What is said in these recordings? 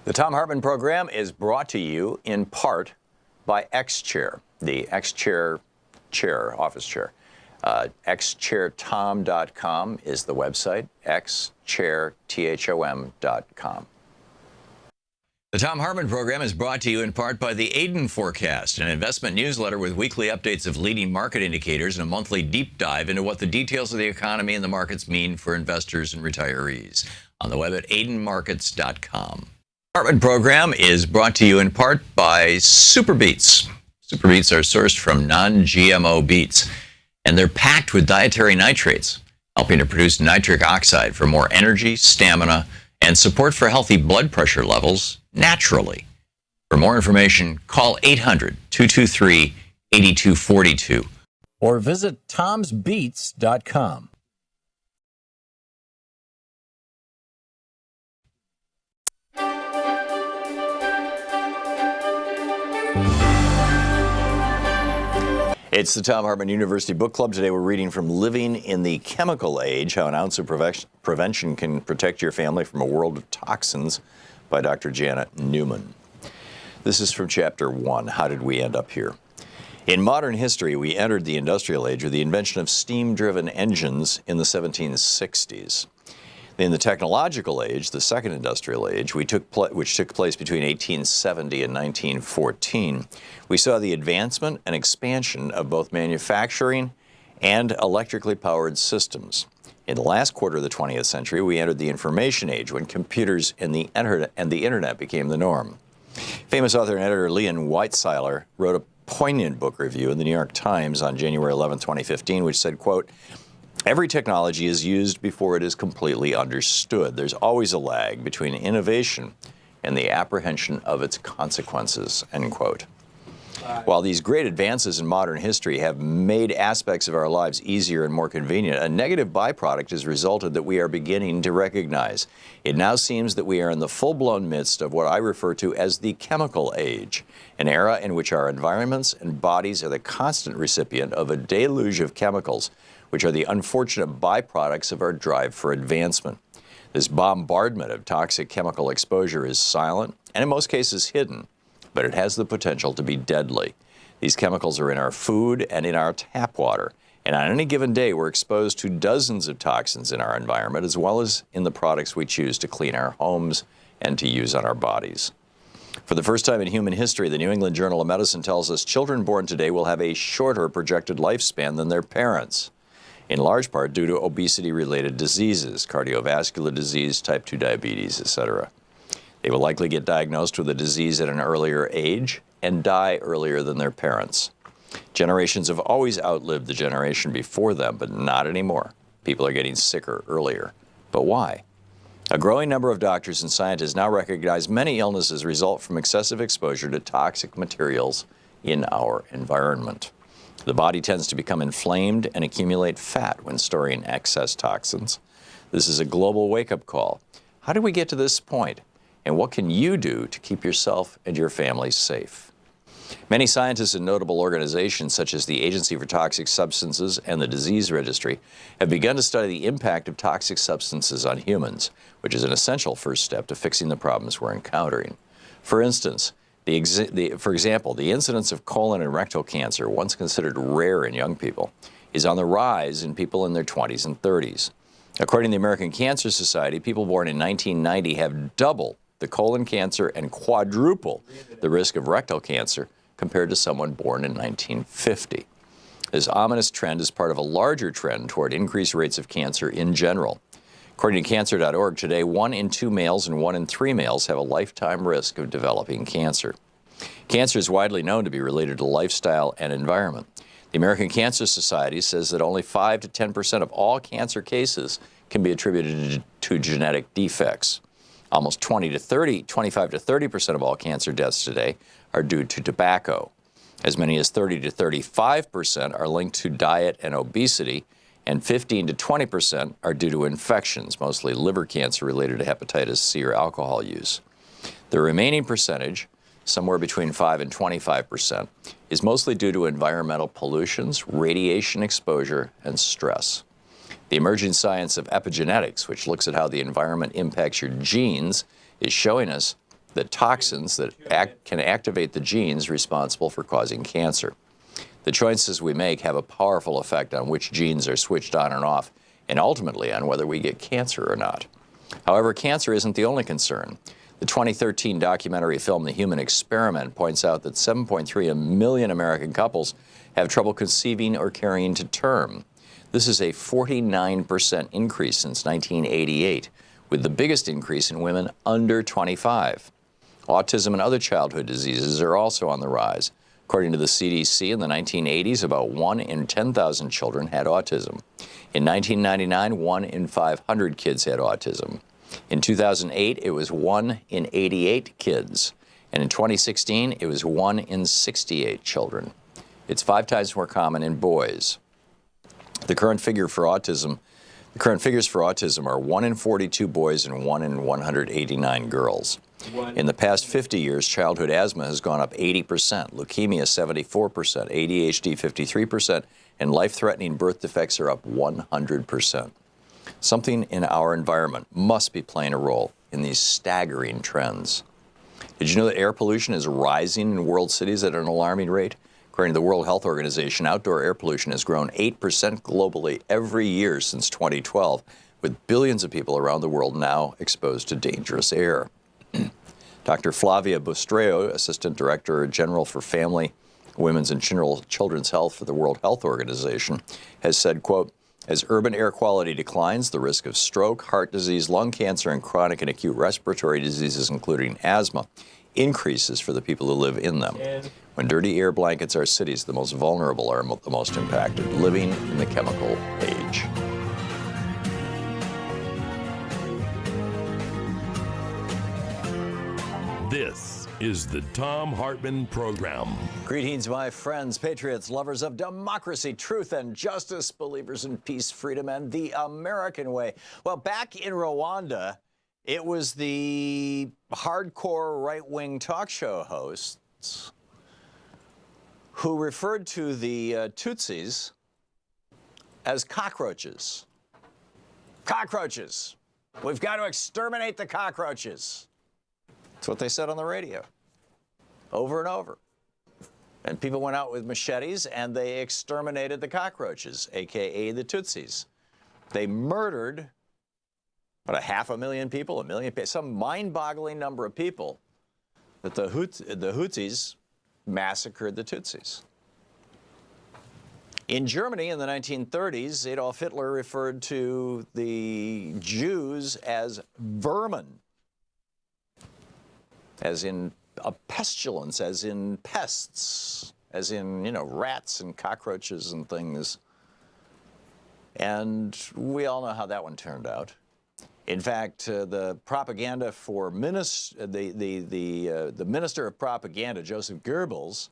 The Thom Hartmann Program is brought to you in part by XChair, the XChair chair, office chair. XChairTom.com is the website, XChairTHOM.com. The Thom Hartmann Program is brought to you in part by the Aiden Forecast, an investment newsletter with weekly updates of leading market indicators and a monthly deep dive into what the details of the economy and the markets mean for investors and retirees. On the web at aidenmarkets.com. Hartmann Program is brought to you in part by Super Beets. Super Beets are sourced from non-GMO beets, and they're packed with dietary nitrates, helping to produce nitric oxide for more energy, stamina, and support for healthy blood pressure levels naturally. For more information, call 800-223-8242 or visit tomsbeets.com. It's the Thom Hartmann University Book Club. Today we're reading from Living in the Chemical Age, How an Ounce of Prevention Can Protect Your Family from a World of Toxins by Dr. Janet Newman. This is from Chapter 1, How Did We End Up Here? In modern history, we entered the industrial age with the invention of steam-driven engines in the 1760s. In the technological age, the second industrial age, which took place between 1870 and 1914, we saw the advancement and expansion of both manufacturing and electrically powered systems. In the last quarter of the 20th century, we entered the information age when computers and the internet became the norm. Famous author and editor Leon Weitzeiler wrote a poignant book review in the New York Times on January 11, 2015, which said, quote, "Every technology is used before it is completely understood. There's always a lag between innovation and the apprehension of its consequences," end quote. While these great advances in modern history have made aspects of our lives easier and more convenient, a negative byproduct has resulted that we are beginning to recognize. It now seems that we are in the full-blown midst of what I refer to as the chemical age, an era in which our environments and bodies are the constant recipient of a deluge of chemicals, which are the unfortunate byproducts of our drive for advancement. This bombardment of toxic chemical exposure is silent and in most cases hidden, but it has the potential to be deadly. These chemicals are in our food and in our tap water, and on any given day we're exposed to dozens of toxins in our environment as well as in the products we choose to clean our homes and to use on our bodies. For the first time in human history, the New England Journal of Medicine tells us children born today will have a shorter projected lifespan than their parents, in large part due to obesity-related diseases, cardiovascular disease, type 2 diabetes, etc. They will likely get diagnosed with a disease at an earlier age and die earlier than their parents. Generations have always outlived the generation before them, but not anymore. People are getting sicker earlier. But why? A growing number of doctors and scientists now recognize many illnesses result from excessive exposure to toxic materials in our environment. The body tends to become inflamed and accumulate fat when storing excess toxins. This is a global wake-up call. How did we get to this point? And what can you do to keep yourself and your family safe? Many scientists and notable organizations such as the Agency for Toxic Substances and the Disease Registry have begun to study the impact of toxic substances on humans, which is an essential first step to fixing the problems we're encountering. For instance, the incidence of colon and rectal cancer, once considered rare in young people, is on the rise in people in their 20s and 30s. According to the American Cancer Society, people born in 1990 have double the colon cancer and quadruple the risk of rectal cancer compared to someone born in 1950. This ominous trend is part of a larger trend toward increased rates of cancer in general. According to Cancer.org, today 1 in 2 males and 1 in 3 males have a lifetime risk of developing cancer. Cancer is widely known to be related to lifestyle and environment. The American Cancer Society says that only 5 to 10% of all cancer cases can be attributed to genetic defects. Almost 25 to 30% of all cancer deaths today are due to tobacco. As many as 30 to 35% are linked to diet and obesity, and 15 to 20% are due to infections, mostly liver cancer related to hepatitis C or alcohol use. The remaining percentage, somewhere between 5 and 25%, is mostly due to environmental pollutions, radiation exposure, and stress. The emerging science of epigenetics, which looks at how the environment impacts your genes, is showing us the toxins that can activate the genes responsible for causing cancer. The choices we make have a powerful effect on which genes are switched on and off, and ultimately on whether we get cancer or not. However, cancer isn't the only concern. The 2013 documentary film The Human Experiment points out that 7.3 million American couples have trouble conceiving or carrying to term. This is a 49% increase since 1988, with the biggest increase in women under 25. Autism and other childhood diseases are also on the rise. According to the CDC, in the 1980s, about 1 in 10,000 children had autism. In 1999, 1 in 500 kids had autism. In 2008, it was 1 in 88 kids. And in 2016, it was 1 in 68 children. It's 5 times more common in boys. The current figures for autism are 1 in 42 boys and 1 in 189 girls. In the past 50 years, childhood asthma has gone up 80%, leukemia 74%, ADHD 53%, and life-threatening birth defects are up 100%. Something in our environment must be playing a role in these staggering trends. Did you know that air pollution is rising in world cities at an alarming rate? According to the World Health Organization, outdoor air pollution has grown 8% globally every year since 2012, with billions of people around the world now exposed to dangerous air. Dr. Flavia Bustreo, Assistant Director General for Family, Women's and Children's Health for the World Health Organization, has said, quote, "As urban air quality declines, the risk of stroke, heart disease, lung cancer, and chronic and acute respiratory diseases, including asthma, increases for the people who live in them. When dirty air blankets our cities, the most vulnerable are the most impacted, living in the chemical age." This is the Thom Hartmann Program. Greetings, my friends, patriots, lovers of democracy, truth, and justice, believers in peace, freedom, and the American way. Well, back in Rwanda, it was the hardcore right-wing talk show hosts who referred to the Tutsis as cockroaches. Cockroaches. We've got to exterminate the cockroaches. That's what they said on the radio, over and over. And people went out with machetes and they exterminated the cockroaches, AKA the Tutsis. They murdered, what, 500,000 people, 1 million people, some mind-boggling number of people that the Hutus massacred the Tutsis. In Germany in the 1930s, Adolf Hitler referred to the Jews as vermin, as in a pestilence, as in pests, as in, rats and cockroaches and things. And we all know how that one turned out. In fact, the propaganda for the Minister of Propaganda, Joseph Goebbels,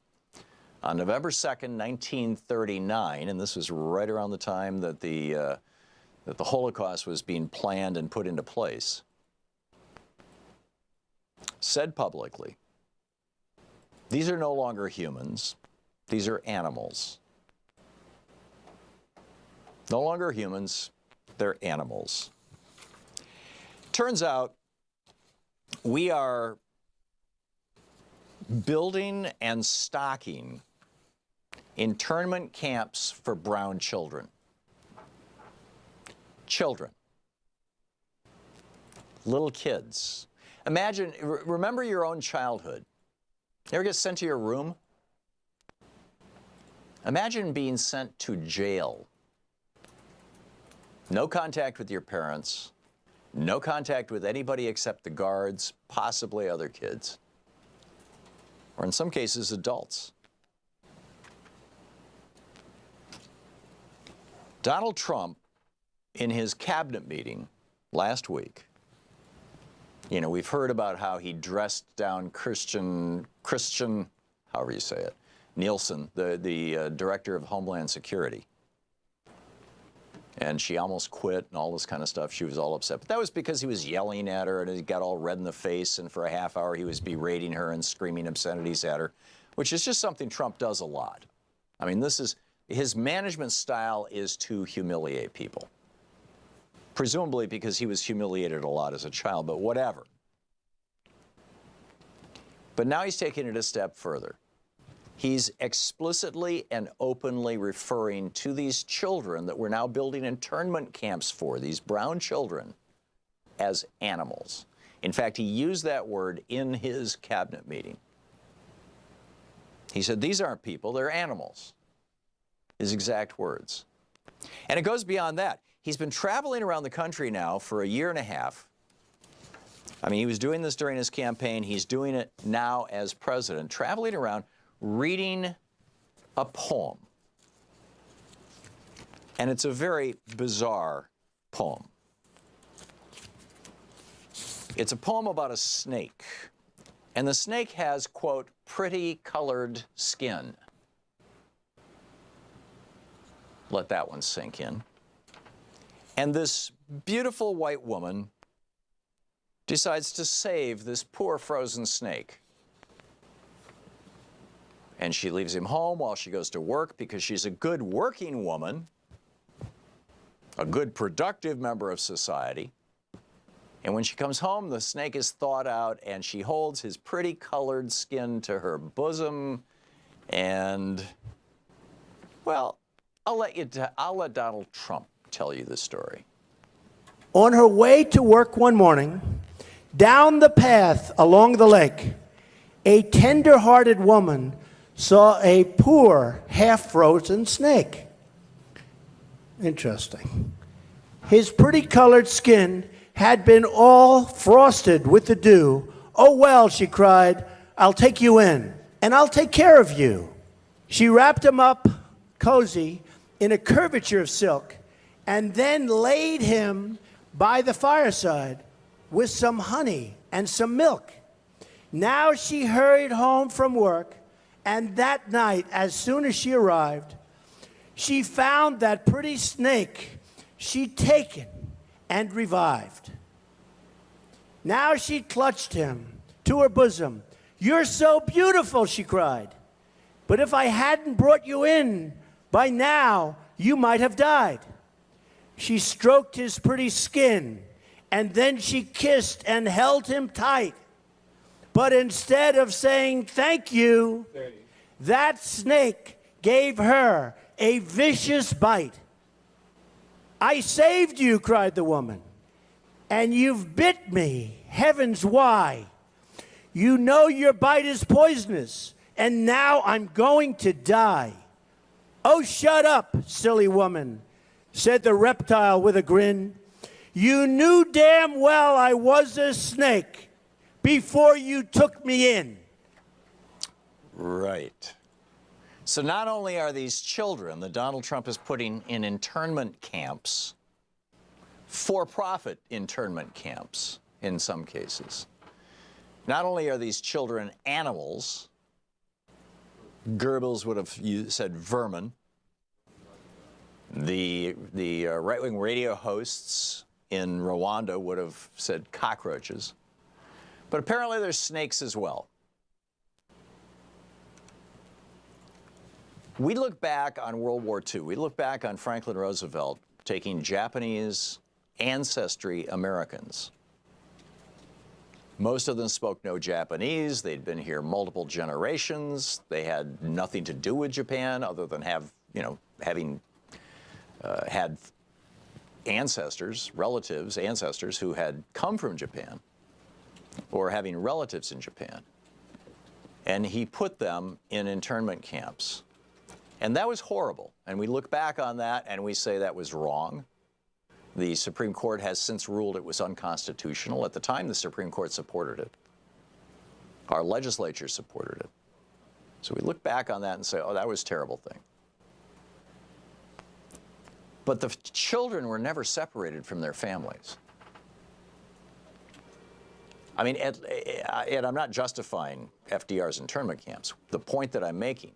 on November 2nd, 1939, and this was right around the time that the Holocaust was being planned and put into place, said publicly, "These are no longer humans, these are animals. No longer humans, they're animals." Turns out we are building and stocking internment camps for brown children. Children. Little kids. Imagine, remember your own childhood. You ever get sent to your room? Imagine being sent to jail. No contact with your parents, no contact with anybody except the guards, possibly other kids, or in some cases, adults. Donald Trump, in his cabinet meeting last week, we've heard about how he dressed down Christian, however you say it, Nielsen, the director of Homeland Security. And she almost quit and all this kind of stuff. She was all upset. But that was because he was yelling at her and he got all red in the face. And for a half hour, he was berating her and screaming obscenities at her, which is just something Trump does a lot. I mean, his management style is to humiliate people. Presumably because he was humiliated a lot as a child, but whatever. But now he's taking it a step further. He's explicitly and openly referring to these children that we're now building internment camps for, these brown children, as animals. In fact, he used that word in his cabinet meeting. He said, these aren't people, they're animals. His exact words. And it goes beyond that. He's been traveling around the country now for a year and a half. I mean, he was doing this during his campaign. He's doing it now as president, traveling around, reading a poem. And it's a very bizarre poem. It's a poem about a snake. And the snake has, quote, pretty colored skin. Let that one sink in. And this beautiful white woman decides to save this poor frozen snake. And she leaves him home while she goes to work because she's a good working woman, a good productive member of society. And when she comes home, the snake is thawed out and she holds his pretty colored skin to her bosom. And, well, I'll let Donald Trump tell you the story. On her way to work one morning, down the path along the lake, a tender-hearted woman saw a poor, half-frozen snake. Interesting. His pretty colored skin had been all frosted with the dew. Oh, well, she cried, I'll take you in, and I'll take care of you. She wrapped him up cozy in a curvature of silk, and then laid him by the fireside with some honey and some milk. Now she hurried home from work, and that night, as soon as she arrived, she found that pretty snake she'd taken and revived. Now she clutched him to her bosom. You're so beautiful, she cried. But if I hadn't brought you in, by now you might have died. She stroked his pretty skin, and then she kissed and held him tight. But instead of saying thank you, that snake gave her a vicious bite. I saved you, cried the woman, and you've bit me. Heavens, why? You know your bite is poisonous, and now I'm going to die. Oh, shut up, silly woman, said the reptile with a grin. You knew damn well I was a snake before you took me in. Right. So not only are these children that Donald Trump is putting in internment camps, for-profit internment camps in some cases, not only are these children animals, Goebbels would have said vermin, the right-wing radio hosts in Rwanda would have said cockroaches, but apparently there's snakes as well. We look back on World War II. We look back on Franklin Roosevelt taking Japanese ancestry Americans. Most of them spoke no Japanese. They'd been here multiple generations. They had nothing to do with Japan other than having had ancestors who had come from Japan or having relatives in Japan. And he put them in internment camps. And that was horrible. And we look back on that and we say that was wrong. The Supreme Court has since ruled it was unconstitutional. At the time, the Supreme Court supported it. Our legislature supported it. So we look back on that and say, oh, that was a terrible thing. But the children were never separated from their families. I mean, and I'm not justifying FDR's internment camps. The point that I'm making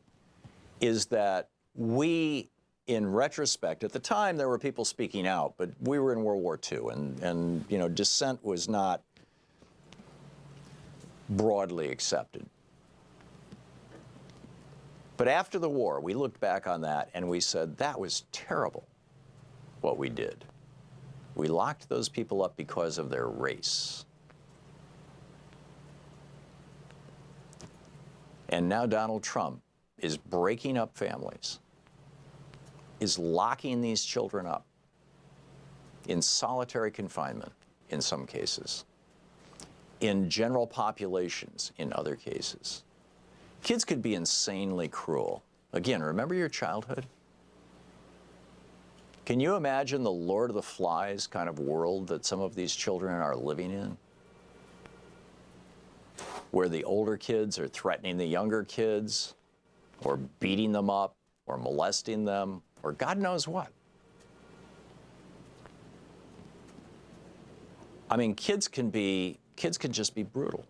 is that we, in retrospect, at the time there were people speaking out, but we were in World War II, and dissent was not broadly accepted. But after the war, we looked back on that and we said, that was terrible, what we did. We locked those people up because of their race. And now Donald Trump is breaking up families, is locking these children up in solitary confinement in some cases, in general populations in other cases. Kids could be insanely cruel. Again, remember your childhood? Can you imagine the Lord of the Flies kind of world that some of these children are living in? Where the older kids are threatening the younger kids, or beating them up, or molesting them, or God knows what. I mean, kids can just be brutal.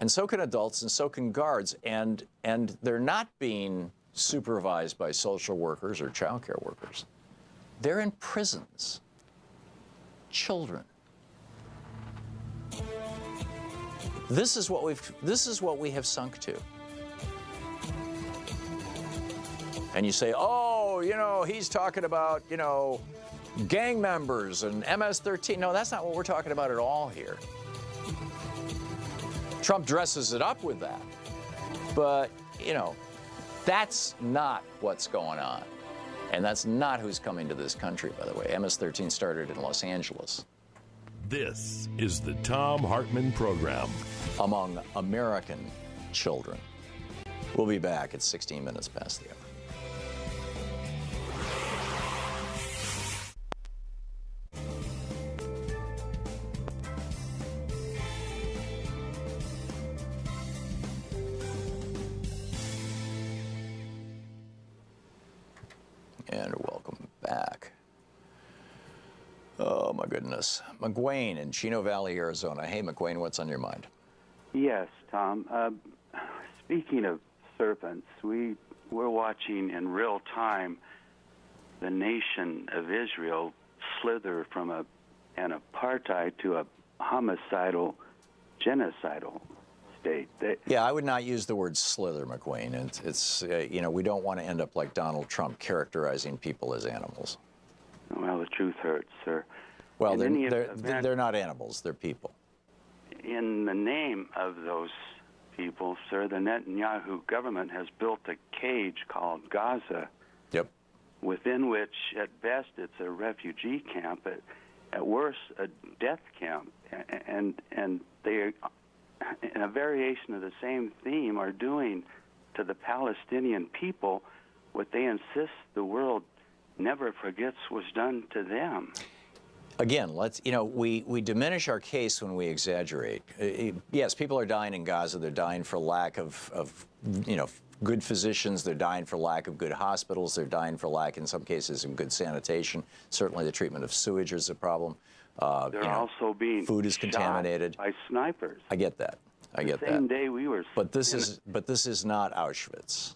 And so can adults, and so can guards, and they're not being supervised by social workers or child care workers. They're in prisons. Children. This is what we have sunk to. And you say, oh, he's talking about, gang members and MS-13. No, that's not what we're talking about at all here. Trump dresses it up with that. But, that's not what's going on. And that's not who's coming to this country, by the way. MS-13 started in Los Angeles. This is the Thom Hartmann Program. Among American children. We'll be back at 16 minutes past the hour. And welcome back. Oh, my goodness. McGuane in Chino Valley, Arizona. Hey, McGuane, what's on your mind? Yes, Tom. Speaking of serpents, we're watching in real time the nation of Israel slither from an apartheid to a homicidal, genocidal state. Yeah, I would not use the word slither, McGuane. It's we don't want to end up like Donald Trump characterizing people as animals. Well, the truth hurts, sir. Well, they're not animals. They're people. In the name of those people, sir, the Netanyahu government has built a cage called Gaza. Yep. Within which, at best, it's a refugee camp, at worst, a death camp. And they, in a variation of the same theme, are doing to the Palestinian people what they insist the world never forgets was done to them. Again, we diminish our case when we exaggerate. Yes, people are dying in Gaza. They're dying for lack of good physicians. They're dying for lack of good hospitals. They're dying for lack, in some cases, of good sanitation. Certainly the treatment of sewage is a problem. They're also being food is contaminated by snipers. I get that. The same day we were. But this is not Auschwitz.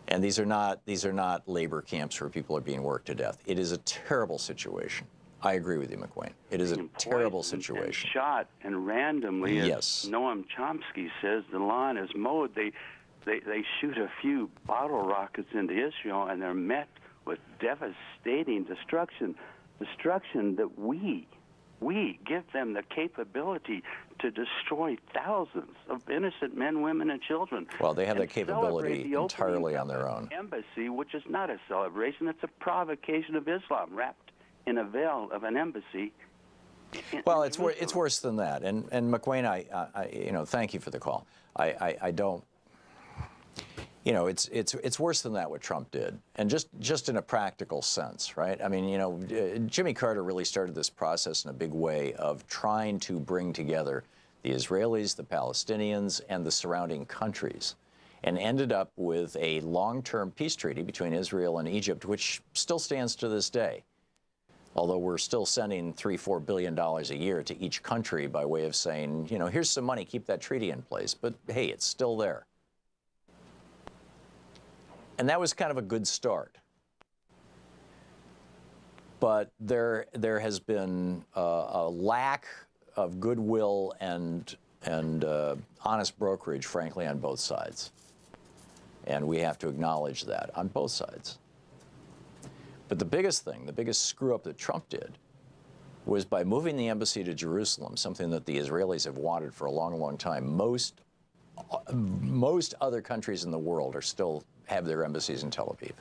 And these are not labor camps where people are being worked to death. It is a terrible situation. I agree with you, McWayne. It is a terrible situation. And shot and randomly, yes. As Noam Chomsky says, the lawn is mowed. They shoot a few bottle rockets into Israel, and they're met with devastating destruction that we give them the capability to destroy thousands of innocent men, women, and children. Well, they have that capability entirely on their own. Embassy, which is not a celebration, it's a provocation of Islam wrapped in a veil of an embassy. Well, it's worse than that. And McWayne, I thank you for the call. I don't. It's worse than that what Trump did, and just in a practical sense, right? I mean, Jimmy Carter really started this process in a big way of trying to bring together the Israelis, the Palestinians, and the surrounding countries, and ended up with a long-term peace treaty between Israel and Egypt, which still stands to this day. Although we're still sending $3-4 billion a year to each country by way of saying, here's some money, keep that treaty in place. But hey, it's still there. And that was kind of a good start. But there has been a lack of goodwill and honest brokerage, frankly, on both sides. And we have to acknowledge that on both sides. But the biggest screw up that Trump did was by moving the embassy to Jerusalem, something that the Israelis have wanted for a long, long time. Most most other countries in the world have their embassies in Tel Aviv.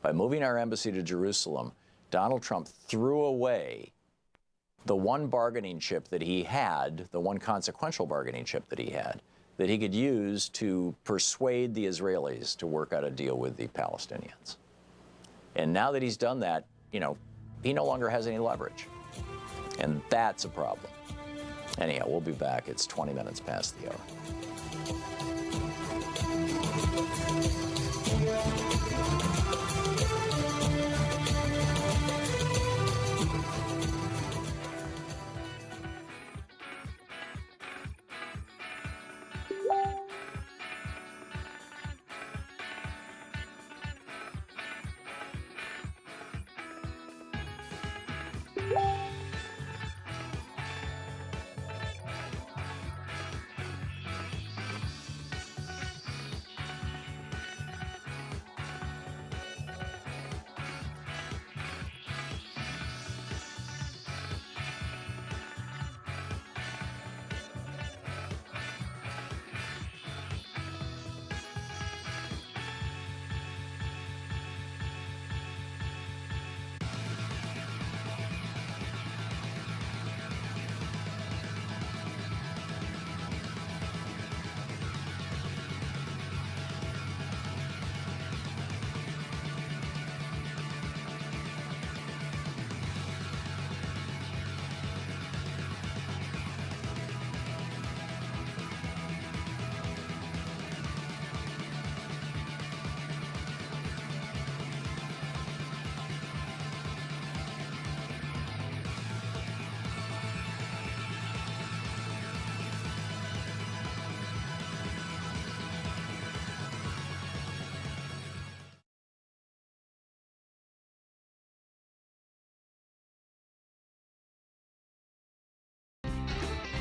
By moving our embassy to Jerusalem, Donald Trump threw away the one bargaining chip that he had, the one consequential bargaining chip that he had, that he could use to persuade the Israelis to work out a deal with the Palestinians. And now that he's done that, he no longer has any leverage. And that's a problem. Anyhow, we'll be back. It's 20 minutes past the hour.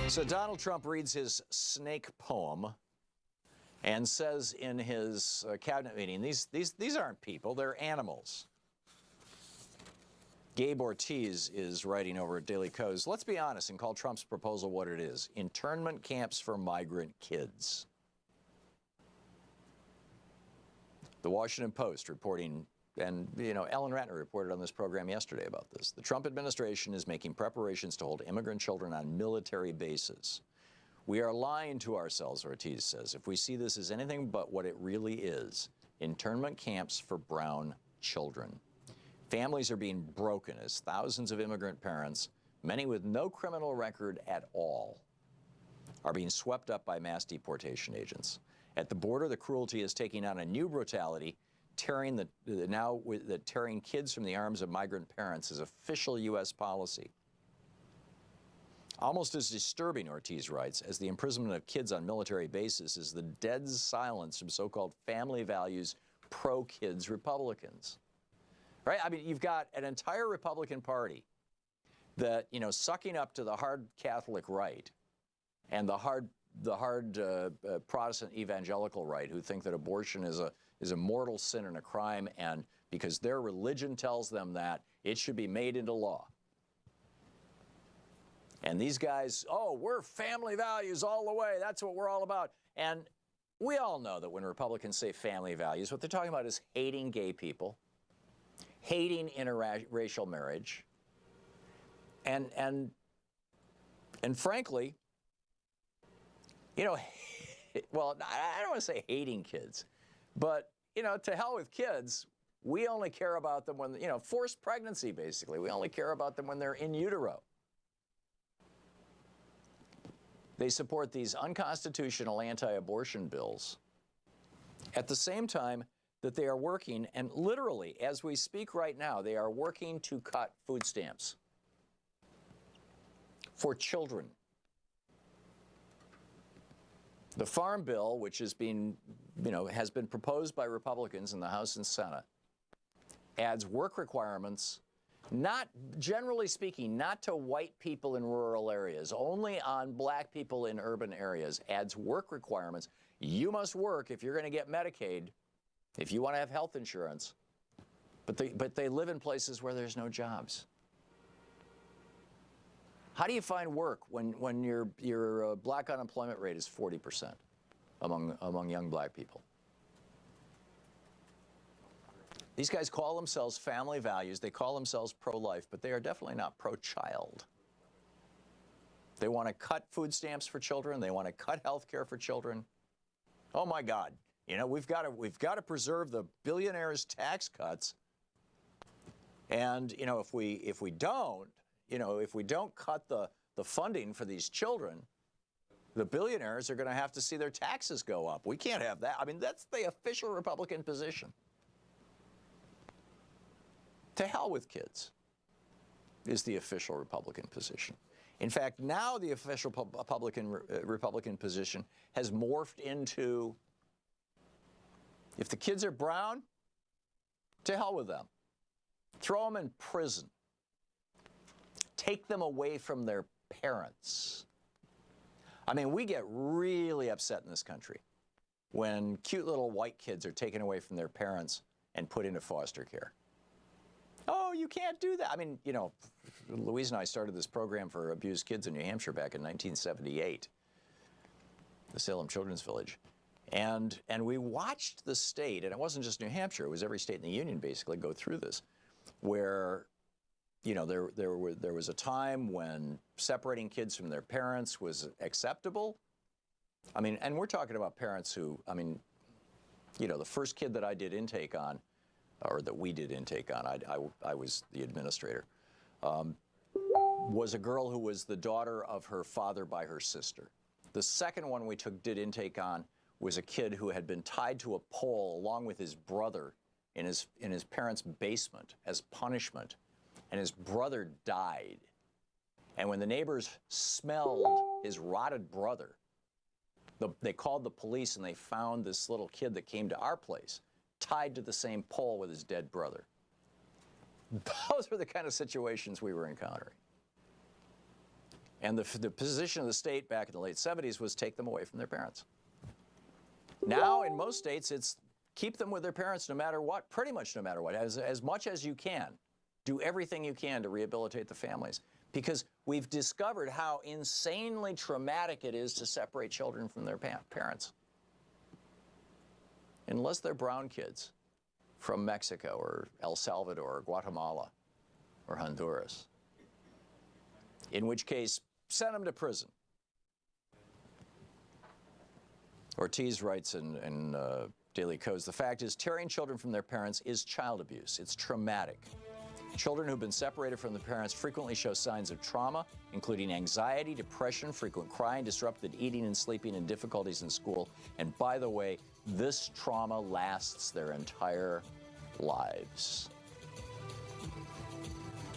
So Donald Trump reads his snake poem and says in his cabinet meeting, these aren't people, they're animals. Gabe Ortiz is writing over at Daily Kos. Let's be honest and call Trump's proposal what it is: internment camps for migrant kids. The Washington Post reporting, and Ellen Ratner reported on this program yesterday about this. The Trump administration is making preparations to hold immigrant children on military bases. We are lying to ourselves, Ortiz says, if we see this as anything but what it really is: internment camps for brown children. Families are being broken as thousands of immigrant parents, many with no criminal record at all, are being swept up by mass deportation agents. At the border, the cruelty is taking on a new brutality. Tearing kids from the arms of migrant parents is official U.S. policy. Almost as disturbing, Ortiz writes, as the imprisonment of kids on military bases is the dead silence from so-called family values pro-kids Republicans. Right? I mean, you've got an entire Republican Party that, sucking up to the hard Catholic right and the hard Protestant evangelical right, who think that abortion is a mortal sin and a crime, and because their religion tells them that, it should be made into law. And these guys, we're family values all the way. That's what we're all about. And we all know that when Republicans say family values, what they're talking about is hating gay people, hating interracial marriage, and frankly, well, I don't want to say hating kids, but, to hell with kids. We only care about them when, forced pregnancy, basically. We only care about them when they're in utero. They support these unconstitutional anti-abortion bills at the same time that they are working, and literally, as we speak right now, they are working to cut food stamps for children. The Farm Bill, which has been proposed by Republicans in the House and Senate, adds work requirements, not, generally speaking, not to white people in rural areas, only on black people in urban areas, adds work requirements. You must work if you're going to get Medicaid, if you want to have health insurance, but they live in places where there's no jobs. How do you find work when your black unemployment rate is 40%? among young black people. These guys call themselves family values. They call themselves pro-life, but they are definitely not pro-child. They want to cut food stamps for children. They want to cut health care for children. Oh my God! You know, we've got to preserve the billionaires' tax cuts. And you know, if we don't cut the funding for these children, the billionaires are going to have to see their taxes go up. We can't have that. I mean, that's the official Republican position. To hell with kids is the official Republican position. In fact, now the official Republican position has morphed into, if the kids are brown, to hell with them. Throw them in prison. Take them away from their parents. I mean, we get really upset in this country when cute little white kids are taken away from their parents and put into foster care. Oh, you can't do that. I mean, you know, Louise and I started this program for abused kids in New Hampshire back in 1978, the Salem Children's Village. And we watched the state, and it wasn't just New Hampshire, it was every state in the union basically go through this, where, you know, there was a time when separating kids from their parents was acceptable. I mean, and we're talking about parents who, I mean, you know, the first kid that I did intake on, or that we did intake on, I was the administrator, was a girl who was the daughter of her father by her sister. The second one we did intake on was a kid who had been tied to a pole along with his brother in his parents' basement as punishment, and his brother died. And when the neighbors smelled his rotted brother, they called the police, and they found this little kid that came to our place tied to the same pole with his dead brother. Those are the kind of situations we were encountering. And the position of the state back in the late 70s was take them away from their parents. Now, in most states, it's keep them with their parents no matter what, pretty much no matter what, as much as you can. Do everything you can to rehabilitate the families, because we've discovered how insanely traumatic it is to separate children from their parents. Unless they're brown kids from Mexico or El Salvador or Guatemala or Honduras, in which case, send them to prison. Ortiz writes in Daily Codes, the fact is, tearing children from their parents is child abuse. It's traumatic. Children who've been separated from their parents frequently show signs of trauma, including anxiety, depression, frequent crying, disrupted eating and sleeping, and difficulties in school. And by the way, this trauma lasts their entire lives.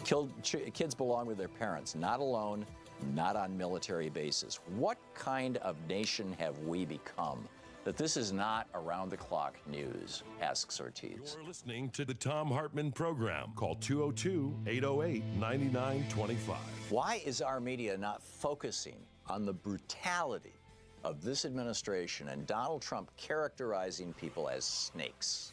Kids belong with their parents, not alone, not on military bases. What kind of nation have we become that this is not around-the-clock news, asks Ortiz. You're listening to the Thom Hartmann Program. Call 202-808-9925. Why is our media not focusing on the brutality of this administration and Donald Trump characterizing people as snakes?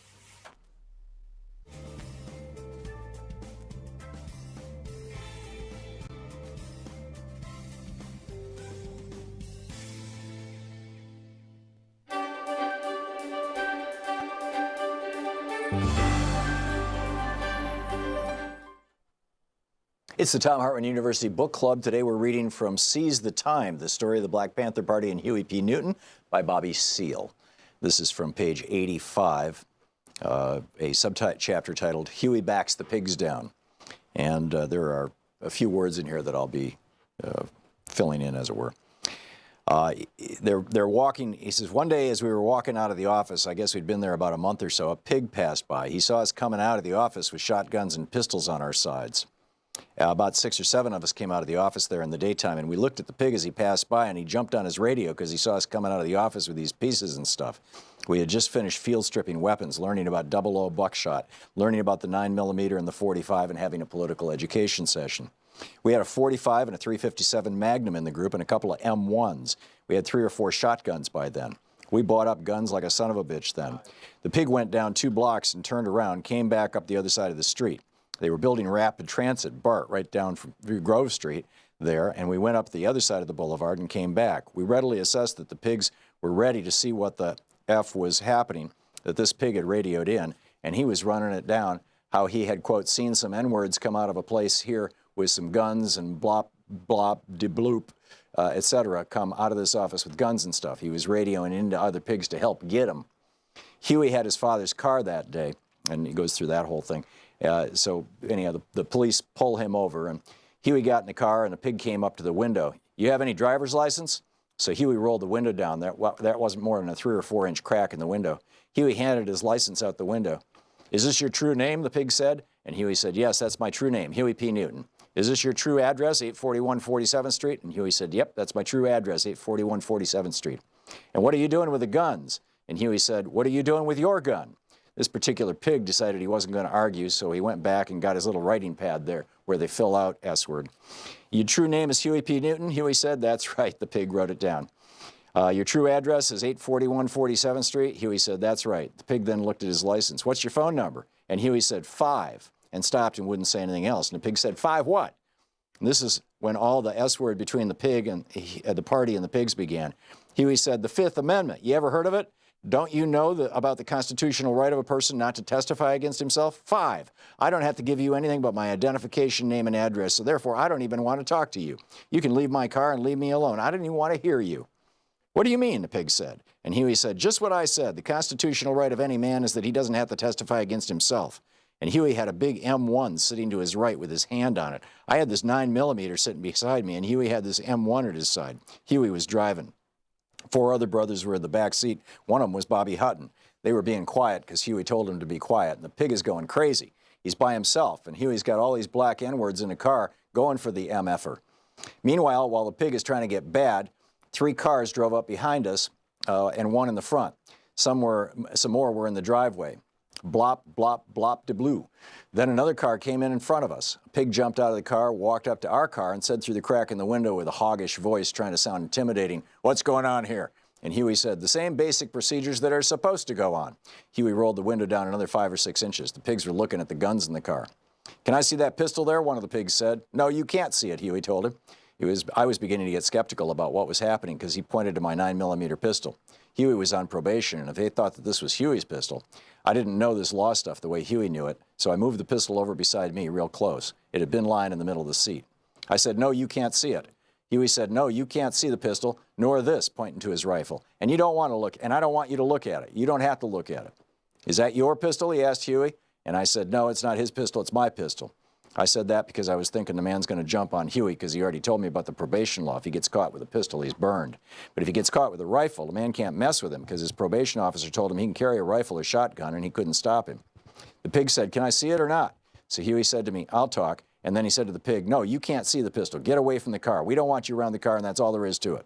It's the Thom Hartmann University Book Club. Today we're reading from Seize the Time, the story of the Black Panther Party and Huey P. Newton by Bobby Seale. This is from page 85, a subchapter titled Huey Backs the Pigs Down. And there are a few words in here that I'll be filling in, as it were. They're walking, he says, one day as we were walking out of the office, I guess we'd been there about a month or so, a pig passed by. He saw us coming out of the office with shotguns and pistols on our sides. About 6 or 7 of us came out of the office there in the daytime, and we looked at the pig as he passed by, and he jumped on his radio because he saw us coming out of the office with these pieces and stuff. We had just finished field stripping weapons, learning about 00 buckshot, learning about the 9mm and the .45, and having a political education session. We had a .45 and a .357 Magnum in the group and a couple of M1s. We had 3 or 4 shotguns by then. We bought up guns like a son of a bitch then. The pig went down 2 blocks and turned around, came back up the other side of the street. They were building rapid transit, BART, right down from Grove Street there, and we went up the other side of the boulevard and came back. We readily assessed that the pigs were ready to see what the F was happening that this pig had radioed in, and he was running it down, how he had, quote, seen some N-words come out of a place here with some guns and blop, blop, de bloop, etc., come out of this office with guns and stuff. He was radioing into other pigs to help get him. Huey had his father's car that day, and he goes through that whole thing. So anyhow, the police pull him over, and Huey got in the car, and the pig came up to the window. You have any driver's license? So Huey rolled the window down. That wasn't more than a 3 or 4 inch crack in the window. Huey handed his license out the window. Is this your true name, the pig said? And Huey said, yes, that's my true name, Huey P. Newton. Is this your true address, 841 47th Street? And Huey said, yep, that's my true address, 841 47th Street. And what are you doing with the guns? And Huey said, what are you doing with your gun? This particular pig decided he wasn't going to argue, so he went back and got his little writing pad there where they fill out S-word. Your true name is Huey P. Newton? Huey said, that's right. The pig wrote it down. Your true address is 841 47th Street? Huey said, that's right. The pig then looked at his license. What's your phone number? And Huey said, 5, and stopped and wouldn't say anything else. And the pig said, 5 what? And this is when all the S-word between the pig and the party and the pigs began. Huey said, the Fifth Amendment. You ever heard of it? Don't you know about the constitutional right of a person not to testify against himself? 5, I don't have to give you anything but my identification, name, and address, so therefore I don't even want to talk to you. You can leave my car and leave me alone. I don't even want to hear you. What do you mean, the pig said. And Huey said, just what I said. The constitutional right of any man is that he doesn't have to testify against himself. And Huey had a big M1 sitting to his right with his hand on it. I had this 9mm sitting beside me, and Huey had this M1 at his side. Huey was driving. 4 other brothers were in the back seat. One of them was Bobby Hutton. They were being quiet because Huey told them to be quiet. And the pig is going crazy. He's by himself, and Huey's got all these black N-words in the car going for the MFer. Meanwhile, while the pig is trying to get bad, 3 cars drove up behind us and 1 in the front. Some more were in the driveway. Blop, blop, blop de blue. Then another car came in front of us. A pig jumped out of the car, walked up to our car, and said through the crack in the window with a hoggish voice trying to sound intimidating, what's going on here? And Huey said, the same basic procedures that are supposed to go on. Huey rolled the window down another 5 or 6 inches. The pigs were looking at the guns in the car. Can I see that pistol there? One of the pigs said. No, you can't see it, Huey told him. I was beginning to get skeptical about what was happening because he pointed to my 9mm pistol. Huey was on probation, and if they thought that this was Huey's pistol, I didn't know this law stuff the way Huey knew it, so I moved the pistol over beside me real close. It had been lying in the middle of the seat. I said, no, you can't see it. Huey said, no, you can't see the pistol, nor this, pointing to his rifle. And you don't want to look, and I don't want you to look at it. You don't have to look at it. Is that your pistol? He asked Huey. And I said, no, it's not his pistol, it's my pistol. I said that because I was thinking the man's going to jump on Huey because he already told me about the probation law. If he gets caught with a pistol, he's burned. But if he gets caught with a rifle, the man can't mess with him because his probation officer told him he can carry a rifle or shotgun, and he couldn't stop him. The pig said, can I see it or not? So Huey said to me, I'll talk. And then he said to the pig, no, you can't see the pistol. Get away from the car. We don't want you around the car, and that's all there is to it.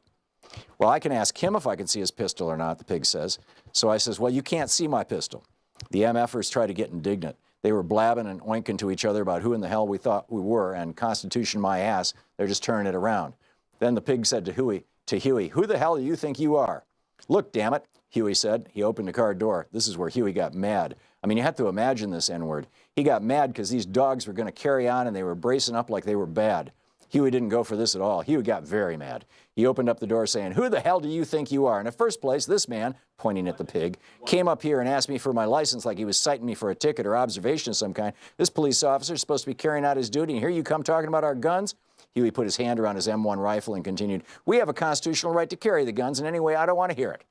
Well, I can ask him if I can see his pistol or not, the pig says. So I says, well, you can't see my pistol. The MFers tried to get indignant. They were blabbing and oinking to each other about who in the hell we thought we were, and Constitution my ass, they're just turning it around. Then the pig said to Huey, who the hell do you think you are? Look, damn it, Huey said. He opened the car door. This is where Huey got mad. I mean, you have to imagine this N-word. He got mad because these dogs were going to carry on, and they were bracing up like they were bad. Huey didn't go for this at all. Huey got very mad. He opened up the door saying, who the hell do you think you are? In the first place, this man, pointing at the pig, came up here and asked me for my license like he was citing me for a ticket or observation of some kind. This police officer is supposed to be carrying out his duty, and here you come talking about our guns? Huey put his hand around his M1 rifle and continued, we have a constitutional right to carry the guns, and anyway, I don't want to hear it.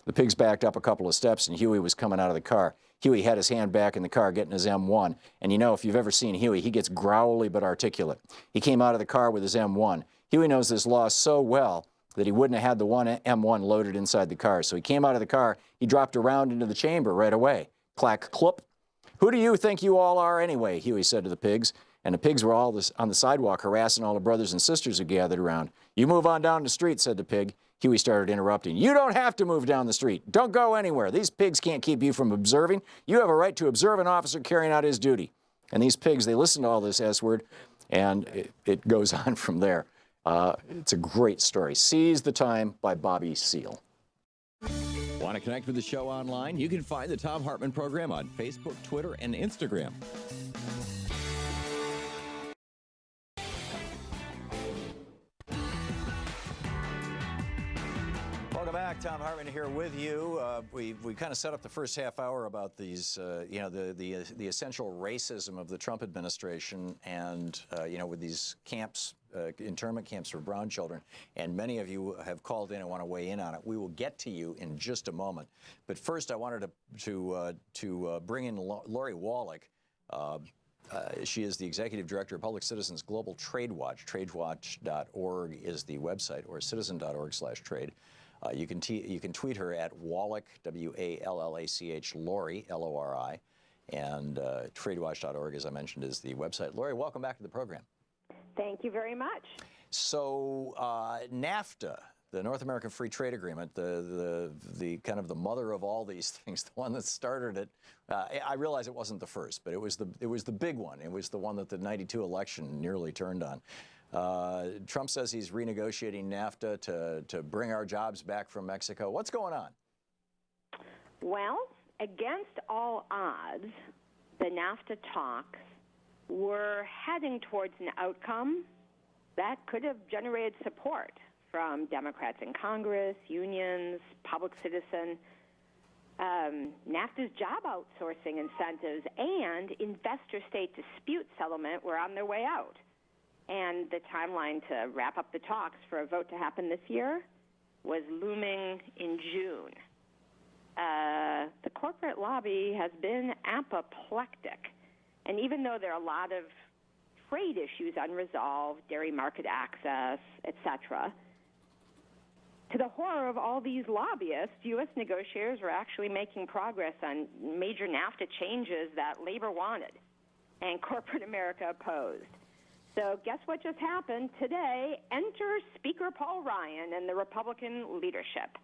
The pigs backed up a couple of steps, and Huey was coming out of the car. Huey had his hand back in the car getting his M1, and you know, if you've ever seen Huey, he gets growly but articulate. He came out of the car with his M1. Huey knows this law so well that he wouldn't have had the one M1 loaded inside the car. So he came out of the car, he dropped around into the chamber right away. Clack, clop. Who do you think you all are anyway? Huey said to the pigs. And the pigs were all on the sidewalk harassing all the brothers and sisters who gathered around. You move on down the street, said the pig. Huey started interrupting. You don't have to move down the street. Don't go anywhere. These pigs can't keep you from observing. You have a right to observe an officer carrying out his duty. And these pigs, they listen to all this S-word, and it goes on from there. It's a great story. Seize the Time by Bobby Seale. Want to connect with the show online? You can find the Thom Hartmann Program on Facebook, Twitter, and Instagram. Welcome back. Thom Hartmann here with you. We kind of set up the first half hour about these, the essential racism of the Trump administration, and with these camps, internment camps for brown children. And many of you have called in and want to weigh in on it. We will get to you in just a moment. But first, I wanted to bring in Lori Wallach. She is the Executive Director of Public Citizens Global Trade Watch. TradeWatch.org is the website, or citizen.org/trade. You can tweet her at Wallach, W-A-L-L-A-C-H, Lori, L-O-R-I, and TradeWatch.org, as I mentioned, is the website. Lori, welcome back to the program. Thank you very much. So NAFTA, the North American Free Trade Agreement, the kind of the mother of all these things, the one that started it. I realize it wasn't the first, but it was the big one. It was the one that the '92 election nearly turned on. Trump says he's renegotiating NAFTA to bring our jobs back from Mexico. What's going on? Well, against all odds, the NAFTA talks were heading towards an outcome that could have generated support from Democrats in Congress, unions, public citizen. NAFTA's job outsourcing incentives and investor-state dispute settlement were on their way out. And the timeline to wrap up the talks for a vote to happen this year was looming in June. The corporate lobby has been apoplectic. And even though there are a lot of trade issues unresolved, dairy market access, etc., to the horror of all these lobbyists, U.S. negotiators were actually making progress on major NAFTA changes that labor wanted and corporate America opposed. So guess what just happened? Today, enter Speaker Paul Ryan and the Republican leadership.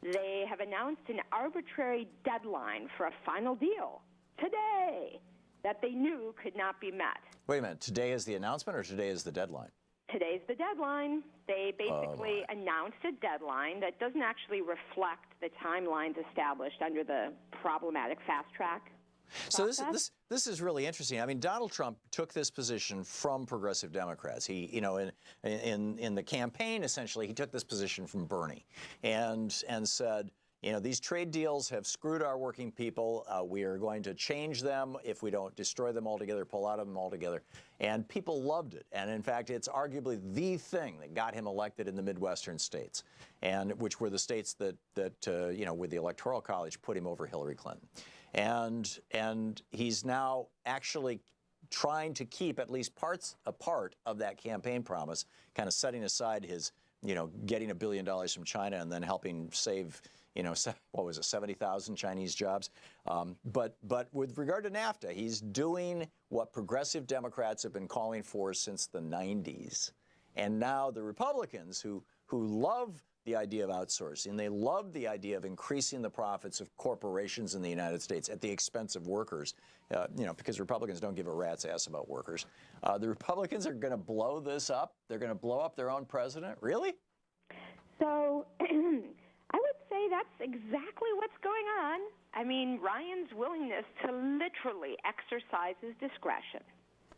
They have announced an arbitrary deadline for a final deal today that they knew could not be met. Wait a minute. Today is the announcement, or today is the deadline? Today's the deadline. They basically announced a deadline that doesn't actually reflect the timelines established under the problematic fast track. So this is really interesting. I mean, Donald Trump took this position from progressive Democrats. He, in the campaign, essentially, he took this position from Bernie, and said, these trade deals have screwed our working people. We are going to change them if we don't destroy them altogether, pull out of them altogether. And people loved it. And in fact, it's arguably the thing that got him elected in the Midwestern states, and which were the states that with the Electoral College put him over Hillary Clinton. And he's now actually trying to keep at least a part of that campaign promise, kind of setting aside his, getting $1 billion from China and then helping save, 70,000 Chinese jobs. But with regard to NAFTA, he's doing what progressive Democrats have been calling for since the 90s. And now the Republicans, who love the idea of outsourcing, they love the idea of increasing the profits of corporations in the United States at the expense of workers, because Republicans don't give a rat's ass about workers. The Republicans are going to blow this up. They're going to blow up their own president. Really? So I would say that's exactly what's going on. I mean, Ryan's willingness to literally exercise his discretion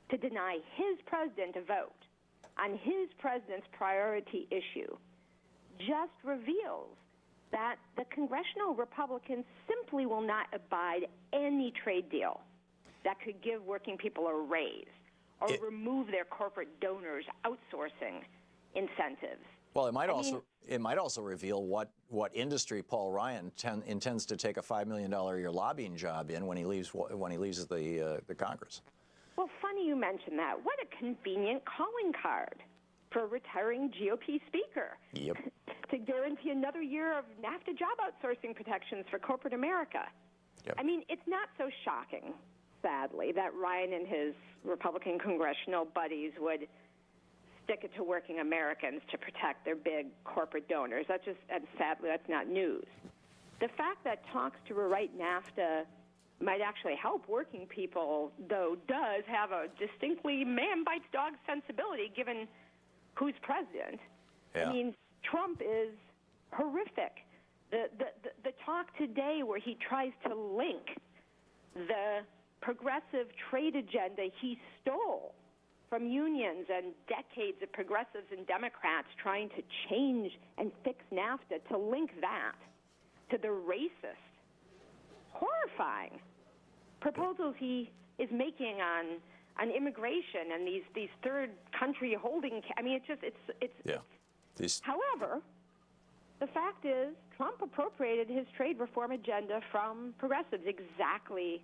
to deny his president a vote on his president's priority issue just reveals that the congressional Republicans simply will not abide any trade deal that could give working people a raise or remove their corporate donors' outsourcing incentives. Well, it might also reveal what industry Paul Ryan intends to take a $5 million a year lobbying job in when he leaves the Congress. Well, funny you mention that. What a convenient calling card for a retiring GOP speaker. Yep. To guarantee another year of NAFTA job outsourcing protections for corporate America. Yep. I mean, it's not so shocking, sadly, that Ryan and his Republican congressional buddies would stick it to working Americans to protect their big corporate donors. And sadly, that's not news. The fact that talks to rewrite NAFTA might actually help working people, though, does have a distinctly man-bites-dog sensibility given who's president. Yeah. I mean, Trump is horrific. The talk today where he tries to link the progressive trade agenda he stole from unions and decades of progressives and Democrats trying to change and fix NAFTA, to link that to the racist, horrifying proposals he is making on immigration and these third country holding. I mean, it's. However, the fact is, Trump appropriated his trade reform agenda from progressives, exactly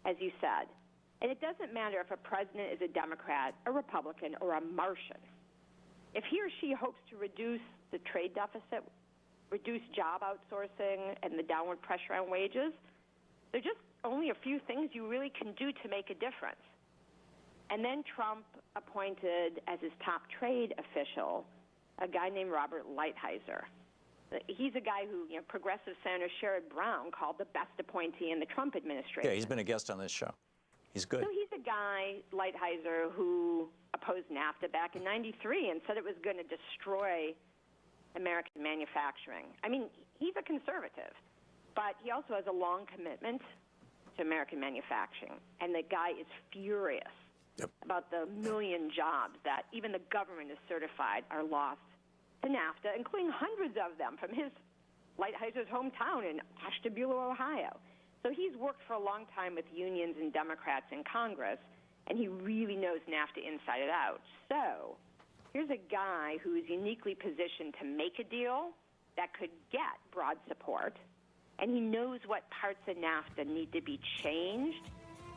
as you said. And it doesn't matter if a president is a Democrat, a Republican, or a Martian. If he or she hopes to reduce the trade deficit, reduce job outsourcing, and the downward pressure on wages, there are just only a few things you really can do to make a difference. And then Trump appointed as his top trade official a guy named Robert Lighthizer. He's a guy who, progressive Senator Sherrod Brown called the best appointee in the Trump administration. Yeah, he's been a guest on this show. He's good. So he's a guy, Lighthizer, who opposed NAFTA back in '93 and said it was going to destroy American manufacturing. I mean, he's a conservative, but he also has a long commitment to American manufacturing. And the guy is furious about the million jobs that even the government has certified are lost to NAFTA, including hundreds of them from his Lighthizer's hometown in Ashtabula, Ohio. So he's worked for a long time with unions and Democrats in Congress, and he really knows NAFTA inside and out. So here's a guy who is uniquely positioned to make a deal that could get broad support, and he knows what parts of NAFTA need to be changed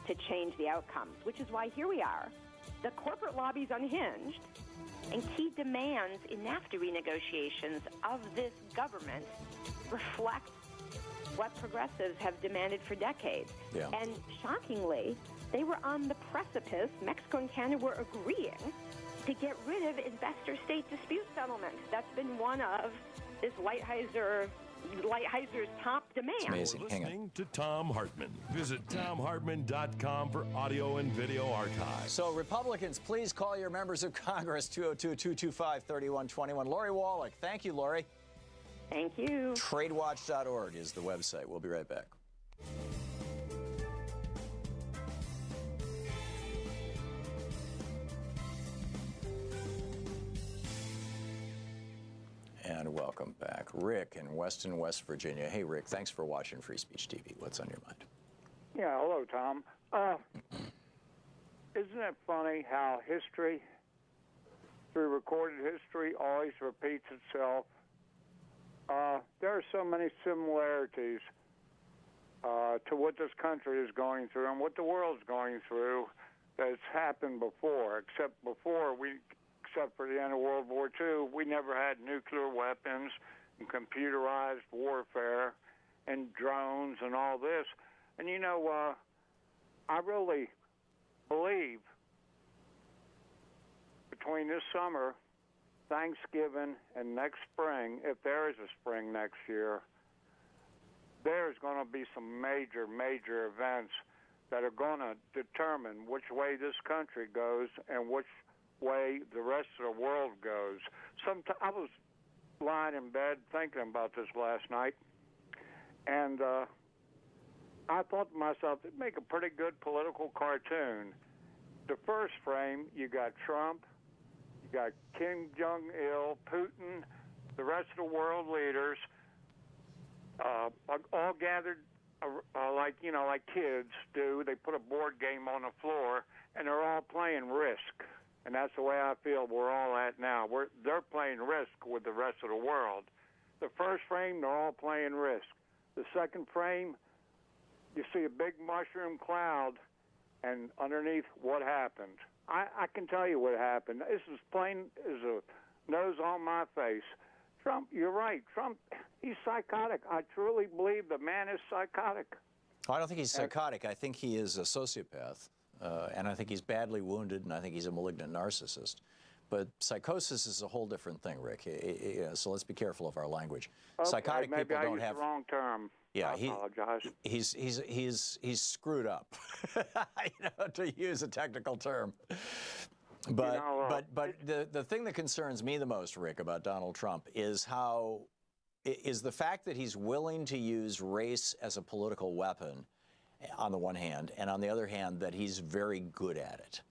to change the outcomes, which is why here we are. The corporate lobby's unhinged, and key demands in NAFTA renegotiations of this government reflect what progressives have demanded for decades. Yeah. And shockingly, they were on the precipice. Mexico and Canada were agreeing to get rid of investor-state dispute settlements. That's been one of this Lighthizer's top demands. It's amazing. You're listening to Thom Hartmann. Visit ThomHartmann.com for audio and video archives. So Republicans, please call your members of Congress, 202-225-3121. Lori Wallach. Thank you, Lori. Thank you. TradeWatch.org is the website. We'll be right back. And welcome back. Rick in Weston, West Virginia. Hey, Rick, thanks for watching Free Speech TV. What's on your mind? Yeah, hello, Tom. Isn't it funny how history, through recorded history, always repeats itself? There are so many similarities to what this country is going through and what the world's going through that's happened before. Except for the end of World War II, we never had nuclear weapons and computerized warfare and drones and all this. And, I really believe between this summer, Thanksgiving, and next spring, if there is a spring next year, there's going to be some major, major events that are going to determine which way this country goes and which way the rest of the world goes. I was lying in bed thinking about this last night, and I thought to myself, it'd make a pretty good political cartoon. The first frame, you got Trump, you got Kim Jong-il, Putin, the rest of the world leaders, all gathered like kids do. They put a board game on the floor, and they're all playing Risk. And that's the way I feel we're all at now. They're playing Risk with the rest of the world. The first frame, they're all playing Risk. The second frame, you see a big mushroom cloud, and underneath, what happened? I can tell you what happened. This is plain as a nose on my face. Trump, you're right. Trump, he's psychotic. I truly believe the man is psychotic. I don't think he's psychotic. I think he is a sociopath, and I think he's badly wounded, and I think he's a malignant narcissist. But psychosis is a whole different thing, Rick. So let's be careful of our language. Okay, Psychotic maybe people I don't used have the wrong term. Yeah, I apologize. He's screwed up, to use a technical term. But the thing that concerns me the most, Rick, about Donald Trump is the fact that he's willing to use race as a political weapon on the one hand, and on the other hand, that he's very good at it.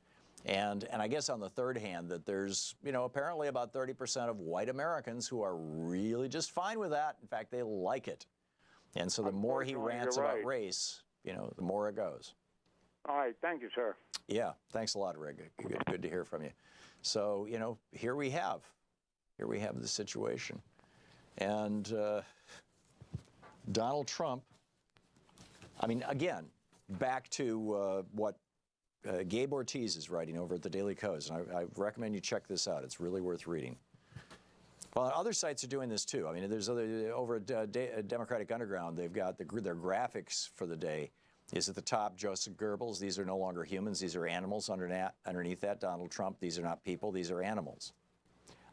And I guess on the third hand, that there's, apparently about 30% of white Americans who are really just fine with that. In fact, they like it. And so the more he rants about race, the more it goes. All right. Thank you, sir. Yeah. Thanks a lot, Rick. Good to hear from you. So, here we have the situation. And Donald Trump, again, back to what Gabe Ortiz is writing over at the Daily Kos, and I recommend you check this out. It's really worth reading. Well, other sites are doing this too. There's over at Democratic Underground, they've got their graphics for the day is at the top. Joseph Goebbels, these are no longer humans, these are animals. Underneath that, Donald Trump, these are not people, these are animals.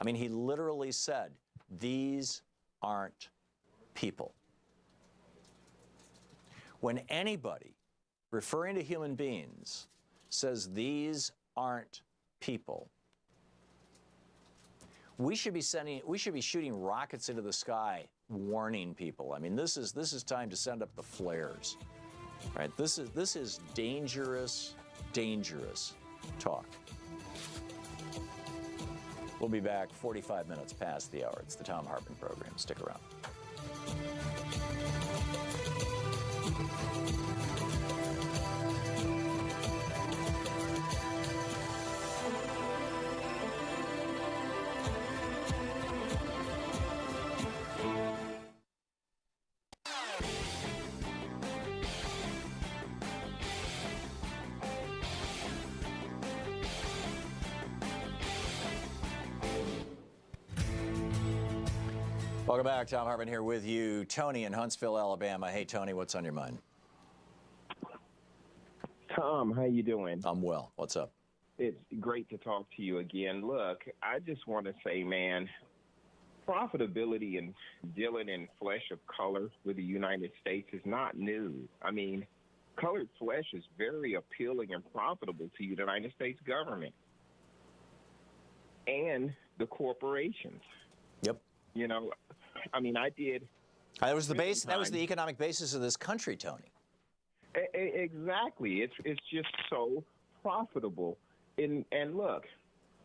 He literally said, these aren't people. When anybody referring to human beings says these aren't people, we should be shooting rockets into the sky, warning people. This is time to send up the flares, right? This is dangerous, dangerous talk. We'll be back 45 minutes past the hour. It's the Thom Hartmann Program. Stick around. Welcome back. Thom Hartmann here with you. Tony in Huntsville, Alabama. Hey, Tony, what's on your mind? Tom, how you doing? I'm well. What's up? It's great to talk to you again. Look, I just want to say, man, profitability in dealing in flesh of color with the United States is not new. Colored flesh is very appealing and profitable to the United States government and the corporations. Yep. I did. That was the base. That was the economic basis of this country, Tony. Exactly. It's just so profitable. And look,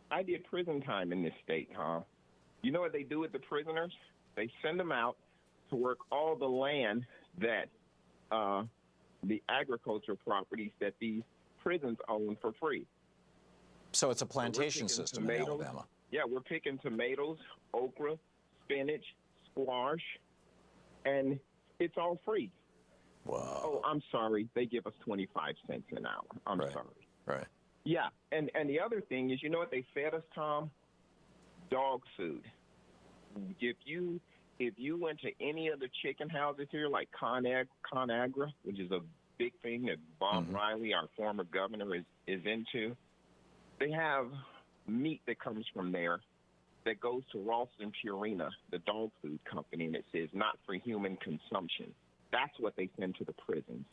I did prison time in this state, Tom. You know what they do with the prisoners? They send them out to work all the land that the agricultural properties that these prisons own for free. So it's a plantation system in Alabama. Yeah, we're picking tomatoes, okra, spinach, squash, and it's all free. Wow. Oh, I'm sorry. They give us 25 cents an hour. I'm sorry. Right. Yeah, and the other thing is, you know what they fed us, Tom? Dog food. If you went to any of the chicken houses here, like ConAgra, which is a big thing that Bob Riley, our former governor, is into, they have meat that comes from there that goes to Ralston Purina, the dog food company, and it says not for human consumption. That's what they send to the prisons.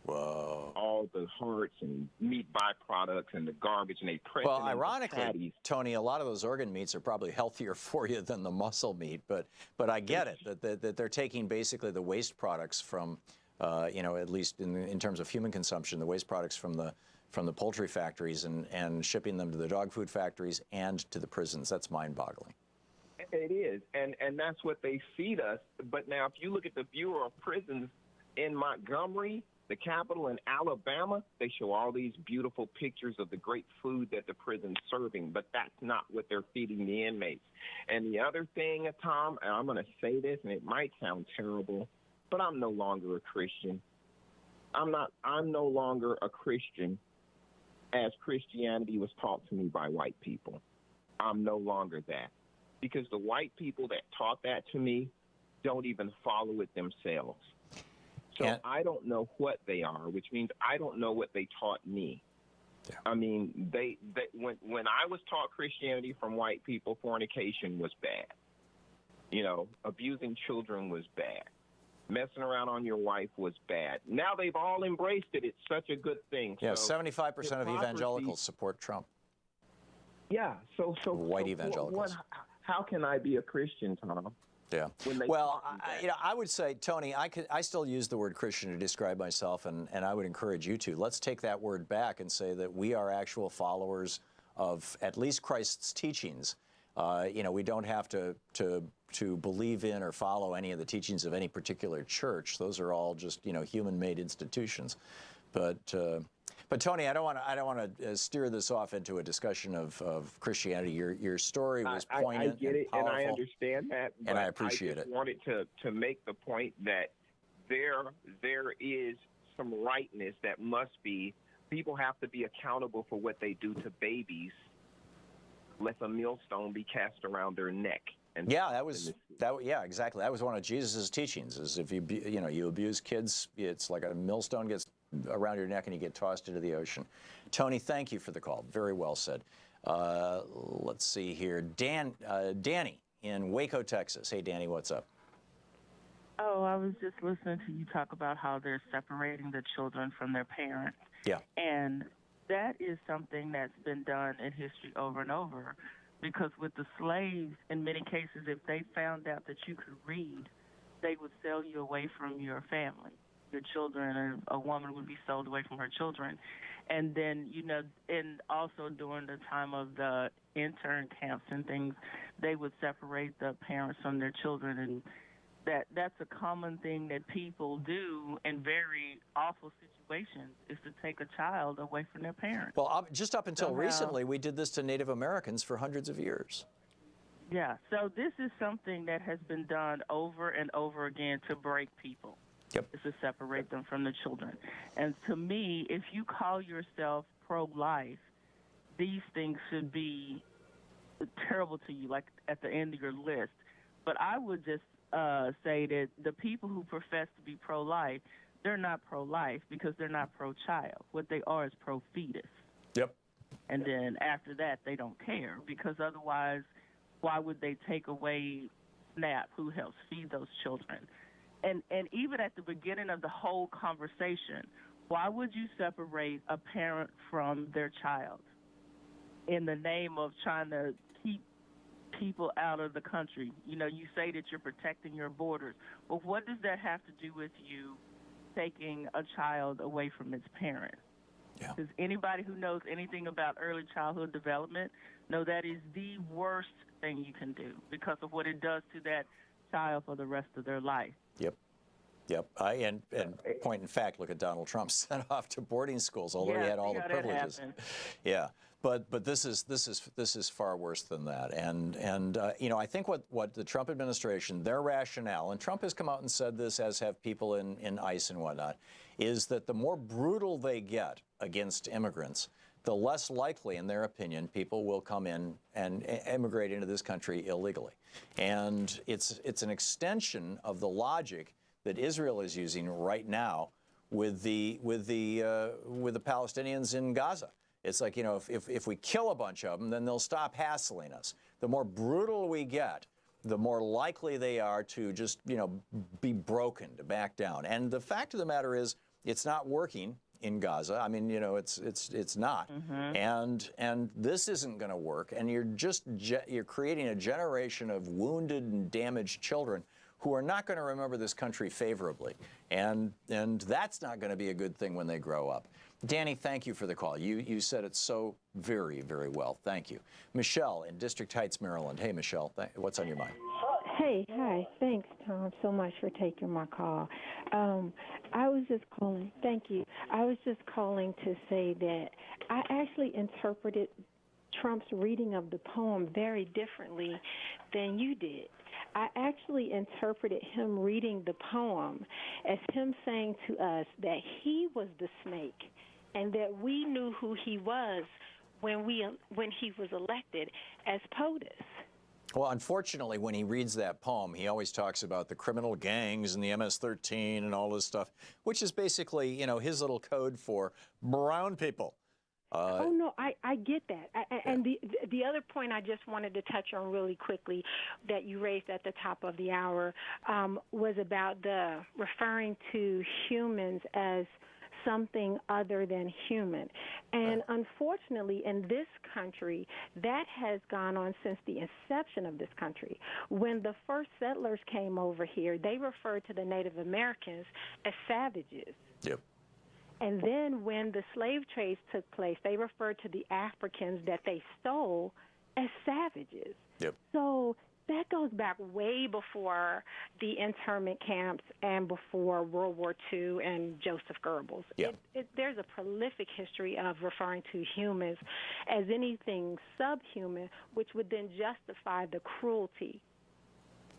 Whoa. All the hearts and meat byproducts and the garbage, and they press it into ironically, patties. Tony, a lot of those organ meats are probably healthier for you than the muscle meat, but I get it, that they're taking basically the waste products from, at least in terms of human consumption, the waste products from the poultry factories and shipping them to the dog food factories and to the prisons. That's mind-boggling. It is, and that's what they feed us. But now if you look at the Bureau of Prisons in Montgomery, the capital in Alabama, they show all these beautiful pictures of the great food that the prison's serving, but that's not what they're feeding the inmates. And the other thing, Tom, and I'm going to say this, and it might sound terrible, but I'm no longer a Christian. I'm no longer a Christian as Christianity was taught to me by white people. I'm no longer that. Because the white people that taught that to me don't even follow it themselves. So I don't know what they are, which means I don't know what they taught me. Yeah. When I was taught Christianity from white people, fornication was bad. Abusing children was bad. Messing around on your wife was bad. Now they've all embraced it. It's such a good thing. Yeah, 75% of evangelicals support Trump. Yeah, so white evangelicals. How can I be a Christian, Tom? Yeah. Well, I would say, Tony, I still use the word Christian to describe myself, and I would encourage you to. Let's take that word back and say that we are actual followers of at least Christ's teachings. We don't have to believe in or follow any of the teachings of any particular church. Those are all just, human-made institutions. But Tony, I don't want to steer this off into a discussion of Christianity. Your story was poignant I get it, and powerful, and I understand that, and I appreciate it. I just wanted to make the point that there is some rightness that must be. People have to be accountable for what they do to babies, lest a millstone be cast around their neck. And yeah, exactly. That was one of Jesus' teachings. Is if you abuse kids, it's like a millstone gets around your neck and you get tossed into the ocean. Tony, thank you for the call. Very well said. Let's see here. Danny in Waco, Texas. Hey, Danny, what's up? Oh, I was just listening to you talk about how they're separating the children from their parents. Yeah. And that is something that's been done in history over and over. Because with the slaves, in many cases, if they found out that you could read, they would sell you away from your family, your children, or a woman would be sold away from her children. And then, and also during the time of the intern camps and things, they would separate the parents from their children. And that's a common thing that people do in very awful situations, is to take a child away from their parents. Well, just up until recently, we did this to Native Americans for hundreds of years. Yeah, so this is something that has been done over and over again to break people. Yep. Is to separate them from the children. And to me, if you call yourself pro-life, these things should be terrible to you, like at the end of your list. But I would just say that the people who profess to be pro-life, they're not pro-life because they're not pro-child. What they are is pro-fetus. Yep. And then after that, they don't care, because otherwise, why would they take away SNAP, who helps feed those children? And even at the beginning of the whole conversation, why would you separate a parent from their child in the name of trying to keep people out of the country? You say that you're protecting your borders. Well, what does that have to do with you taking a child away from its parent? Yeah. Because anybody who knows anything about early childhood development know that is the worst thing you can do because of what it does to that child for the rest of their life. Yep. And point in fact, look at Donald Trump sent off to boarding schools, although he had all the privileges. Yeah. But this is far worse than that. And I think what the Trump administration, their rationale, and Trump has come out and said this, as have people in ICE and whatnot, is that the more brutal they get against immigrants, the less likely, in their opinion, people will come in and immigrate into this country illegally. And it's an extension of the logic that Israel is using right now with the Palestinians in Gaza. It's like, if we kill a bunch of them, then they'll stop hassling us. The more brutal we get, the more likely they are to just, be broken, to back down. And the fact of the matter is, it's not working in Gaza. I mean, it's not. Mm-hmm. And this isn't going to work. And you're creating a generation of wounded and damaged children who are not going to remember this country favorably. And that's not going to be a good thing when they grow up. Danny, thank you for the call. You said it so very, very well. Thank you. Michelle in District Heights, Maryland. Hey, Michelle, what's on your mind? Hey, hi. Thanks, Tom, so much for taking my call. I was just calling. Thank you. I was just calling to say that I actually interpreted Trump's reading of the poem very differently than you did. I actually interpreted him reading the poem as him saying to us that he was the snake and that we knew who he was when he was elected as POTUS. Well, unfortunately, when he reads that poem, he always talks about the criminal gangs and the MS-13 and all this stuff, which is basically, his little code for brown people. Oh, no, I get that. And the other point I just wanted to touch on really quickly that you raised at the top of the hour was about the referring to humans as something other than human. And unfortunately, in this country, that has gone on since the inception of this country. When the first settlers came over here, they referred to the Native Americans as savages. Yep. And then when the slave trades took place, they referred to the Africans that they stole as savages. Yep. So that goes back way before the internment camps and before World War II and Joseph Goebbels. Yeah. There's a prolific history of referring to humans as anything subhuman, which would then justify the cruelty.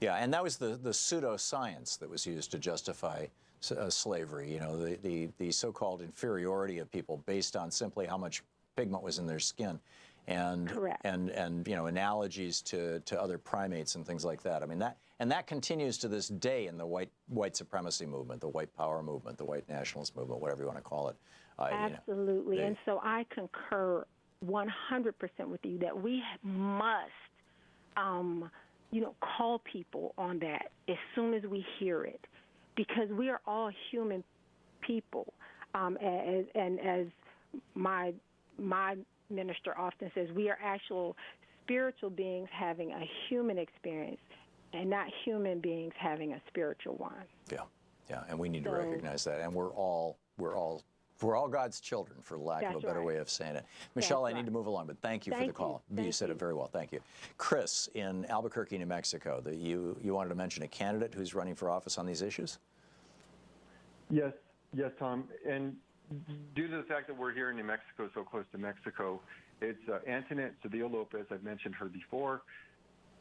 Yeah, and that was the pseudoscience that was used to justify slavery. You know, the so-called inferiority of people based on simply how much pigment was in their skin. And Correct. and you know, analogies to other primates and things like that. I mean, that continues to this day in the white supremacy movement, the white power movement, the white nationalist movement, whatever you want to call it. Absolutely. You know, and so I concur 100% with you that we must call people on that as soon as we hear it, because we are all human people. As my minister often says, we are actual spiritual beings having a human experience and not human beings having a spiritual one. Yeah, and we need to recognize that. And we're all God's children, for lack of a better way of saying it. Michelle, I need to move along, but thank you for the call. You said it very well. Thank you. Chris in Albuquerque, New Mexico, you wanted to mention a candidate who's running for office on these issues? Yes, Tom. And due to the fact that we're here in New Mexico, so close to Mexico, it's Antoinette Cedillo Lopez. I've mentioned her before.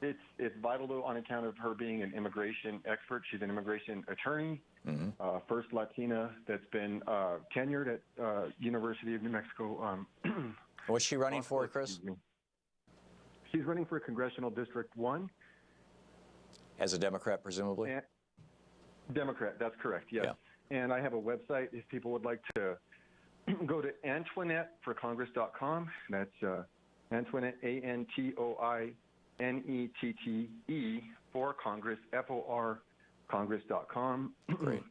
It's vital, though, on account of her being an immigration expert. She's an immigration attorney, first Latina that's been tenured at University of New Mexico. What's she running for, Chris? She's running for Congressional District 1. As a Democrat, presumably? Democrat, that's correct, yes. Yeah. And I have a website if people would like to go to AntoinetteForCongress.com. That's Antoinette, ANTOINETTE for Congress, FOR Congress.com. Great.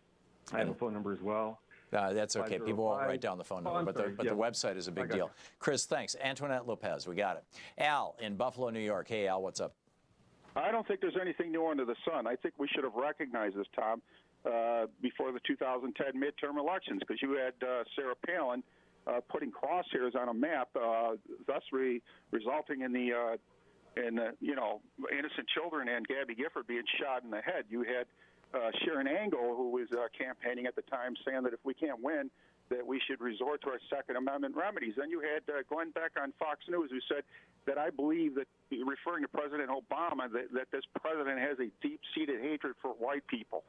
I have a phone number as well. That's okay. People won't write down the phone number, but the website is a big deal. Chris, thanks. Antoinette Lopez, we got it. Al in Buffalo, New York. Hey, Al, what's up? I don't think there's anything new under the sun. I think we should have recognized this, Tom, before the 2010 midterm elections, because you had Sarah Palin putting crosshairs on a map, thus resulting in the innocent children and Gabby Gifford being shot in the head. You had Sharon Angle, who was campaigning at the time, saying that if we can't win, that we should resort to our Second Amendment remedies. Then you had Glenn Beck on Fox News, who said that I believe that, referring to President Obama, that this president has a deep-seated hatred for white people.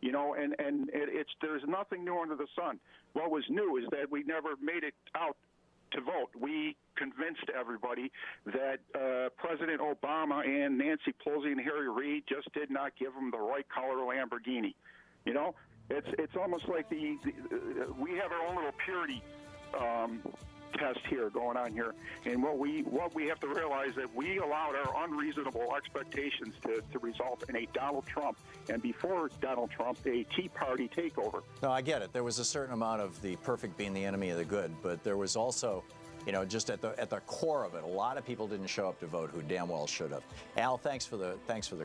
You know, and there's nothing new under the sun. What was new is that we never made it out to vote. We convinced everybody that President Obama and Nancy Pelosi and Harry Reid just did not give them the right color Lamborghini. You know, it's almost like we have our own little purity test here going on here, and what we have to realize that we allowed our unreasonable expectations to result in a Donald Trump, and before Donald Trump, a Tea Party takeover. No, I get it. There was a certain amount of the perfect being the enemy of the good, but there was also, you know, just at the core of it, a lot of people didn't show up to vote who damn well should have. Al, thanks for the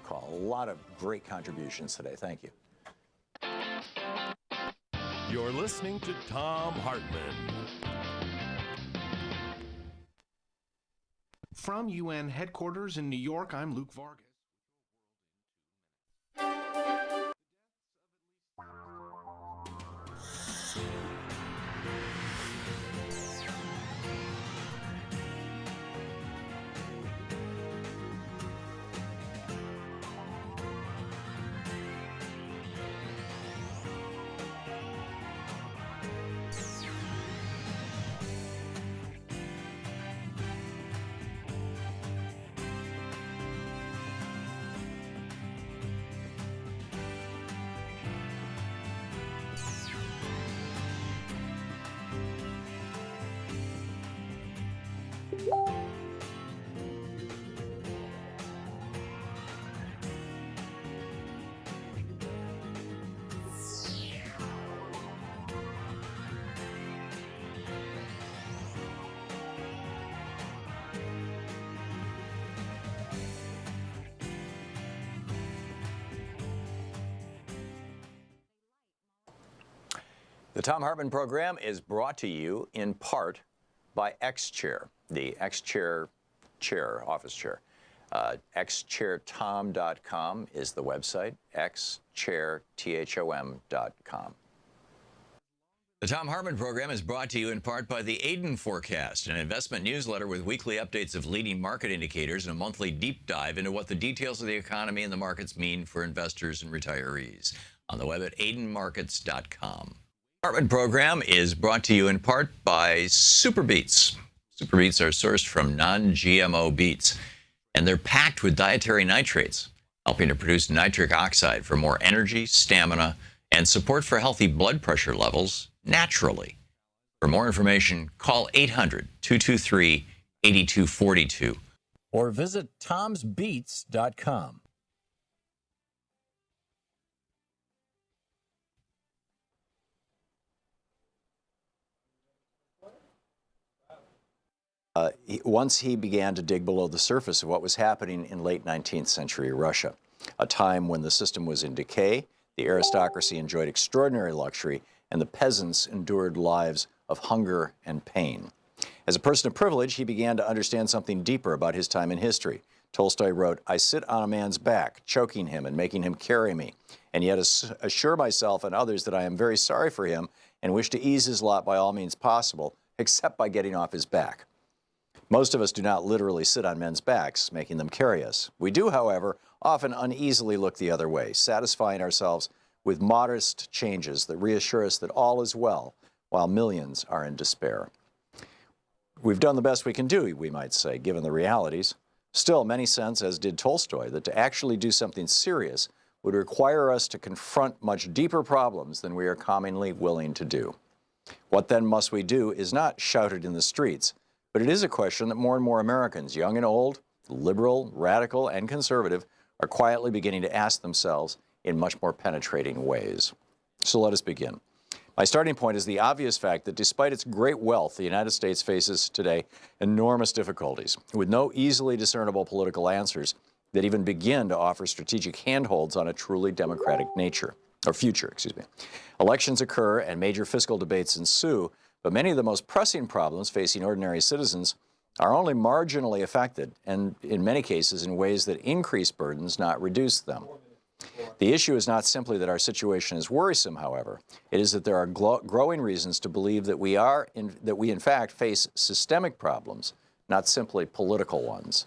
call. A lot of great contributions today. Thank you. You're listening to Thom Hartmann. From UN headquarters in New York, I'm Luke Vargas. The Thom Hartmann Program is brought to you in part by X-Chair, the X-Chair chair, office chair. xchairthom.com is the website, xchairthom.com. The Thom Hartmann Program is brought to you in part by the Aiden Forecast, an investment newsletter with weekly updates of leading market indicators and a monthly deep dive into what the details of the economy and the markets mean for investors and retirees. On the web at aidenmarkets.com. Hartmann Program is brought to you in part by Super Beets. Super Beets are sourced from non-GMO beets, and they're packed with dietary nitrates, helping to produce nitric oxide for more energy, stamina, and support for healthy blood pressure levels naturally. For more information, call 800-223-8242 or visit tomsbeets.com. Once he began to dig below the surface of what was happening in late 19th century Russia, a time when the system was in decay, the aristocracy enjoyed extraordinary luxury, and the peasants endured lives of hunger and pain. As a person of privilege, he began to understand something deeper about his time in history. Tolstoy wrote, "I sit on a man's back, choking him and making him carry me, and yet assure myself and others that I am very sorry for him and wish to ease his lot by all means possible, except by getting off his back." Most of us do not literally sit on men's backs, making them carry us. We do, however, often uneasily look the other way, satisfying ourselves with modest changes that reassure us that all is well, while millions are in despair. We've done the best we can do, we might say, given the realities. Still, many sense, as did Tolstoy, that to actually do something serious would require us to confront much deeper problems than we are commonly willing to do. What then must we do is not shouted in the streets, but it is a question that more and more Americans, young and old, liberal, radical, and conservative, are quietly beginning to ask themselves in much more penetrating ways. So let us begin. My starting point is the obvious fact that despite its great wealth, the United States faces today enormous difficulties, with no easily discernible political answers that even begin to offer strategic handholds on a truly democratic future. Elections occur and major fiscal debates ensue, but many of the most pressing problems facing ordinary citizens are only marginally affected, and in many cases in ways that increase burdens, not reduce them. The issue is not simply that our situation is worrisome, however. It is that there are growing reasons to believe that we in fact face systemic problems, not simply political ones.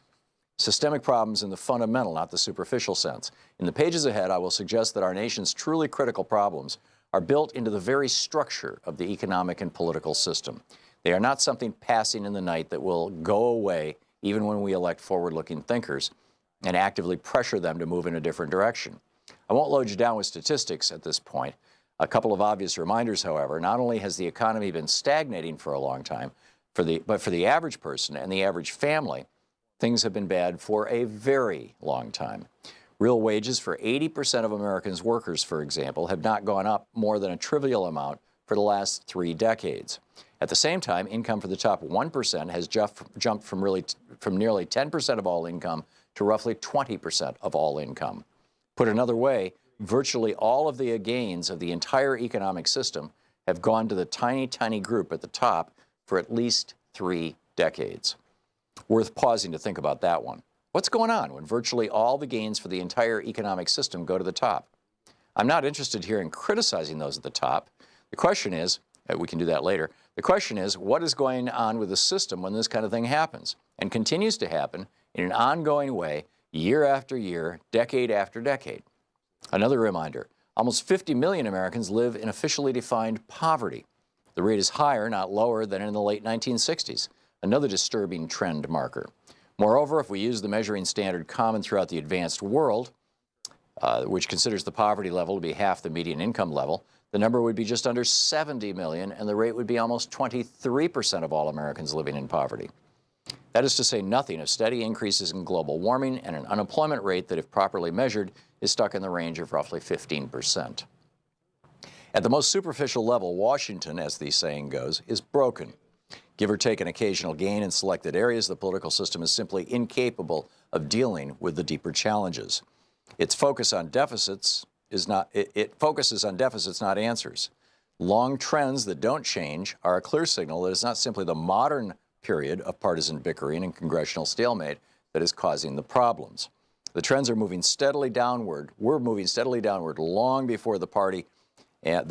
Systemic problems in the fundamental, not the superficial sense. In the pages ahead, I will suggest that our nation's truly critical problems are built into the very structure of the economic and political system. They are not something passing in the night that will go away even when we elect forward-looking thinkers and actively pressure them to move in a different direction. I won't load you down with statistics at this point. A couple of obvious reminders, however. Not only has the economy been stagnating for a long time, but for the average person and the average family, things have been bad for a very long time. Real wages for 80% of Americans' workers, for example, have not gone up more than a trivial amount for the last 3 decades. At the same time, income for the top 1% has jumped from nearly 10% of all income to roughly 20% of all income. Put another way, virtually all of the gains of the entire economic system have gone to the tiny, tiny group at the top for at least 3 decades. Worth pausing to think about that one. What's going on when virtually all the gains for the entire economic system go to the top? I'm not interested here in criticizing those at the top. The question is, we can do that later, the question is, what is going on with the system when this kind of thing happens and continues to happen in an ongoing way, year after year, decade after decade? Another reminder, almost 50 million Americans live in officially defined poverty. The rate is higher, not lower, than in the late 1960s, another disturbing trend marker. Moreover, if we use the measuring standard common throughout the advanced world, which considers the poverty level to be half the median income level, the number would be just under 70 million, and the rate would be almost 23% of all Americans living in poverty. That is to say nothing of steady increases in global warming and an unemployment rate that, if properly measured, is stuck in the range of roughly 15%. At the most superficial level, Washington, as the saying goes, is broken. Give or take an occasional gain in selected areas, the political system is simply incapable of dealing with the deeper challenges. It focuses on deficits, not answers. Long trends that don't change are a clear signal that it's not simply the modern period of partisan bickering and congressional stalemate that is causing the problems. The trends are moving steadily downward. We're moving steadily downward long before the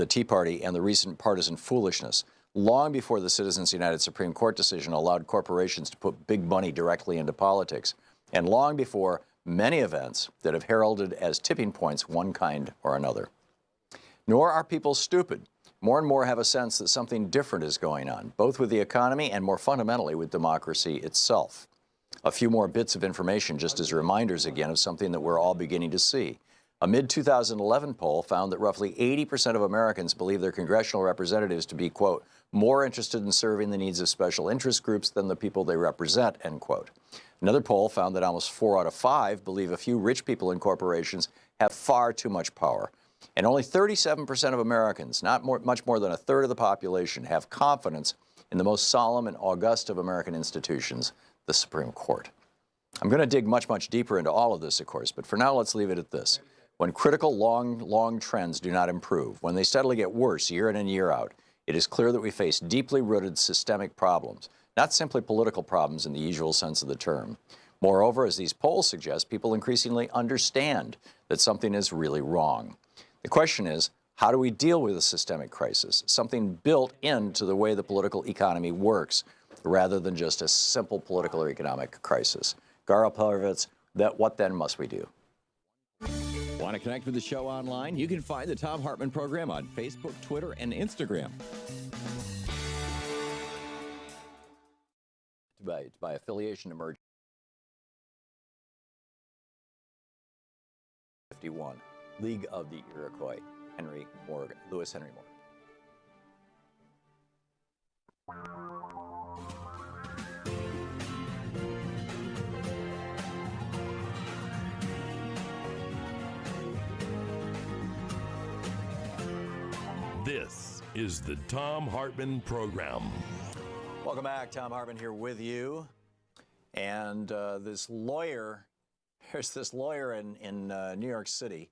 Tea Party and the recent partisan foolishness, long before the Citizens United Supreme Court decision allowed corporations to put big money directly into politics, and long before many events that have heralded as tipping points one kind or another. Nor are people stupid. More and more have a sense that something different is going on, both with the economy and more fundamentally with democracy itself. A few more bits of information just as reminders again of something that we're all beginning to see. A mid-2011 poll found that roughly 80% of Americans believe their congressional representatives to be, quote, more interested in serving the needs of special interest groups than the people they represent, end quote. Another poll found that almost 4 out of 5 believe a few rich people in corporations have far too much power. And only 37% of Americans, much more than a third of the population, have confidence in the most solemn and august of American institutions, the Supreme Court. I'm going to dig much, much deeper into all of this, of course, but for now, let's leave it at this. When critical long trends do not improve, when they steadily get worse year in and year out, it is clear that we face deeply rooted systemic problems, not simply political problems in the usual sense of the term. Moreover, as these polls suggest, people increasingly understand that something is really wrong. The question is, how do we deal with a systemic crisis, something built into the way the political economy works, rather than just a simple political or economic crisis? Garo Parvitz, what then must we do? Want to connect with the show online? You can find the Thom Hartmann Program on Facebook, Twitter, and Instagram. By affiliation to merge 51, League of the Iroquois, Lewis Henry Morgan. This is the Thom Hartmann Program. Welcome back. Thom Hartmann here with you. And there's this lawyer in New York City.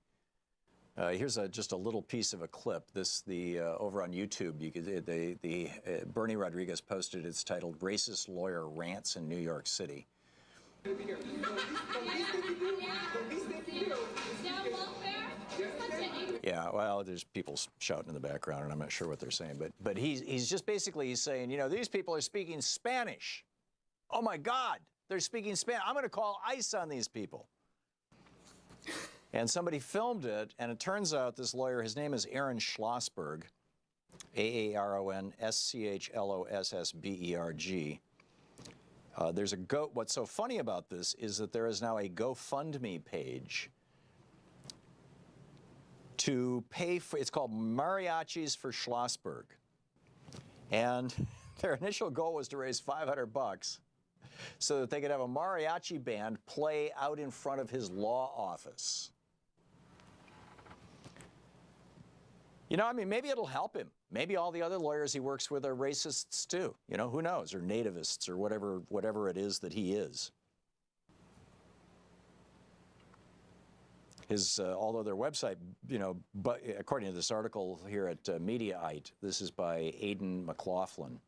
Here's just a little piece of a clip. Over on YouTube, Bernie Rodriguez posted. It's titled "Racist Lawyer Rants in New York City." Yeah, well, there's people shouting in the background, and I'm not sure what they're saying. But he's just basically saying, these people are speaking Spanish. Oh my God, they're speaking Spanish. I'm going to call ICE on these people. And somebody filmed it, and it turns out this lawyer, his name is Aaron Schlossberg, AARON SCHLOSSBERG. What's so funny about this is that there is now a GoFundMe page to pay for, it's called Mariachis for Schlossberg. And their initial goal was to raise $500 so that they could have a mariachi band play out in front of his law office. Maybe it'll help him. Maybe all the other lawyers he works with are racists too. Who knows? Or nativists or whatever it is that he is. Although their website, but according to this article here at Mediaite, this is by Aidan McLaughlin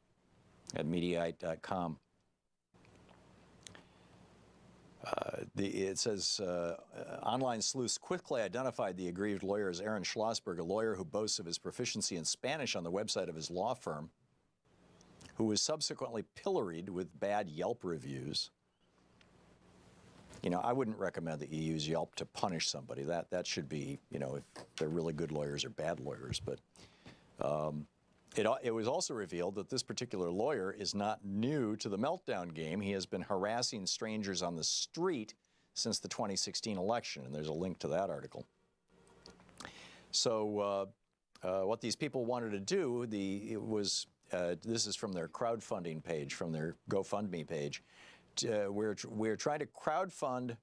at Mediaite.com. It says, online sleuths quickly identified the aggrieved lawyer as Aaron Schlossberg, a lawyer who boasts of his proficiency in Spanish on the website of his law firm, who was subsequently pilloried with bad Yelp reviews. I wouldn't recommend that you use Yelp to punish somebody. That should be, if they're really good lawyers or bad lawyers. But it was also revealed that this particular lawyer is not new to the meltdown game. He has been harassing strangers on the street since the 2016 election, and there's a link to that article. So what these people wanted to do, this is from their crowdfunding page, from their GoFundMe page. We're trying to crowdfund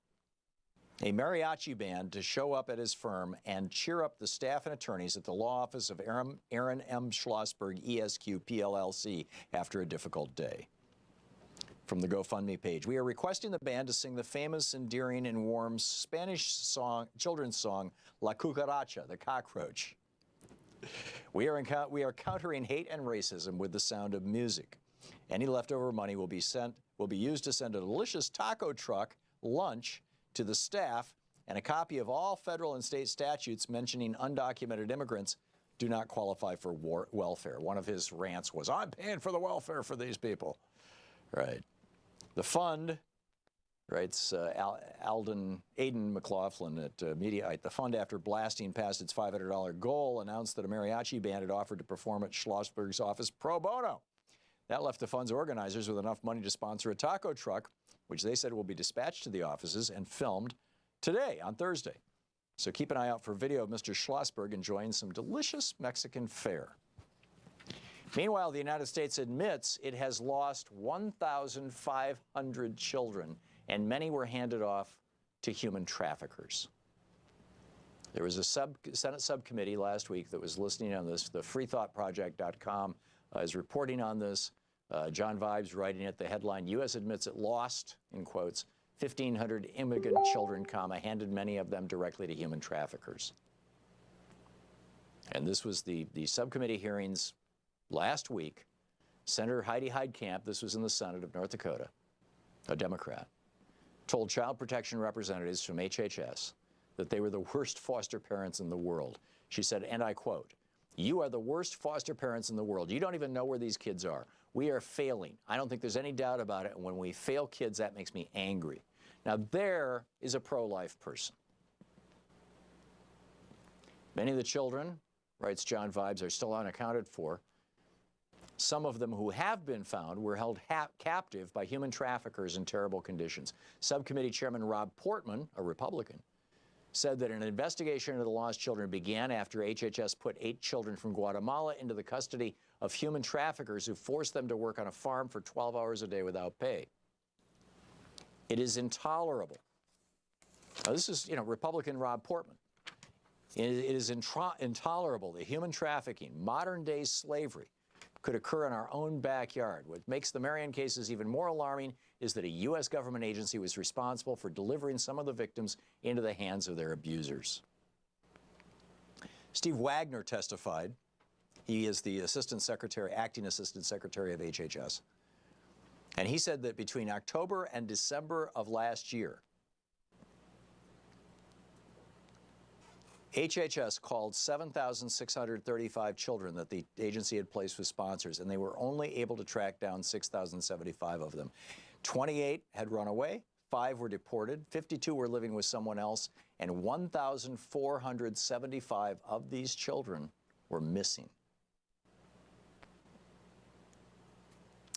a mariachi band to show up at his firm and cheer up the staff and attorneys at the law office of Aaron M. Schlossberg, ESQ, PLLC, after a difficult day. From the GoFundMe page, we are requesting the band to sing the famous, endearing, and warm Spanish children's song, La Cucaracha, the cockroach. We are countering hate and racism with the sound of music. Any leftover money will be used to send a delicious taco truck lunch to the staff, and a copy of all federal and state statutes mentioning undocumented immigrants do not qualify for welfare. One of his rants was, I'm paying for the welfare for these people. Right. The fund, writes Aidan McLaughlin at Mediaite, the fund, after blasting past its $500 goal, announced that a mariachi band had offered to perform at Schlossberg's office pro bono. That left the fund's organizers with enough money to sponsor a taco truck, which they said will be dispatched to the offices and filmed today, on Thursday. So keep an eye out for video of Mr. Schlossberg enjoying some delicious Mexican fare. Meanwhile, the United States admits it has lost 1,500 children, and many were handed off to human traffickers. There was a Senate subcommittee last week that was listening on this. The freethoughtproject.com is reporting on this. John Vibes writing it. The headline, U.S. admits it lost, in quotes, 1,500 immigrant children, handed many of them directly to human traffickers. And this was the subcommittee hearings last week. Senator Heidi Heitkamp, this was in the Senate of North Dakota, a Democrat, told child protection representatives from HHS that they were the worst foster parents in the world. She said, and I quote, "You are the worst foster parents in the world. You don't even know where these kids are. We are failing. I don't think there's any doubt about it. And when we fail kids, that makes me angry." Now, there is a pro-life person. Many of the children, writes John Vibes, are still unaccounted for. Some of them who have been found were held captive by human traffickers in terrible conditions. Subcommittee Chairman Rob Portman, a Republican, said that an investigation into the lost children began after HHS put 8 children from Guatemala into the custody of human traffickers who forced them to work on a farm for 12 hours a day without pay. It is intolerable. Now, this is, Republican Rob Portman. It is intolerable that human trafficking, modern-day slavery, could occur in our own backyard. What makes the Marion cases even more alarming is that a U.S. government agency was responsible for delivering some of the victims into the hands of their abusers. Steve Wagner testified. He is the acting assistant secretary of HHS. And he said that between October and December of last year, HHS called 7,635 children that the agency had placed with sponsors, and they were only able to track down 6,075 of them. 28 had run away, 5 were deported, 52 were living with someone else, and 1,475 of these children were missing.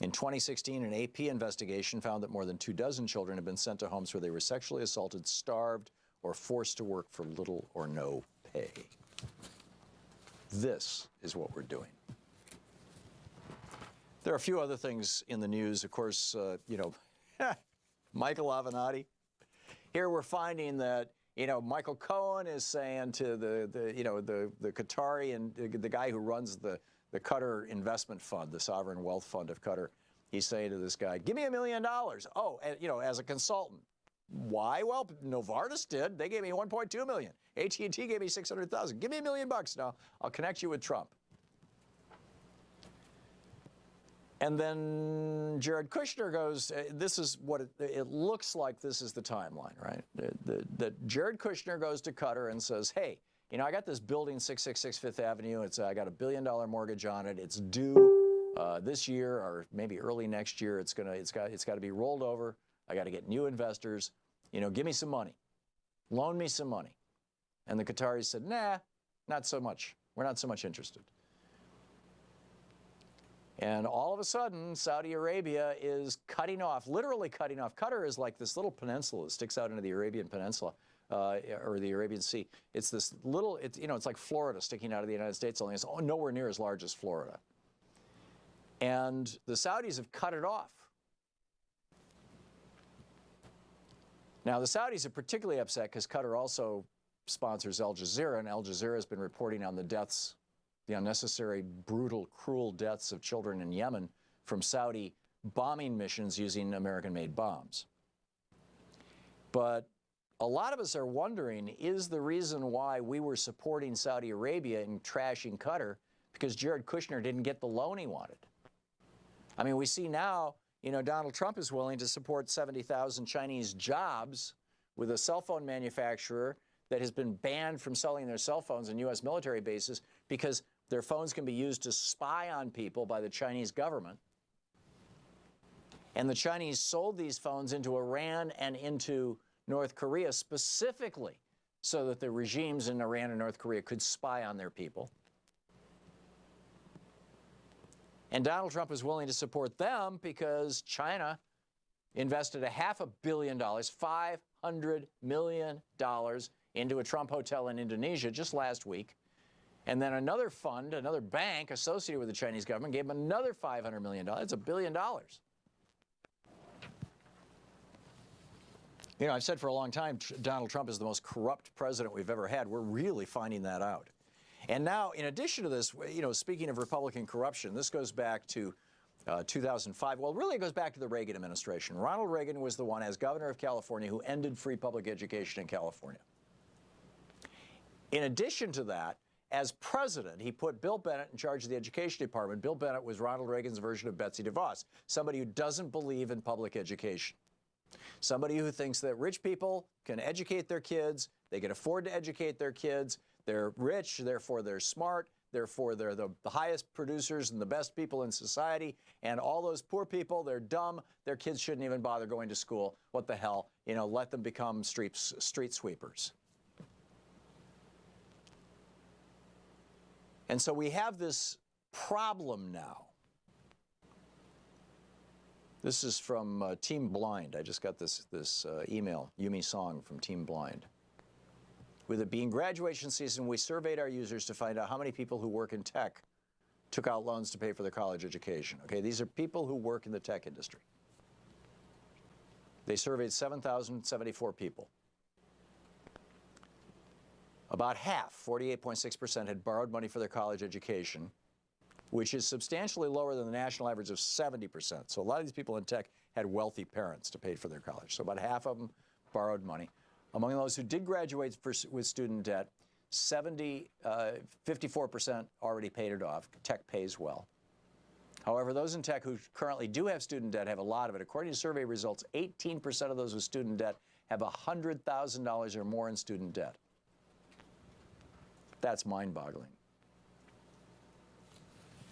In 2016, an AP investigation found that more than 24 children had been sent to homes where they were sexually assaulted, starved, or forced to work for little or no pay. This is what we're doing. There are a few other things in the news. Of course, Michael Avenatti. Here we're finding that, Michael Cohen is saying to the Qatari and the guy who runs the Qatar Investment Fund, the sovereign wealth fund of Qatar, he's saying to this guy, "Give me $1 million. Oh, and, as a consultant. Why? Well, Novartis did. They gave me $1.2 million. AT&T gave me $600,000. Give me $1 million now. I'll connect you with Trump." And then Jared Kushner goes, this is what it looks like. This is the timeline, right? That Jared Kushner goes to Qatar and says, "Hey, I got this building, 666 Fifth Avenue. I got $1 billion mortgage on it. It's due this year or maybe early next year. It's got to be rolled over. I got to get new investors. Give me some money. Loan me some money." And the Qataris said, "Nah, not so much. We're not so much interested." And all of a sudden, Saudi Arabia is literally cutting off. Qatar is like this little peninsula that sticks out into the Arabian Peninsula, or the Arabian Sea. It's this little, it's like Florida sticking out of the United States, only it's nowhere near as large as Florida. And the Saudis have cut it off. Now, the Saudis are particularly upset because Qatar also sponsors Al Jazeera, and Al Jazeera has been reporting on the unnecessary, brutal, cruel deaths of children in Yemen from Saudi bombing missions using American-made bombs. But a lot of us are wondering, is the reason why we were supporting Saudi Arabia and trashing Qatar because Jared Kushner didn't get the loan he wanted? I mean, we see now, you know, Donald Trump is willing to support 70,000 Chinese jobs with a cell phone manufacturer that has been banned from selling their cell phones in U.S. military bases because their phones can be used to spy on people by the Chinese government. And the Chinese sold these phones into Iran and into North Korea specifically so that the regimes in Iran and North Korea could spy on their people. And Donald Trump is willing to support them because China invested $500 million, $500 million into a Trump hotel in Indonesia just last week. And then another fund, another bank associated with the Chinese government gave them another $500 million. That's $1 billion. You know, I've said for a long time, Donald Trump is the most corrupt president we've ever had. We're really finding that out. And now, in addition to this, you know, speaking of Republican corruption, this goes back to 2005. Well, really, it goes back to the Reagan administration. Ronald Reagan was the one, as governor of California, who ended free public education in California. In addition to that, as president, he put Bill Bennett in charge of the education department. Bill Bennett was Ronald Reagan's version of Betsy DeVos, somebody who doesn't believe in public education. Somebody who thinks that rich people can educate their kids, they can afford to educate their kids, they're rich, therefore they're smart, therefore they're the highest producers and the best people in society, and all those poor people, they're dumb, their kids shouldn't even bother going to school. What the hell? You know, let them become street sweepers. And so we have this problem now. This is from Team Blind. I just got this email, Yumi Song from Team Blind. With it being graduation season, we surveyed our users to find out how many people who work in tech took out loans to pay for their college education. Okay, these are people who work in the tech industry. They surveyed 7,074 people. About half, 48.6%, had borrowed money for their college education, which is substantially lower than the national average of 70%. So a lot of these people in tech had wealthy parents to pay for their college. So about half of them borrowed money. Among those who did graduate with student debt, 54% already paid it off. Tech pays well. However, those in tech who currently do have student debt have a lot of it. According to survey results, 18% of those with student debt have $100,000 or more in student debt. That's mind-boggling.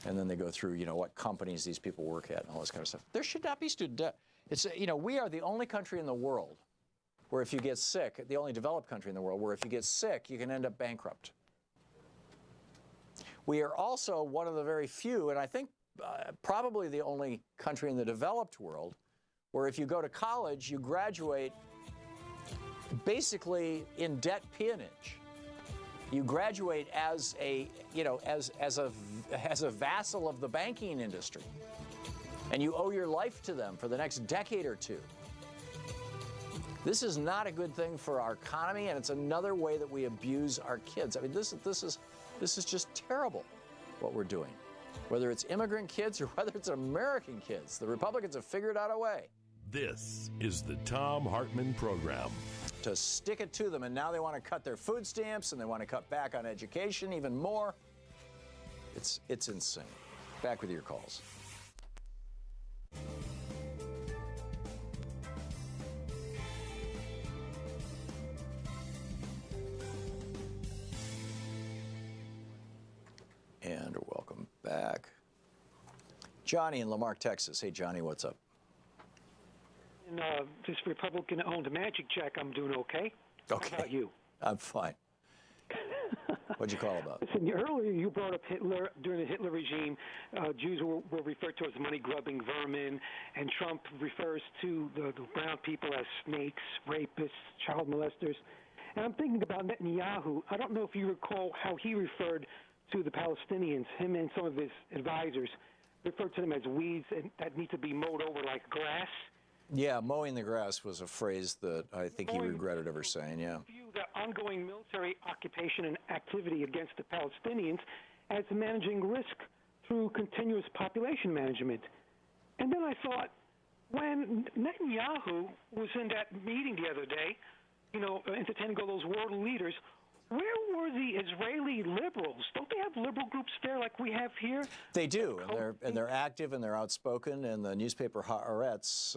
And then they go through, you know, what companies these people work at and all this kind of stuff. There should not be student debt. It's, you know, we are the only country in the world where if you get sick, the only developed country in the world, where if you get sick, you can end up bankrupt. We are also one of the very few, and I think probably the only country in the developed world, where if you go to college, you graduate basically in debt peonage. You graduate as a, you know, as a vassal of the banking industry, and you owe your life to them for the next decade or two. This is not a good thing for our economy, and it's another way that we abuse our kids. I mean, this is just terrible what we're doing. Whether it's immigrant kids or whether it's American kids, the Republicans have figured out a way. This is the Thom Hartmann Program. To stick it to them, and now they want to cut their food stamps and they want to cut back on education even more. It's insane. Back with your calls. And welcome back. Johnny in Lamarck, Texas. Hey, Johnny, what's up? And this Republican-owned magic check, I'm doing okay. Okay. How about you? I'm fine. What'd you call about? Listen, earlier you brought up Hitler. During the Hitler regime, Jews were referred to as money-grubbing vermin, and Trump refers to the brown people as snakes, rapists, child molesters. And I'm thinking about Netanyahu. I don't know if you recall how he referred to the Palestinians. Him and some of his advisors referred to them as weeds that need to be mowed over like grass. Yeah, mowing the grass was a phrase that I think he regretted ever saying, yeah. View the ongoing military occupation and activity against the Palestinians as managing risk through continuous population management. And then I thought, when Netanyahu was in that meeting the other day, entertaining all those world leaders. Where were the Israeli liberals? Don't they have liberal groups there like we have here? They do, and they're active and they're outspoken, and the newspaper Haaretz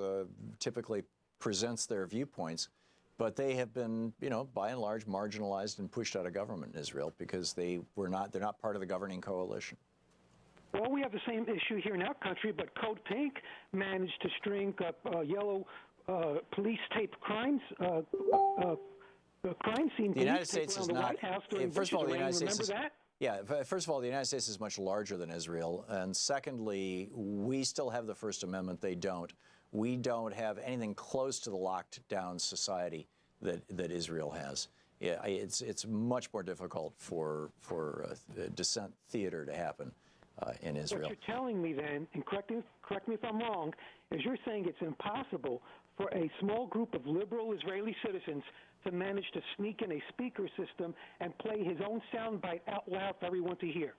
typically presents their viewpoints. But they have been, by and large, marginalized and pushed out of government in Israel because they're not part of the governing coalition. Well, we have the same issue here in our country, but Code Pink managed to string up yellow police tape crimes. The crime scene. The United States is not. First of all, the United States is. Yeah. First of all, the United States is much larger than Israel, and secondly, we still have the First Amendment. They don't. We don't have anything close to the locked down society that Israel has. Yeah, it's much more difficult for dissent theater to happen in Israel. What you're telling me then, and correct me if I'm wrong, is you're saying it's impossible for a small group of liberal Israeli citizens to manage to sneak in a speaker system and play his own soundbite out loud for everyone to hear.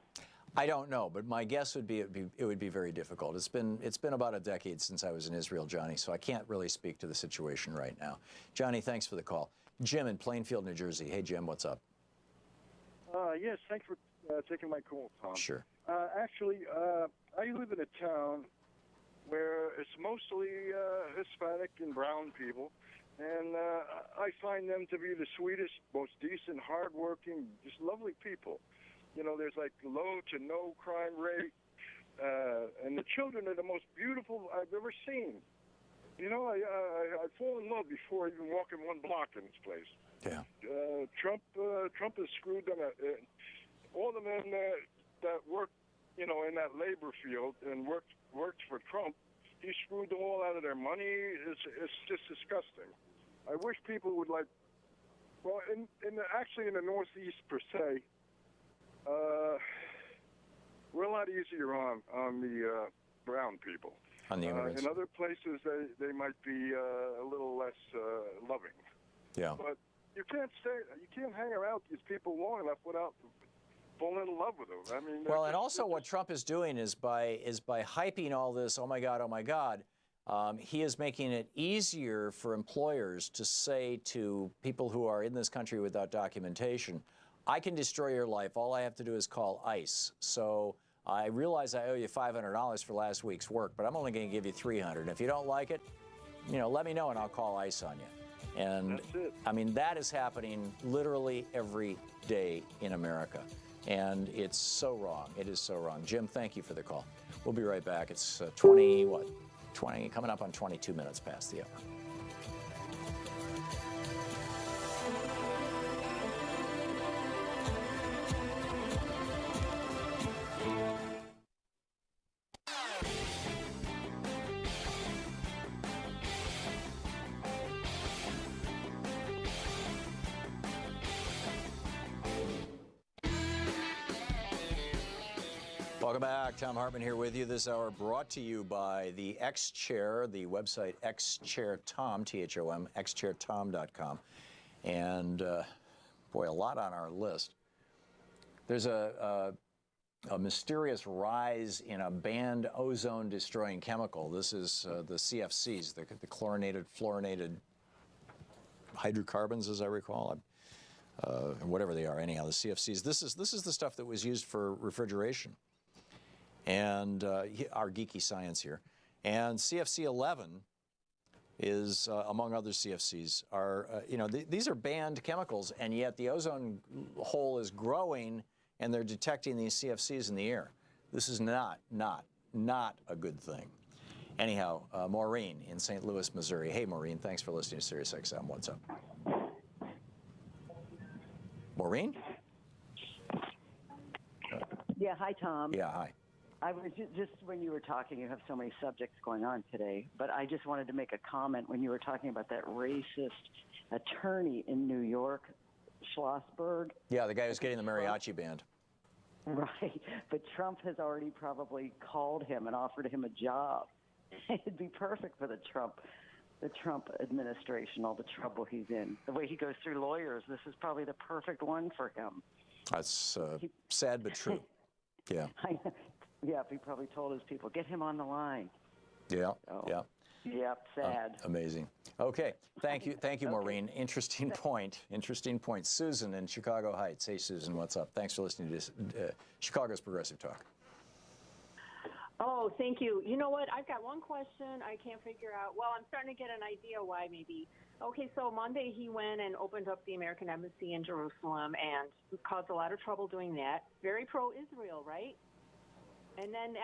I don't know, but my guess would be it would be very difficult. It's been about a decade since I was in Israel, Johnny, so I can't really speak to the situation right now. Johnny, thanks for the call. Jim in Plainfield, New Jersey. Hey, Jim, what's up? Yes, thanks for taking my call, Tom. Sure. Actually, I live in a town where it's mostly Hispanic and brown people, and I find them to be the sweetest, most decent, hardworking, just lovely people. There's like low to no crime rate, and the children are the most beautiful I've ever seen. I fall in love before even walking one block in this place. Yeah. Trump has screwed them. All the men that work, in that labor field and worked for Trump, he screwed them all out of their money. It's just disgusting. I wish people would actually in the Northeast per se, we're a lot easier on the brown people. On the immigrants. In other places, they might be a little less loving. Yeah. But you can't hang around these people long enough without falling in love with them. I mean. Well, and also what Trump is doing is by hyping all this, oh my God, he is making it easier for employers to say to people who are in this country without documentation, I can destroy your life. All I have to do is call ICE. So I realize I owe you $500 for last week's work, but I'm only going to give you $300. And if you don't like it, let me know and I'll call ICE on you. And that's it. I mean, that is happening literally every day in America. And it's so wrong. It is so wrong. Jim, thank you for the call. We'll be right back. It's 20, coming up on 22 minutes past the hour. Welcome back. Thom Hartmann here with you this hour, brought to you by the X Chair, the website XChairTom, T-H-O-M, xchairtom.com. And, boy, a lot on our list. There's a mysterious rise in a banned ozone-destroying chemical. This is the CFCs, the chlorinated, fluorinated hydrocarbons, as I recall, whatever they are. Anyhow, the CFCs. This is the stuff that was used for refrigeration. And our geeky science here. And CFC-11 is, among other CFCs, these are banned chemicals, and yet the ozone hole is growing, and they're detecting these CFCs in the air. This is not a good thing. Anyhow, Maureen in St. Louis, Missouri. Hey, Maureen, thanks for listening to SiriusXM. What's up? Maureen? Yeah, hi, Tom. Yeah, hi. I was just when you were talking, you have so many subjects going on today, but I just wanted to make a comment when you were talking about that racist attorney in New York, Schlossberg. Yeah, the guy who's getting the mariachi band. Right, but Trump has already probably called him and offered him a job. It'd be perfect for the Trump administration, all the trouble he's in. The way he goes through lawyers, this is probably the perfect one for him. That's sad but true. Yeah. Yeah, he probably told his people, get him on the line. Yeah, so, yeah. Yep, sad. Amazing. Okay, thank you, Maureen. Interesting point. Susan in Chicago Heights. Hey, Susan, what's up? Thanks for listening to this, Chicago's Progressive Talk. Oh, thank you. You know what? I've got one question I can't figure out. Well, I'm starting to get an idea why maybe. Okay, so Monday he went and opened up the American Embassy in Jerusalem and caused a lot of trouble doing that. Very pro-Israel, right? And then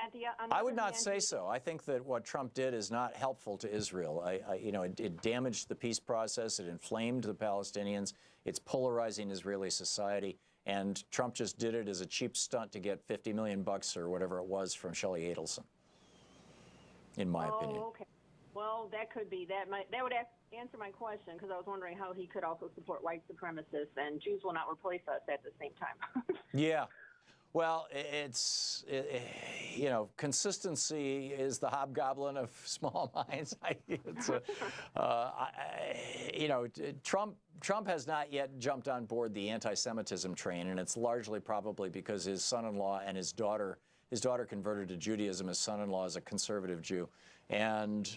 I would not say so. I think that what Trump did is not helpful to Israel. It damaged the peace process. It inflamed the Palestinians. It's polarizing Israeli society. And Trump just did it as a cheap stunt to get $50 million or whatever it was from Shelley Adelson, in my opinion. Oh, okay. Well, that could be. That would answer my question, because I was wondering how he could also support white supremacists, and Jews will not replace us at the same time. Yeah. Well, consistency is the hobgoblin of small minds. Trump has not yet jumped on board the anti-Semitism train, and it's largely probably because his son-in-law and his daughter converted to Judaism. His son-in-law is a conservative Jew. And,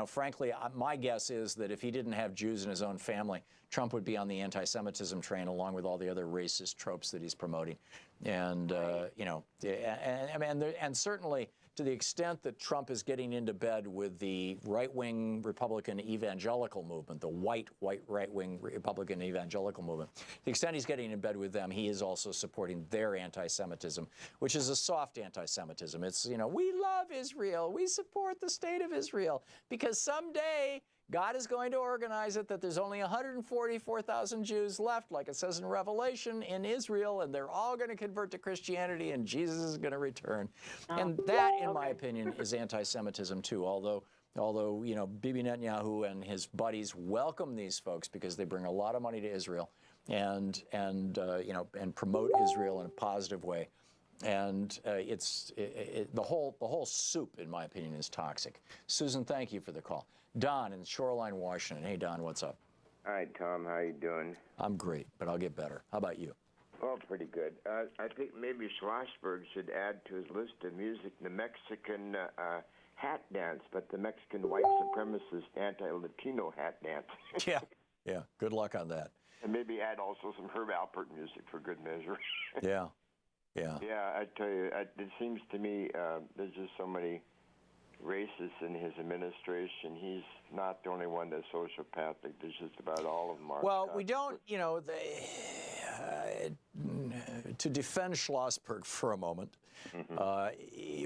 frankly, my guess is that if he didn't have Jews in his own family, Trump would be on the anti-Semitism train along with all the other racist tropes that he's promoting. And, and certainly to the extent that Trump is getting into bed with the right-wing Republican evangelical movement, the white right-wing Republican evangelical movement, to the extent he's getting in bed with them, he is also supporting their anti-Semitism, which is a soft anti-Semitism. It's, we love Israel, we support the state of Israel, because someday God is going to organize it that there's only 144,000 Jews left, like it says in Revelation, in Israel, and they're all going to convert to Christianity, and Jesus is going to return. And that, in my opinion, is anti-Semitism too, although Bibi Netanyahu and his buddies welcome these folks because they bring a lot of money to Israel and promote Israel in a positive way. And the whole soup, in my opinion, is toxic. Susan, thank you for the call. Don in Shoreline, Washington. Hey, Don, what's up? Hi, Tom. How you doing? I'm great, but I'll get better. How about you? Oh, pretty good. I think maybe Schlossberg should add to his list of music the Mexican hat dance, but the Mexican white supremacist anti-Latino hat dance. Yeah. Good luck on that. And maybe add also some Herb Alpert music for good measure. Yeah. Yeah, I tell you, it seems to me there's just so many racists in his administration. He's not the only one that's sociopathic. There's just about all of them are. Well, we don't, to defend Schlossberg for a moment,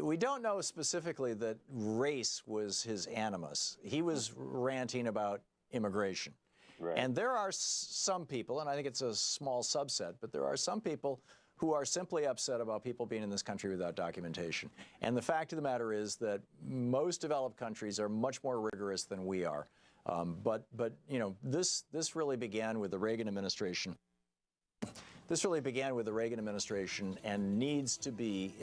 we don't know specifically that race was his animus. He was ranting about immigration. Right. And there are some people, and I think it's a small subset, but there are some people who are simply upset about people being in this country without documentation. And the fact of the matter is that most developed countries are much more rigorous than we are. But this really began with the Reagan administration. This really began with the Reagan administration, and needs to be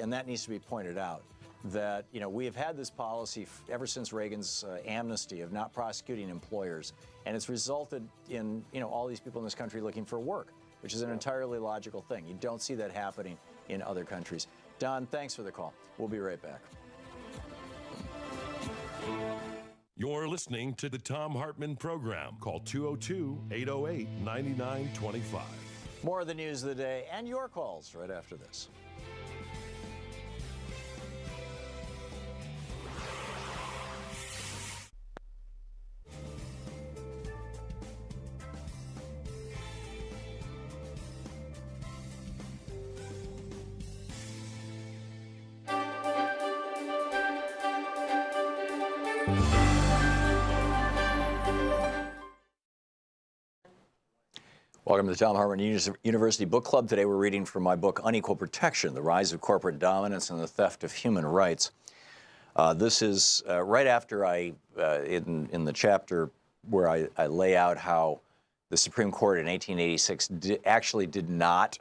pointed out, that we have had this policy ever since Reagan's amnesty of not prosecuting employers, and it's resulted in all these people in this country looking for work, which is an entirely logical thing. You don't see that happening in other countries. Don, thanks for the call. We'll be right back. You're listening to the Thom Hartmann Program. Call 202-808-9925. More of the news of the day and your calls right after this. Welcome to the Thom Hartmann University Book Club. Today we're reading from my book, Unequal Protection, The Rise of Corporate Dominance and the Theft of Human Rights. This is right after in the chapter where I lay out how the Supreme Court in 1886 actually did not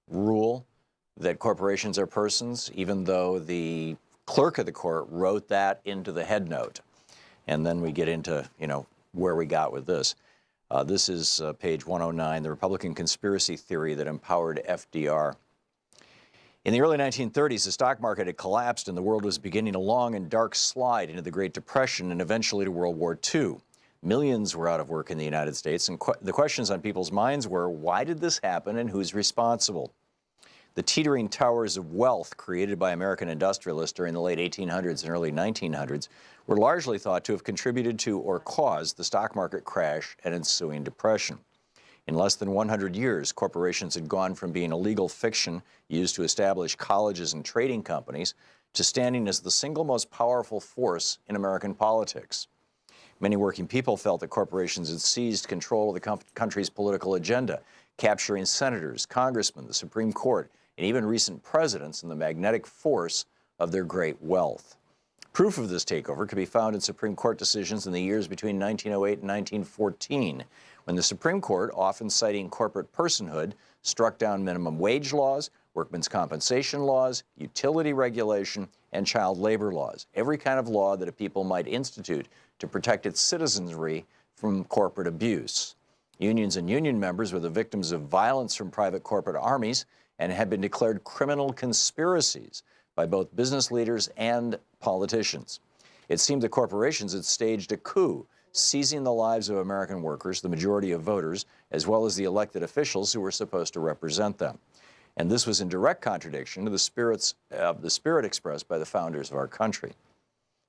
rule that corporations are persons, even though the clerk of the court wrote that into the head note. And then we get into, where we got with this. This is page 109, the Republican conspiracy theory that empowered FDR. In the early 1930s, the stock market had collapsed and the world was beginning a long and dark slide into the Great Depression and eventually to World War II. Millions were out of work in the United States, and the questions on people's minds were, why did this happen and who's responsible? The teetering towers of wealth created by American industrialists during the late 1800s and early 1900s were largely thought to have contributed to or caused the stock market crash and ensuing depression. In less than 100 years, corporations had gone from being a legal fiction used to establish colleges and trading companies to standing as the single most powerful force in American politics. Many working people felt that corporations had seized control of the country's political agenda, capturing senators, congressmen, the Supreme Court, and even recent presidents in the magnetic force of their great wealth. Proof of this takeover could be found in Supreme Court decisions in the years between 1908 and 1914, when the Supreme Court, often citing corporate personhood, struck down minimum wage laws, workmen's compensation laws, utility regulation, and child labor laws, every kind of law that a people might institute to protect its citizenry from corporate abuse. Unions and union members were the victims of violence from private corporate armies and had been declared criminal conspiracies by both business leaders and politicians. It seemed that corporations had staged a coup, seizing the lives of American workers, the majority of voters, as well as the elected officials who were supposed to represent them. And this was in direct contradiction to the spirit expressed by the founders of our country.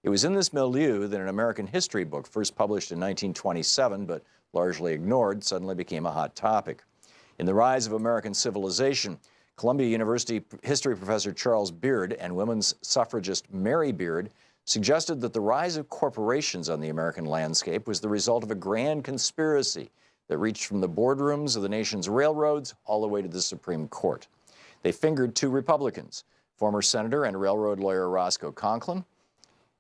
It was in this milieu that an American history book, first published in 1927 but largely ignored, suddenly became a hot topic. In The Rise of American Civilization, Columbia University history professor Charles Beard and women's suffragist Mary Beard suggested that the rise of corporations on the American landscape was the result of a grand conspiracy that reached from the boardrooms of the nation's railroads all the way to the Supreme Court. They fingered two Republicans, former Senator and railroad lawyer Roscoe Conkling,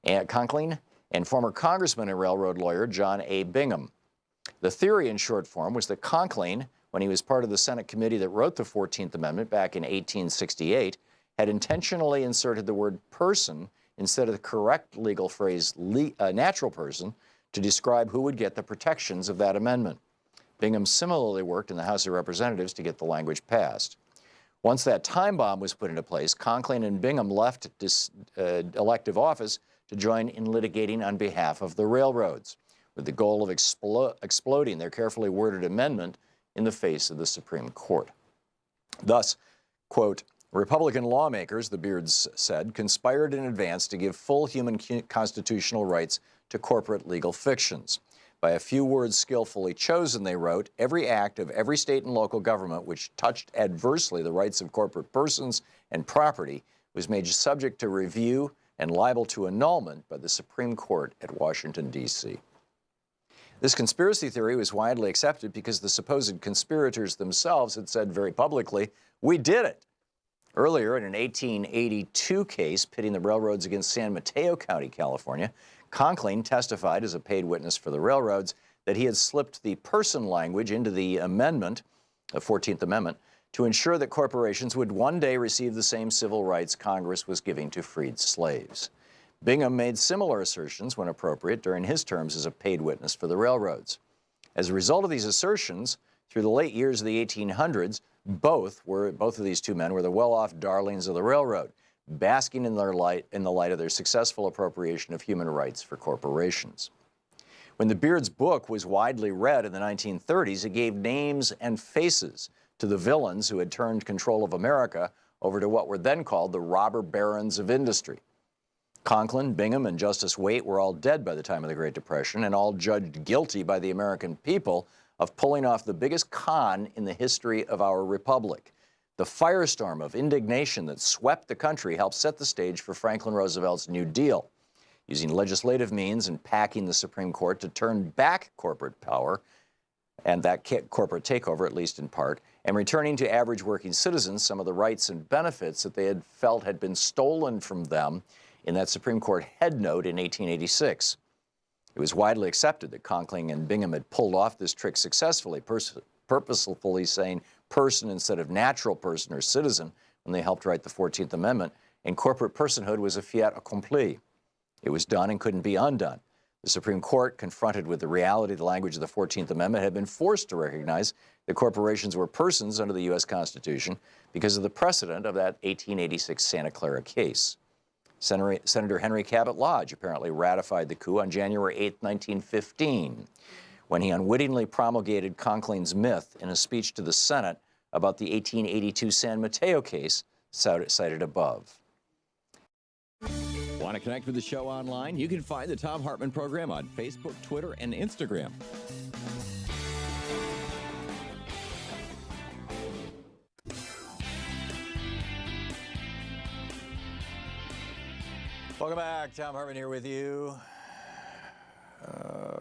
and former Congressman and railroad lawyer John A. Bingham. The theory, in short form, was that Conkling, when he was part of the Senate committee that wrote the 14th Amendment back in 1868, had intentionally inserted the word person instead of the correct legal phrase natural person to describe who would get the protections of that amendment. Bingham similarly worked in the House of Representatives to get the language passed. Once that time bomb was put into place, Conkling and Bingham left elective office to join in litigating on behalf of the railroads, with the goal of exploding their carefully worded amendment in the face of the Supreme Court. Thus, quote, Republican lawmakers, the Beards said, conspired in advance to give full human constitutional rights to corporate legal fictions. By a few words skillfully chosen, they wrote, every act of every state and local government which touched adversely the rights of corporate persons and property was made subject to review and liable to annulment by the Supreme Court at Washington, D.C. This conspiracy theory was widely accepted because the supposed conspirators themselves had said very publicly, we did it. Earlier, in an 1882 case pitting the railroads against San Mateo County, California, Conkling testified as a paid witness for the railroads that he had slipped the person language into the amendment, the 14th Amendment, to ensure that corporations would one day receive the same civil rights Congress was giving to freed slaves. Bingham made similar assertions when appropriate during his terms as a paid witness for the railroads. As a result of these assertions, through the late years of the 1800s, both of these two men were the well-off darlings of the railroad, basking in the light of their successful appropriation of human rights for corporations. When the Beards' book was widely read in the 1930s, it gave names and faces to the villains who had turned control of America over to what were then called the robber barons of industry. Conkling, Bingham, and Justice Waite were all dead by the time of the Great Depression and all judged guilty by the American people of pulling off the biggest con in the history of our republic. The firestorm of indignation that swept the country helped set the stage for Franklin Roosevelt's New Deal, using legislative means and packing the Supreme Court to turn back corporate power, and that corporate takeover, at least in part, and returning to average working citizens some of the rights and benefits that they had felt had been stolen from them in that Supreme Court head note in 1886. It was widely accepted that Conkling and Bingham had pulled off this trick successfully, purposefully saying person instead of natural person or citizen when they helped write the 14th Amendment, and corporate personhood was a fait accompli. It was done and couldn't be undone. The Supreme Court, confronted with the reality of the language of the 14th Amendment, had been forced to recognize that corporations were persons under the U.S. Constitution because of the precedent of that 1886 Santa Clara case. Senator Henry Cabot Lodge apparently ratified the coup on January 8, 1915, when he unwittingly promulgated Conkling's myth in a speech to the Senate about the 1882 San Mateo case cited above. Want to connect with the show online? You can find the Thom Hartmann Program on Facebook, Twitter, and Instagram. Welcome back. Thom Hartmann here with you.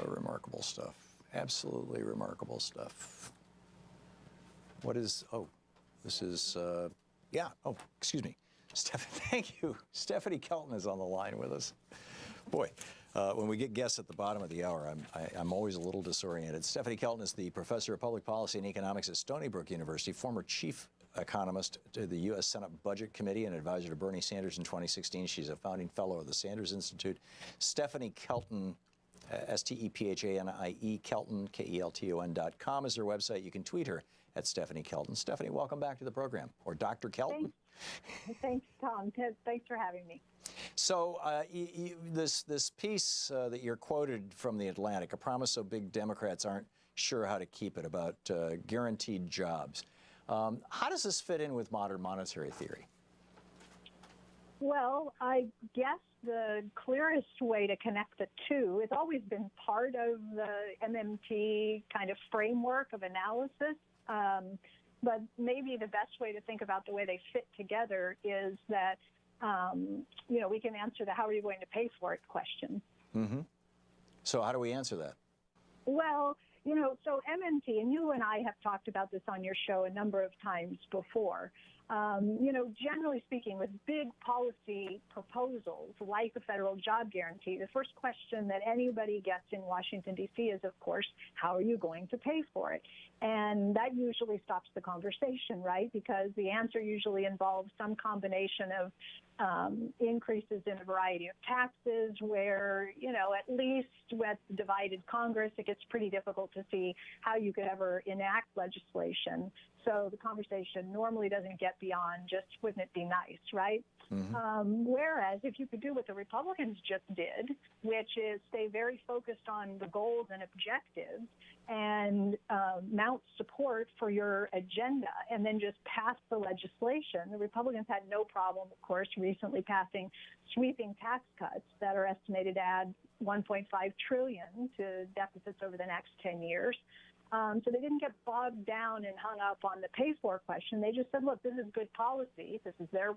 Remarkable stuff. Absolutely remarkable stuff. What is, oh, this is, yeah, oh, excuse me. Thank you. Stephanie Kelton is on the line with us. Boy, when we get guests at the bottom of the hour, I'm always a little disoriented. Stephanie Kelton is the professor of public policy and economics at Stony Brook University, former chief economist to the U.S. Senate Budget Committee and advisor to Bernie Sanders in 2016. She's a founding fellow of the Sanders Institute. Stephanie Kelton, S-T-E-P-H-A-N-I-E, Kelton, Kelton.com is her website. You can tweet her at Stephanie Kelton. Stephanie, welcome back to the program, or Dr. Kelton. Thanks, Tom. Thanks for having me. So this piece that you're quoted from The Atlantic, a promise so big Democrats aren't sure how to keep it, about guaranteed jobs. How does this fit in with modern monetary theory? Well, I guess the clearest way to connect the two, it's always been part of the MMT kind of framework of analysis. But maybe the best way to think about the way they fit together is that, we can answer the how are you going to pay for it question. Mm-hmm. So how do we answer that? Well, so MMT, and you and I have talked about this on your show a number of times before. Generally speaking, with big policy proposals like the federal job guarantee, the first question that anybody gets in Washington, D.C. is, of course, how are you going to pay for it? And that usually stops the conversation, right? Because the answer usually involves some combination of increases in a variety of taxes where, at least with divided Congress, it gets pretty difficult to see how you could ever enact legislation. So the conversation normally doesn't get beyond just, wouldn't it be nice, right? Mm-hmm. Whereas if you could do what the Republicans just did, which is stay very focused on the goals and objectives and mount support for your agenda and then just pass the legislation. The Republicans had no problem, of course, recently passing sweeping tax cuts that are estimated to add $1.5 trillion to deficits over the next 10 years. So they didn't get bogged down and hung up on the pay-for question. They just said, look, this is good policy. This is their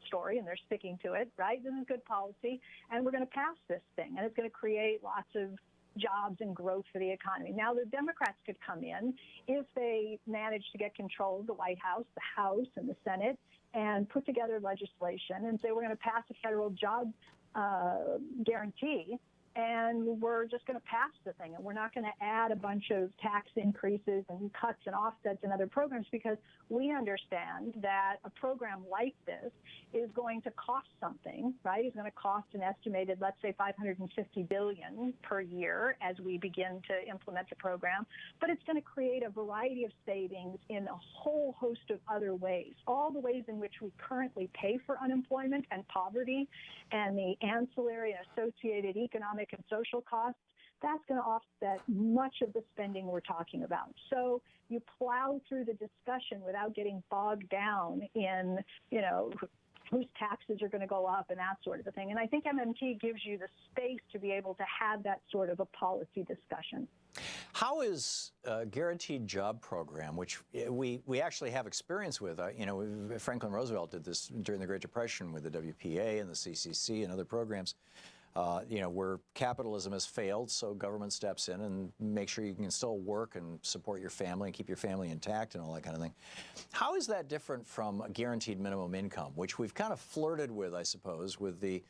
story, and they're sticking to it, right? This is good policy, and we're going to pass this thing, and it's going to create lots of jobs and growth for the economy. Now, the Democrats could come in if they manage to get control of the White House, the House, and the Senate, and put together legislation and say we're going to pass a federal job guarantee, and we're just going to pass the thing, and we're not going to add a bunch of tax increases and cuts and offsets and other programs, because we understand that a program like this is going to cost something, right? It's going to cost an estimated, let's say, $550 billion per year as we begin to implement the program, but it's going to create a variety of savings in a whole host of other ways, all the ways in which we currently pay for unemployment and poverty and the ancillary and associated economic and social costs. That's going to offset much of the spending we're talking about. So you plow through the discussion without getting bogged down in, whose taxes are going to go up and that sort of a thing. And I think MMT gives you the space to be able to have that sort of a policy discussion. How is a guaranteed job program, which we actually have experience with, Franklin Roosevelt did this during the Great Depression with the WPA and the CCC and other programs, where capitalism has failed, so government steps in and makes sure you can still work and support your family and keep your family intact and all that kind of thing. How is that different from a guaranteed minimum income, which we've kind of flirted with, I suppose, with the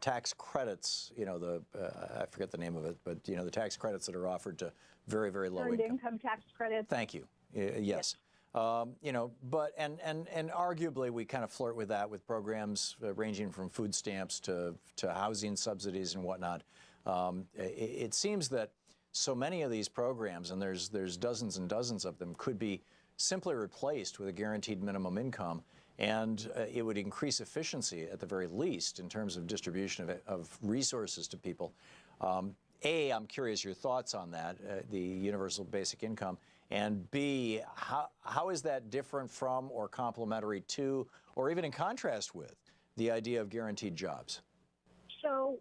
tax credits, I forget the name of it, but, the tax credits that are offered to very, very low Earned income tax credits. Thank you. Yes. But and arguably we kind of flirt with that with programs ranging from food stamps to housing subsidies and whatnot. It seems that so many of these programs, and there's dozens and dozens of them, could be simply replaced with a guaranteed minimum income, and it would increase efficiency at the very least in terms of distribution of resources to people. I'm curious your thoughts on that, the universal basic income, and B, how is that different from or complementary to or even in contrast with the idea of guaranteed jobs? So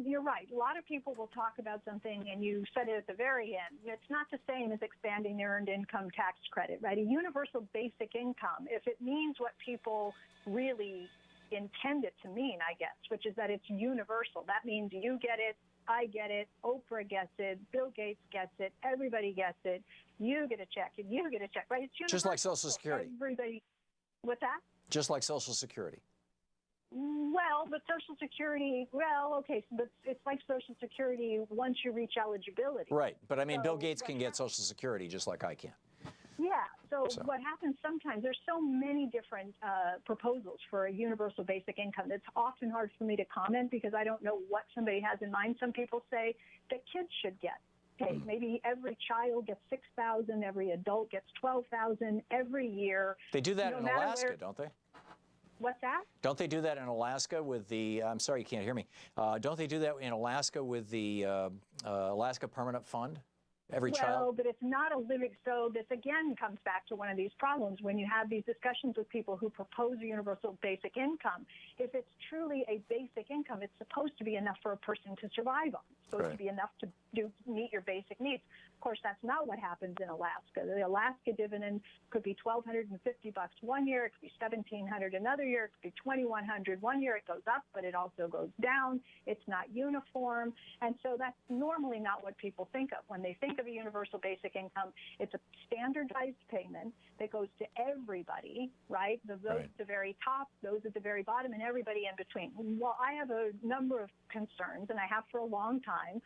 you're right. A lot of people will talk about something, and you said it at the very end. It's not the same as expanding the earned income tax credit, right? A universal basic income, if it means what people really intend it to mean, I guess, which is that it's universal. That means you get it, I get it, Oprah gets it, Bill Gates gets it, everybody gets it, you get a check, and you get a check, right? It's universal. Just like Social Security. Everybody, what's that? Just like Social Security. Well, but Social Security, but it's like Social Security once you reach eligibility. Right, but I mean, Bill Gates can get Social Security just like I can. Yeah, so what happens sometimes, there's so many different proposals for a universal basic income. It's often hard for me to comment because I don't know what somebody has in mind. Some people say that kids should get paid. Maybe every child gets $6,000, every adult gets $12,000 every year. They do that in Alaska, don't they? What's that? Don't they do that in Alaska with the, I'm sorry, you can't hear me. Don't they do that in Alaska with the Alaska Permanent Fund? Every child? Well, but it's not a living, so this again comes back to one of these problems when you have these discussions with people who propose a universal basic income. If it's truly a basic income, it's supposed to be enough for a person to survive on. It's supposed to be enough to meet your basic needs. Of course, that's not what happens in Alaska. The Alaska dividend could be $1,250 one year, it could be $1,700 another year, it could be $2,100 one year. It goes up, but it also goes down. It's not uniform, and so that's normally not what people think of when they think of a universal basic income. It's a standardized payment that goes to everybody, right? Those at the very top, those at the very bottom, and everybody in between. Well, I have a number of concerns, and I have for a long time,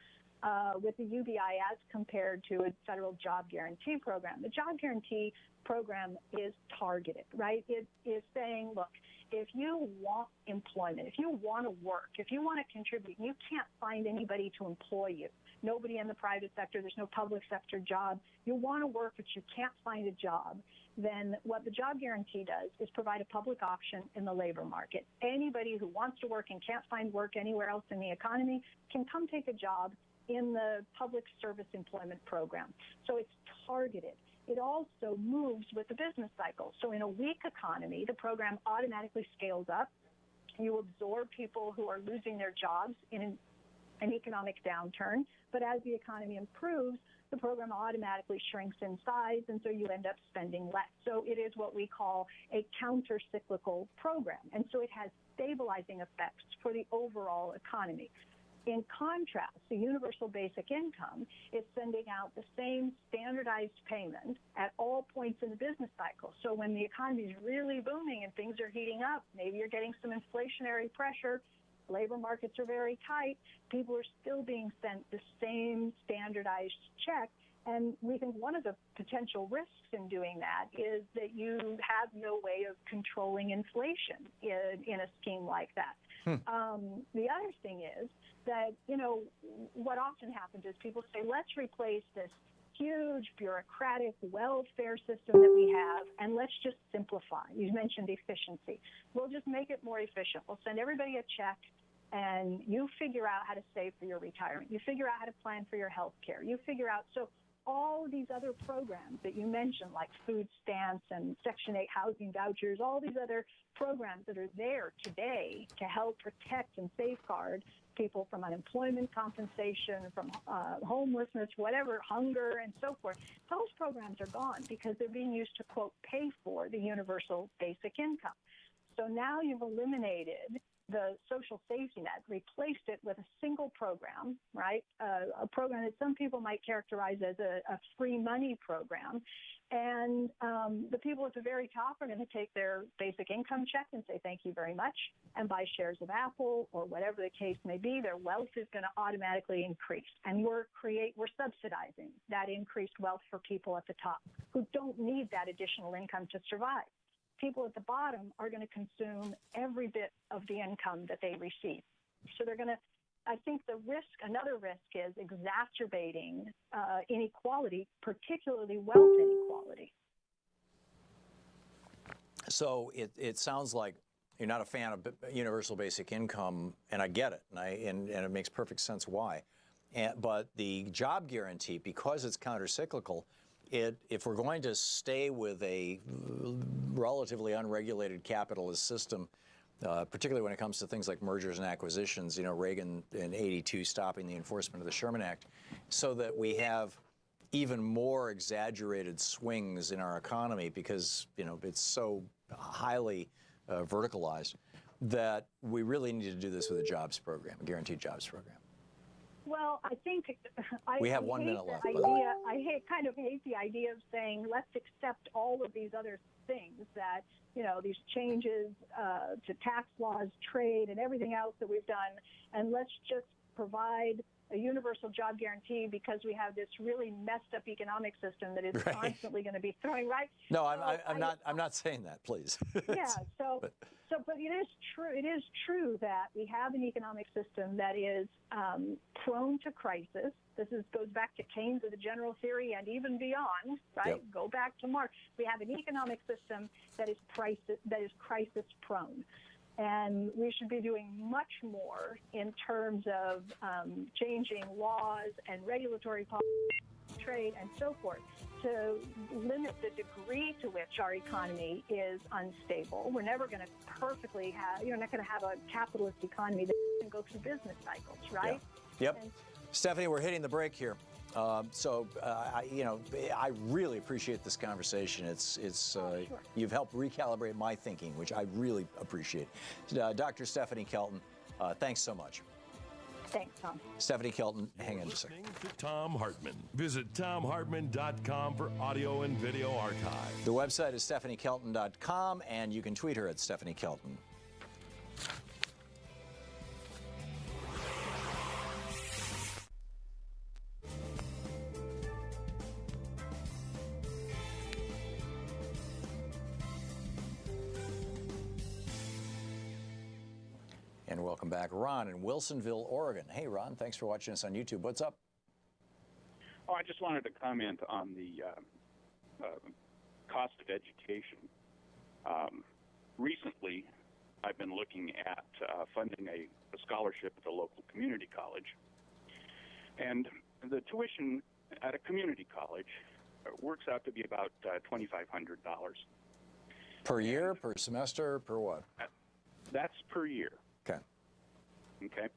with the UBI as compared to a federal job guarantee program. The job guarantee program is targeted, right? It is saying, look, if you want employment, if you want to work, if you want to contribute, you can't find anybody to employ you. Nobody in the private sector, there's no public sector job. You want to work, but you can't find a job. Then what the job guarantee does is provide a public option in the labor market. Anybody who wants to work and can't find work anywhere else in the economy can come take a job in the public service employment program. So it's targeted. It also moves with the business cycle. So in a weak economy, the program automatically scales up. You absorb people who are losing their jobs in an economic downturn. But as the economy improves, the program automatically shrinks in size, and so you end up spending less. So it is what we call a counter-cyclical program. And so it has stabilizing effects for the overall economy. In contrast, the universal basic income is sending out the same standardized payment at all points in the business cycle. So when the economy is really booming and things are heating up, maybe you're getting some inflationary pressure, labor markets are very tight, people are still being sent the same standardized check. And we think one of the potential risks in doing that is that you have no way of controlling inflation in a scheme like that. The other thing is that, what often happens is people say, let's replace this huge bureaucratic welfare system that we have, and let's just simplify. You mentioned efficiency. We'll just make it more efficient. We'll send everybody a check, and you figure out how to save for your retirement. You figure out how to plan for your health care. You figure out, so all these other programs that you mentioned, like food stamps and Section 8 housing vouchers, all these other programs that are there today to help protect and safeguard people from unemployment compensation, from homelessness, whatever, hunger, and so forth, those programs are gone because they're being used to, quote, pay for the universal basic income. So now you've eliminated the social safety net, replaced it with a single program, right? A program that some people might characterize as a free money program. And the people at the very top are going to take their basic income check and say thank you very much and buy shares of Apple or whatever the case may be. Their wealth is going to automatically increase. And we're subsidizing that increased wealth for people at the top who don't need that additional income to survive. People at the bottom are going to consume every bit of the income that they receive. So they're going to, I think another risk is exacerbating inequality, particularly wealth inequality. So it sounds like you're not a fan of universal basic income, and I get it, and it makes perfect sense why. But the job guarantee, because it's countercyclical, if we're going to stay with a relatively unregulated capitalist system, particularly when it comes to things like mergers and acquisitions, Reagan in '82 stopping the enforcement of the Sherman Act, so that we have even more exaggerated swings in our economy because, it's so highly verticalized, that we really need to do this with a jobs program, a guaranteed jobs program. Well, I think we have 1 minute left. I hate the idea of saying let's accept all of these other things that these changes to tax laws, trade, and everything else that we've done, and let's just provide a universal job guarantee because we have this really messed up economic system that is constantly going to be throwing No, I'm not saying that, please. Yeah. But it is true. It is true that we have an economic system that is prone to crisis. This goes back to Keynes of the general theory and even beyond, right? Yep. Go back to Marx. We have an economic system that is crisis prone. And we should be doing much more in terms of changing laws and regulatory policy, trade, and so forth to limit the degree to which our economy is unstable. We're never going to perfectly have, you're not going to have a capitalist economy that can go through business cycles, right? Yeah. Yep. Stephanie, we're hitting the break here. I really appreciate this conversation. Sure. You've helped recalibrate my thinking, which I really appreciate. Dr. Stephanie Kelton, thanks so much. Thanks, Tom. Stephanie Kelton, hang on just a second. Listening to Thom Hartmann. Visit ThomHartmann.com for audio and video archive. The website is StephanieKelton.com, and you can tweet her at Stephanie Kelton. And welcome back. Ron in Wilsonville, Oregon. Hey, Ron, thanks for watching us on YouTube. What's up? Oh, I just wanted to comment on the cost of education. Recently, I've been looking at funding a scholarship at a local community college. And the tuition at a community college works out to be about $2,500. Per year, per semester, per what? That's per year. Okay. Okay.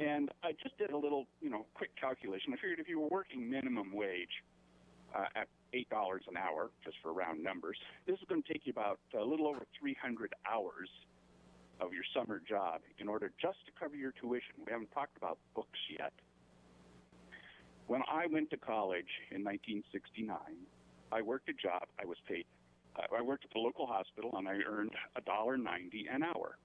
And I just did a little, quick calculation. I figured if you were working minimum wage at $8 an hour, just for round numbers, this is going to take you about a little over 300 hours of your summer job in order just to cover your tuition. We haven't talked about books yet. When I went to college in 1969, I worked a job. I was paid. I worked at the local hospital, and I earned $1.90 an hour.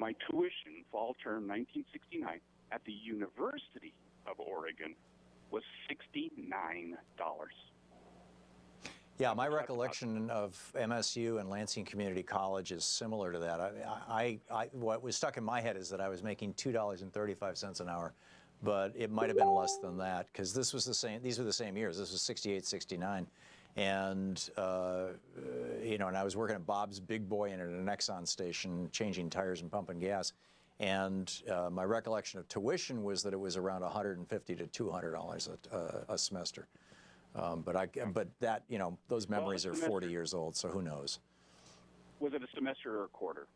My tuition, fall term 1969, at the University of Oregon was $69. Yeah, my recollection of MSU and Lansing Community College is similar to that. What was stuck in my head is that I was making $2.35 an hour, but it might have been less than that because this was the same. These were the same years. This was 68, 69. And, and I was working at Bob's Big Boy and at an Exxon station, changing tires and pumping gas. And my recollection of tuition was that it was around $150 to $200 a semester. But that, those memories are 40 years old, so who knows? Was it a semester or a quarter?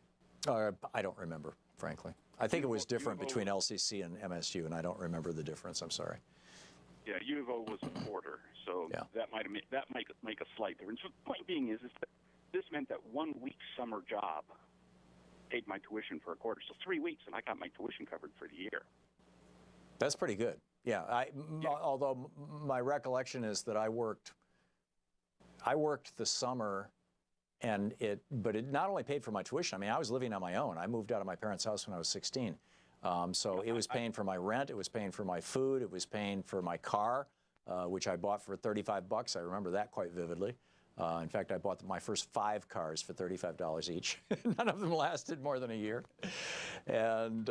I don't remember, frankly. I think it was different between LCC and MSU, and I don't remember the difference. I'm sorry. Yeah, U of O was a quarter, so that might make a slight difference. The point being is that this meant that 1 week summer job paid my tuition for a quarter, so 3 weeks, and I got my tuition covered for the year. That's pretty good. Yeah. Although my recollection is that I worked the summer, but it not only paid for my tuition. I mean, I was living on my own. I moved out of my parents' house when I was 16. So it was paying for my rent. It was paying for my food. It was paying for my car, which I bought for $35. I remember that quite vividly. In fact, I bought my first 5 cars for $35 each. None of them lasted more than a year. And,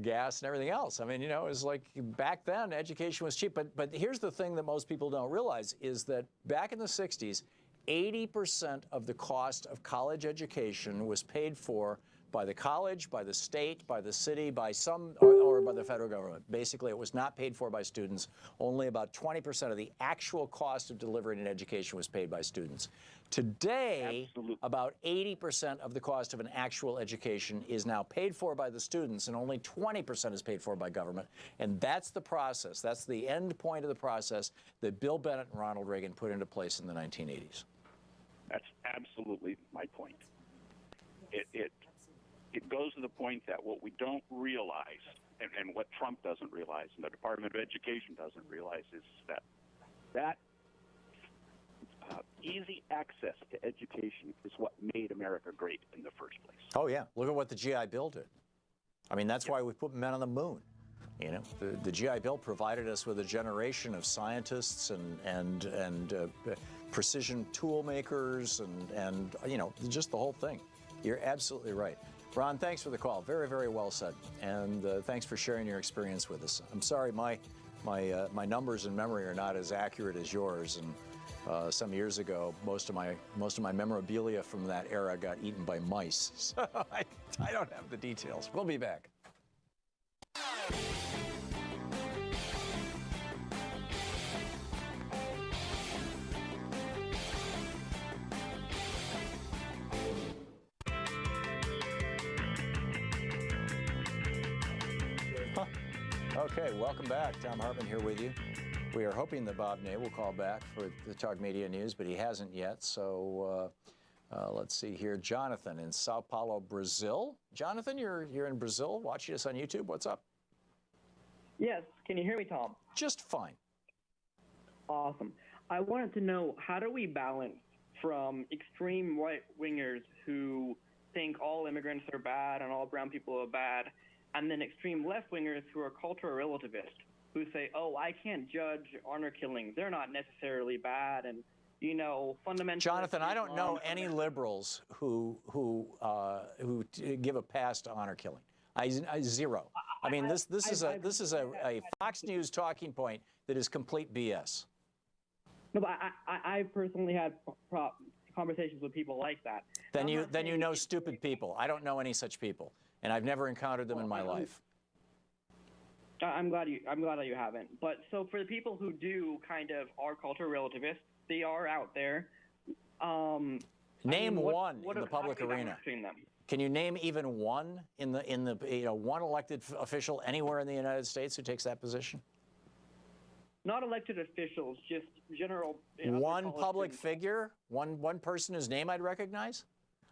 gas and everything else. I mean, it was like back then, education was cheap. But here's the thing that most people don't realize is that back in the 60s, 80% of the cost of college education was paid for by the college, by the state, by the city, by or by the federal government. Basically, it was not paid for by students. Only about 20% of the actual cost of delivering an education was paid by students. Today, about 80% of the cost of an actual education is now paid for by the students, and only 20% is paid for by government. And that's the process. That's the end point of the process that Bill Bennett and Ronald Reagan put into place in the 1980s. That's absolutely my point. It goes to the point that what we don't realize, and what Trump doesn't realize, and the Department of Education doesn't realize, is that easy access to education is what made America great in the first place. Oh, yeah. Look at what the GI Bill did. I mean, that's why we put men on the moon. The GI Bill provided us with a generation of scientists and precision tool makers and just the whole thing. You're absolutely right. Ron, thanks for the call. Very, very well said. And thanks for sharing your experience with us. I'm sorry my numbers and memory are not as accurate as yours. And some years ago, most of my memorabilia from that era got eaten by mice. So I don't have the details. We'll be back. Okay, welcome back. Thom Hartmann here with you. We are hoping that Bob Ney will call back for the Talk Media News, but he hasn't yet. So let's see here. Jonathan in Sao Paulo, Brazil. Jonathan, you're in Brazil watching us on YouTube. What's up? Yes. Can you hear me, Tom? Just fine. Awesome. I wanted to know, how do we balance from extreme right-wingers who think all immigrants are bad and all brown people are bad, and then extreme left-wingers who are cultural relativists, who say, oh, I can't judge honor killings. They're not necessarily bad. And, fundamental. Jonathan, I don't know any liberals who give a pass to honor killing. Zero. I mean, this is a Fox News talking point that is complete BS. No, but I personally had conversations with people like that. Then you know stupid people. I don't know any such people, and I've never encountered them in my life. I'm glad that you haven't. But so for the people who do kind of are cultural relativists, they are out there. Name one in the public arena. Can you name even one in the one elected official anywhere in the United States who takes that position? Not elected officials, just general. One public figure, one person whose name I'd recognize.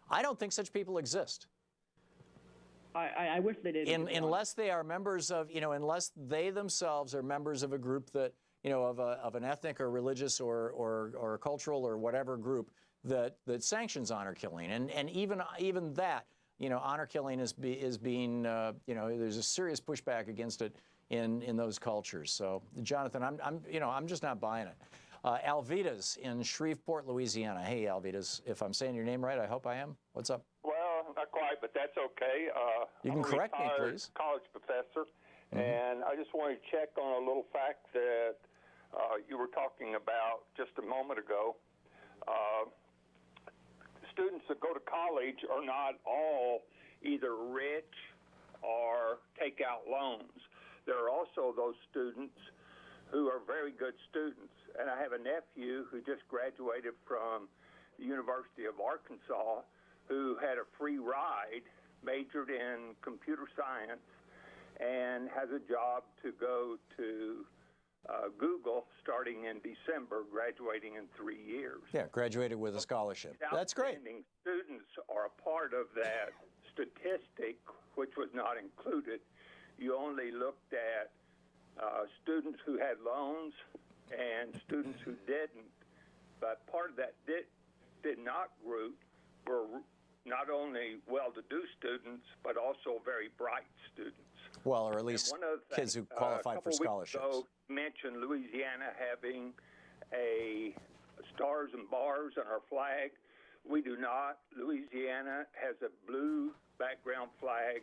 I don't think such people exist. I wish they did. Unless they are members of, unless they themselves are members of a group that, of an ethnic or religious or cultural or whatever group that sanctions honor killing, and even that, honor killing is being, there's a serious pushback against it in those cultures. So, Jonathan, I'm just not buying it. Alvitas in Shreveport, Louisiana. Hey, Alvitas, if I'm saying your name right, I hope I am. What's up? Well, not quite, but that's okay. You can correct me, please. College professor, and I just wanted to check on a little fact that you were talking about just a moment ago. Students that go to college are not all either rich or take out loans. There are also those students who are very good students. And I have a nephew who just graduated from the University of Arkansas who had a free ride, majored in computer science, and has a job to go to Google starting in December, graduating in 3 years. Yeah, graduated with a scholarship. That's great. Students are a part of that statistic, which was not included. You only looked at students who had loans and students who didn't. But part of that did not group were not only well-to-do students, but also very bright students. Well, or at least kids who qualified for scholarships. So mentioned Louisiana having a stars and bars on our flag. We do not. Louisiana has a blue background flag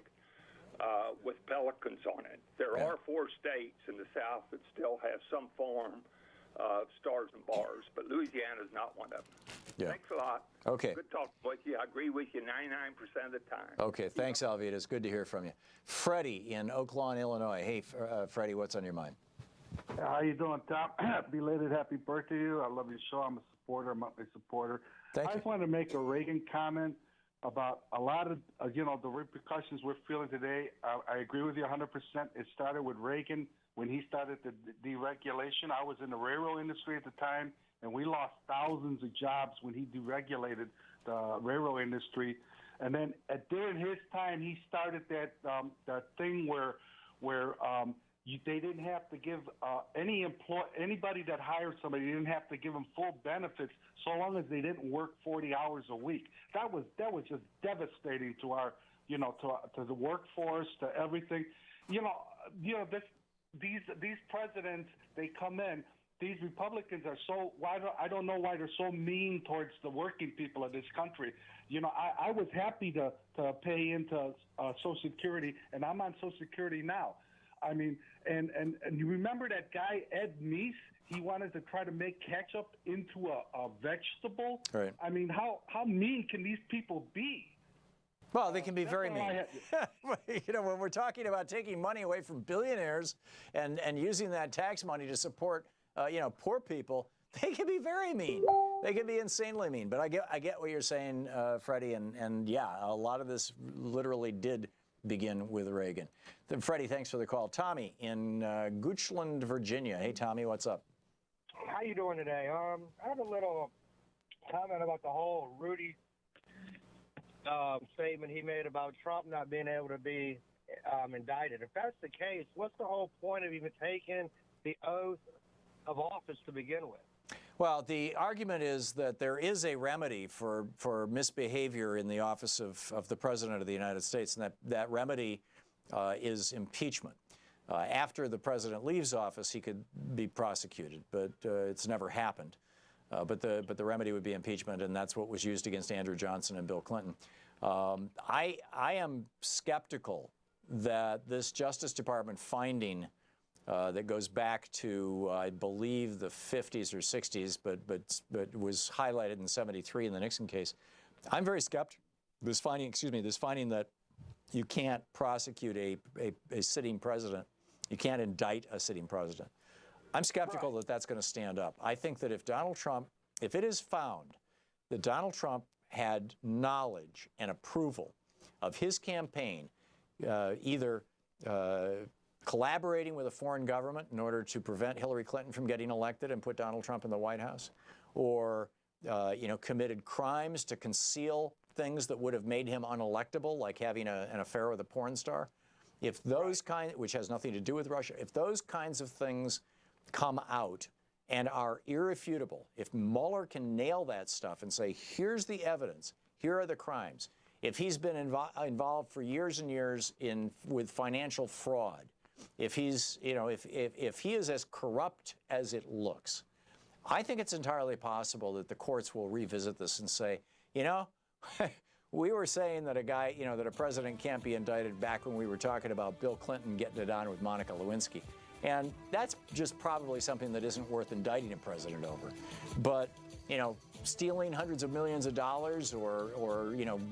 with pelicans on it. There are 4 states in the South that still have some form of stars and bars, but Louisiana is not one of them. Yeah. Thanks a lot. Okay. Good talking with you. I agree with you 99% of the time. Okay, thanks, Alvita. It's good to hear from you. Freddie in Oak Lawn, Illinois. Hey, Freddie, what's on your mind? How you doing, Tom? Belated happy birthday to you. I love your show. I'm a supporter, a monthly supporter. Thank you. I just wanted to make a Reagan comment about a lot of, the repercussions we're feeling today. I agree with you 100%. It started with Reagan when he started the deregulation. I was in the railroad industry at the time, and we lost thousands of jobs when he deregulated the railroad industry. And then during his time, he started that thing where they didn't have to give anybody that hired somebody, didn't have to give them full benefits so long as they didn't work 40 hours a week. That was just devastating to our, to the workforce, to everything. These presidents, they come in. These Republicans are so, I don't know why they're so mean towards the working people of this country. I was happy to pay into Social Security, and I'm on Social Security now. I mean, and you remember that guy, Ed Meese? He wanted to try to make ketchup into a vegetable. Right. I mean, how mean can these people be? Well, they can be very mean. When we're talking about taking money away from billionaires and using that tax money to support, poor people, they can be very mean. They can be insanely mean. But I get what you're saying, Freddie, and yeah, a lot of this literally did begin with Reagan. Freddie, thanks for the call. Tommy in Goochland, Virginia. Hey, Tommy, what's up? How you doing today? I have a little comment about the whole Rudy statement he made about Trump not being able to be indicted. If that's the case, what's the whole point of even taking the oath of office to begin with? Well, the argument is that there is a remedy for misbehavior in the office of the President of the United States, and that remedy is impeachment. After the President leaves office, he could be prosecuted, but it's never happened. But the remedy would be impeachment, and that's what was used against Andrew Johnson and Bill Clinton. I am skeptical that this Justice Department finding that goes back to, I believe, the 50s or 60s, but was highlighted in '73 in the Nixon case. I'm very skeptical. This finding that you can't prosecute a sitting president, you can't indict a sitting president. I'm skeptical that that's going to stand up. I think that if it is found that Donald Trump had knowledge and approval of his campaign, either collaborating with a foreign government in order to prevent Hillary Clinton from getting elected and put Donald Trump in the White House, or committed crimes to conceal things that would have made him unelectable, like having an affair with a porn star. If those which has nothing to do with Russia, if those kinds of things come out and are irrefutable, if Mueller can nail that stuff and say, here's the evidence, here are the crimes, if he's been involved for years and years with financial fraud, if he's, if he is as corrupt as it looks, I think it's entirely possible that the courts will revisit this and say, we were saying that that a president can't be indicted back when we were talking about Bill Clinton getting it on with Monica Lewinsky. And that's just probably something that isn't worth indicting a president over. But, stealing hundreds of millions of dollars or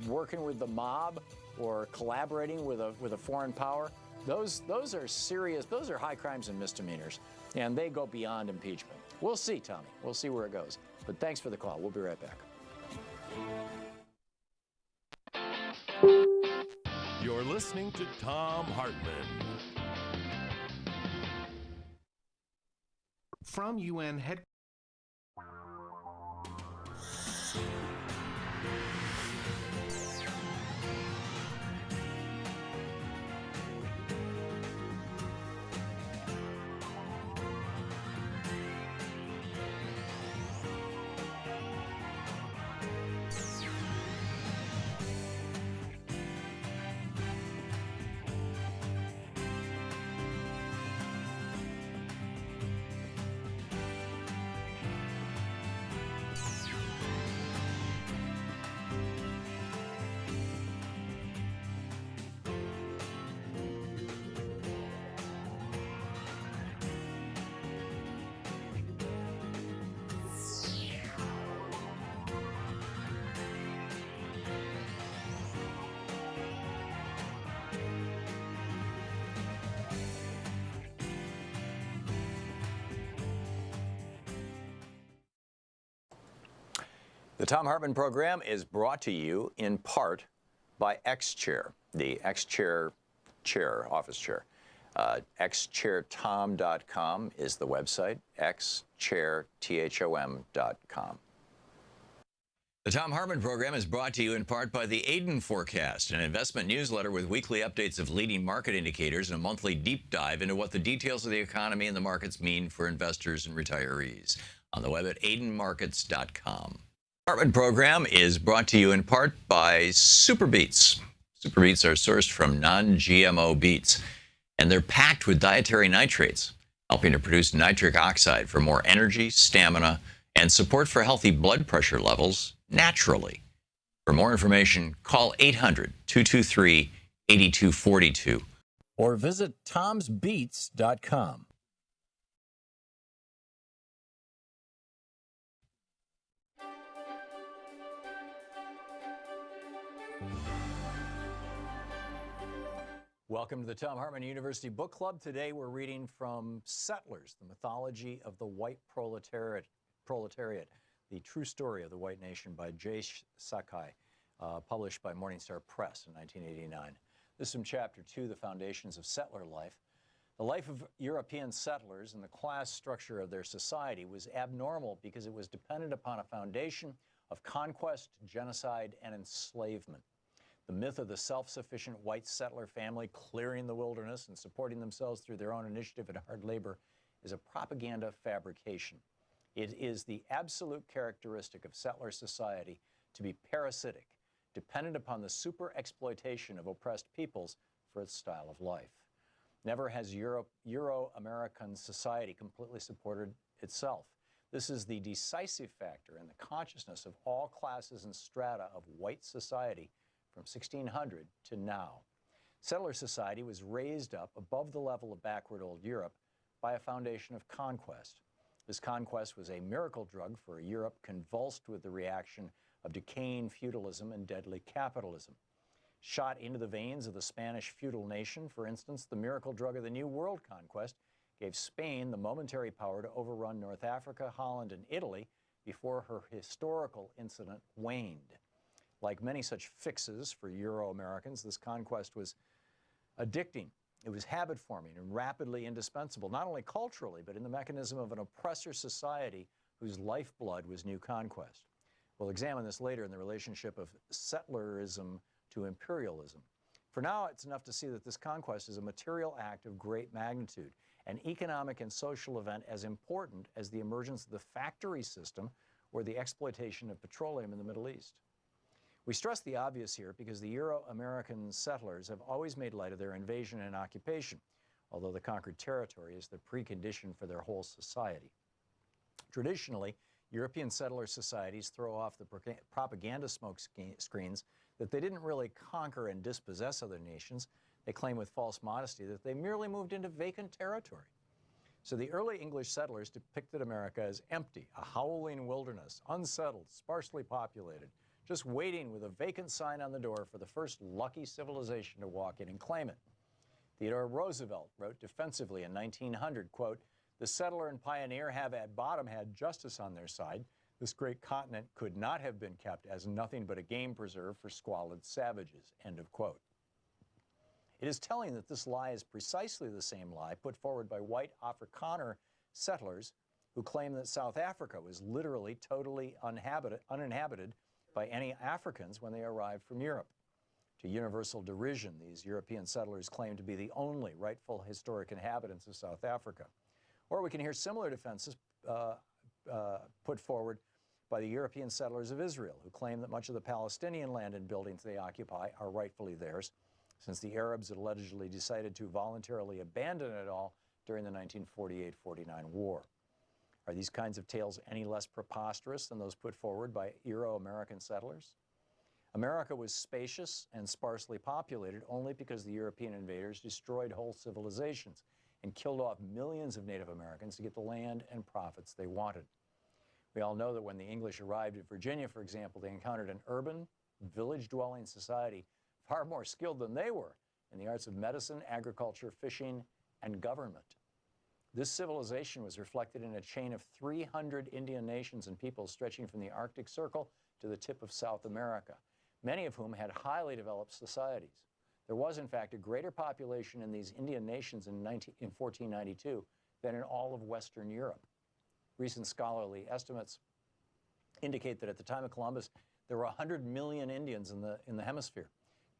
working with the mob or collaborating with a foreign power, those are serious, those are high crimes and misdemeanors, and they go beyond impeachment. We'll see, Tommy. We'll see where it goes. But thanks for the call. We'll be right back. You're listening to Thom Hartmann. From UN headquarters. The Thom Hartmann Program is brought to you in part by X-Chair, the X-Chair office chair. xchairthom.com is the website, xchairthom.com. The Thom Hartmann Program is brought to you in part by the Aiden Forecast, an investment newsletter with weekly updates of leading market indicators and a monthly deep dive into what the details of the economy and the markets mean for investors and retirees. On the web at aidenmarkets.com. Hartmann Program is brought to you in part by Super Beets. Super Beets are sourced from non-GMO beets, and they're packed with dietary nitrates, helping to produce nitric oxide for more energy, stamina, and support for healthy blood pressure levels naturally. For more information, call 800-223-8242 or visit tomsbeets.com. Welcome to the Thom Hartmann University Book Club. Today we're reading from Settlers, the Mythology of the White Proletariat, the True Story of the White Nation by J. Sakai, published by Morningstar Press in 1989. This is from Chapter 2, The Foundations of Settler Life. The life of European settlers and the class structure of their society was abnormal because it was dependent upon a foundation of conquest, genocide, and enslavement. The myth of the self-sufficient white settler family clearing the wilderness and supporting themselves through their own initiative and hard labor is a propaganda fabrication. It is the absolute characteristic of settler society to be parasitic, dependent upon the super-exploitation of oppressed peoples for its style of life. Never has Euro-American society completely supported itself. This is the decisive factor in the consciousness of all classes and strata of white society from 1600 to now. Settler society was raised up above the level of backward old Europe by a foundation of conquest. This conquest was a miracle drug for a Europe convulsed with the reaction of decaying feudalism and deadly capitalism. Shot into the veins of the Spanish feudal nation, for instance, the miracle drug of the New World conquest gave Spain the momentary power to overrun North Africa, Holland, and Italy before her historical incident waned. Like many such fixes for Euro-Americans, this conquest was addicting. It was habit-forming and rapidly indispensable, not only culturally, but in the mechanism of an oppressor society whose lifeblood was new conquest. We'll examine this later in the relationship of settlerism to imperialism. For now, it's enough to see that this conquest is a material act of great magnitude, an economic and social event as important as the emergence of the factory system or the exploitation of petroleum in the Middle East. We stress the obvious here because the Euro-American settlers have always made light of their invasion and occupation, although the conquered territory is the precondition for their whole society. Traditionally, European settler societies throw off the propaganda smoke screens that they didn't really conquer and dispossess other nations. They claim with false modesty that they merely moved into vacant territory. So the early English settlers depicted America as empty, a howling wilderness, unsettled, sparsely populated, just waiting with a vacant sign on the door for the first lucky civilization to walk in and claim it. Theodore Roosevelt wrote defensively in 1900, quote, "The settler and pioneer have at bottom had justice on their side. This great continent could not have been kept as nothing but a game preserve for squalid savages," end of quote. It is telling that this lie is precisely the same lie put forward by white Afrikaner settlers who claim that South Africa was literally totally uninhabited by any Africans when they arrived from Europe. To universal derision, these European settlers claim to be the only rightful historic inhabitants of South Africa. Or we can hear similar defenses put forward by the European settlers of Israel, who claim that much of the Palestinian land and buildings they occupy are rightfully theirs, since the Arabs had allegedly decided to voluntarily abandon it all during the 1948-49 war. Are these kinds of tales any less preposterous than those put forward by Euro-American settlers? America was spacious and sparsely populated only because the European invaders destroyed whole civilizations and killed off millions of Native Americans to get the land and profits they wanted. We all know that when the English arrived at Virginia, for example, they encountered an urban, village-dwelling society far more skilled than they were in the arts of medicine, agriculture, fishing, and government. This civilization was reflected in a chain of 300 Indian nations and peoples stretching from the Arctic Circle to the tip of South America, many of whom had highly developed societies. There was, in fact, a greater population in these Indian nations in 1492 than in all of Western Europe. Recent scholarly estimates indicate that at the time of Columbus, there were 100 million Indians in the hemisphere,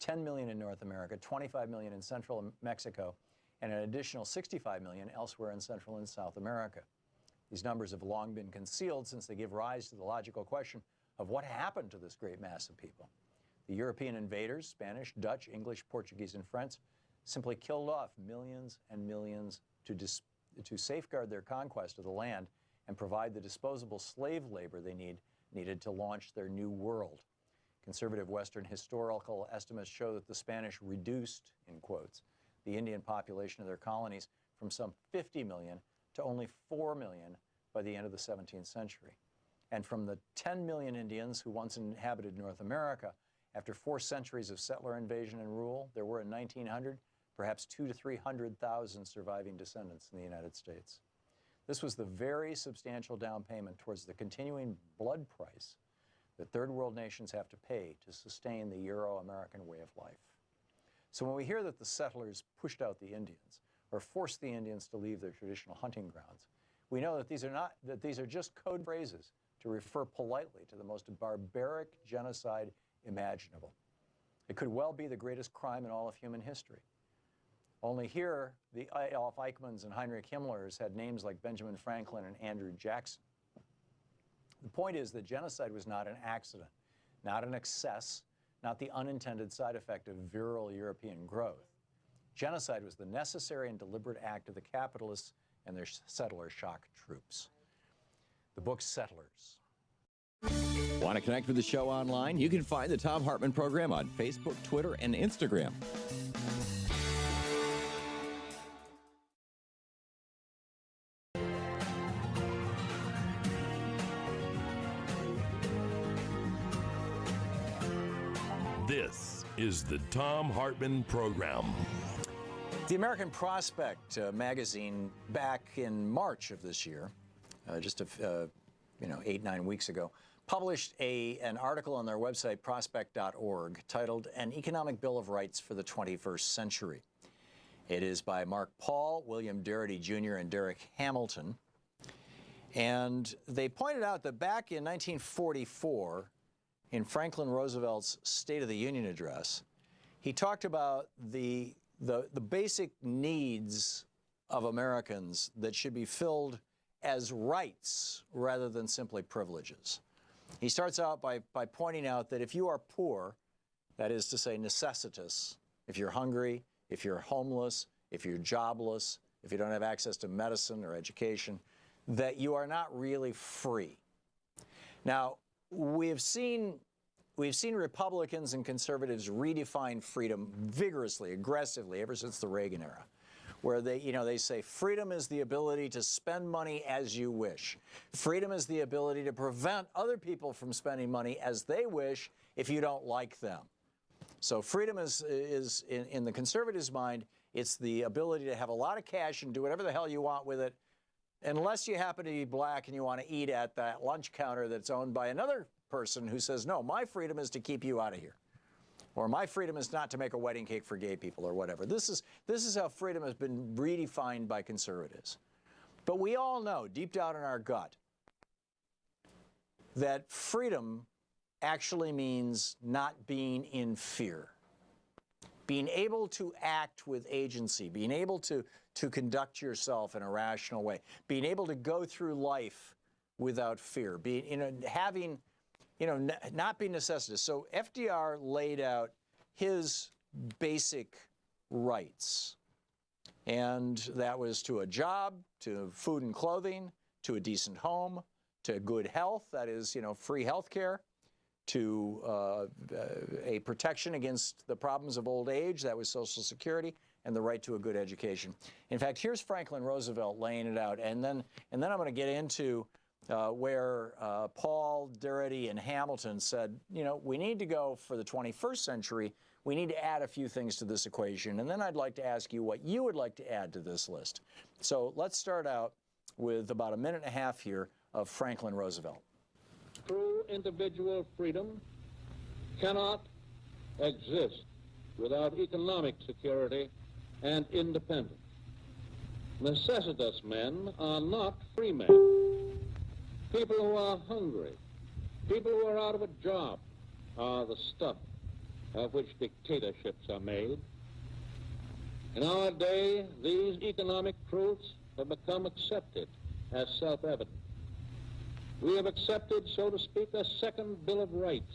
10 million in North America, 25 million in central Mexico, and an additional 65 million elsewhere in Central and South America. These numbers have long been concealed since they give rise to the logical question of what happened to this great mass of people. The European invaders, Spanish, Dutch, English, Portuguese, and French, simply killed off millions and millions to safeguard their conquest of the land and provide the disposable slave labor they needed to launch their new world. Conservative Western historical estimates show that the Spanish reduced, in quotes, the Indian population of their colonies from some 50 million to only 4 million by the end of the 17th century. And from the 10 million Indians who once inhabited North America, after 4 centuries of settler invasion and rule, there were in 1900 perhaps 200,000 to 300,000 surviving descendants in the United States. This was the very substantial down payment towards the continuing blood price that third world nations have to pay to sustain the Euro-American way of life. So when we hear that the settlers pushed out the Indians or forced the Indians to leave their traditional hunting grounds, we know that these are just code phrases to refer politely to the most barbaric genocide imaginable. It could well be the greatest crime in all of human history. Only here, the Adolf Eichmanns and Heinrich Himmlers had names like Benjamin Franklin and Andrew Jackson. The point is that genocide was not an accident, not an excess, not the unintended side effect of virile European growth. Genocide was the necessary and deliberate act of the capitalists and their settler shock troops. The book Settlers. Want to connect with the show online? You can find the Thom Hartmann Program on Facebook, Twitter, and Instagram. This is the Thom Hartmann Program. The American Prospect magazine, back in March of this year, just 8-9 weeks ago, published an article on their website, prospect.org, titled An Economic Bill of Rights for the 21st Century. It is by Mark Paul, William Darity Jr., and Derek Hamilton. And they pointed out that back in 1944, in Franklin Roosevelt's State of the Union address, he talked about the basic needs of Americans that should be filled as rights rather than simply privileges. He starts out by pointing out that if you are poor, that is to say necessitous, if you're hungry, if you're homeless, if you're jobless, if you don't have access to medicine or education, that you are not really free. Now, we've seen Republicans and conservatives redefine freedom vigorously, aggressively, ever since the Reagan era, where they say freedom is the ability to spend money as you wish. Freedom is the ability to prevent other people from spending money as they wish if you don't like them. So freedom is in the conservatives' mind, it's the ability to have a lot of cash and do whatever the hell you want with it, unless you happen to be black and you want to eat at that lunch counter that's owned by another person who says, no, my freedom is to keep you out of here. Or my freedom is not to make a wedding cake for gay people or whatever. This is how freedom has been redefined by conservatives. But we all know, deep down in our gut, that freedom actually means not being in fear. Being able to act with agency, being able to conduct yourself in a rational way, being able to go through life without fear, not being necessitous. So FDR laid out his basic rights, and that was to a job, to food and clothing, to a decent home, to good health, that is, free health care, to a protection against the problems of old age, that was Social Security, and the right to a good education. In fact, here's Franklin Roosevelt laying it out, and then I'm going to get into where Paul, Darity, and Hamilton said, you know, we need to go for the 21st century. We need to add a few things to this equation. And then I'd like to ask you what you would like to add to this list. So let's start out with about a minute and a half here of Franklin Roosevelt. True individual freedom cannot exist without economic security and independence. Necessitous men are not free men. People who are hungry, people who are out of a job, are the stuff of which dictatorships are made. In our day, these economic truths have become accepted as self-evident. We have accepted, so to speak, a second Bill of Rights,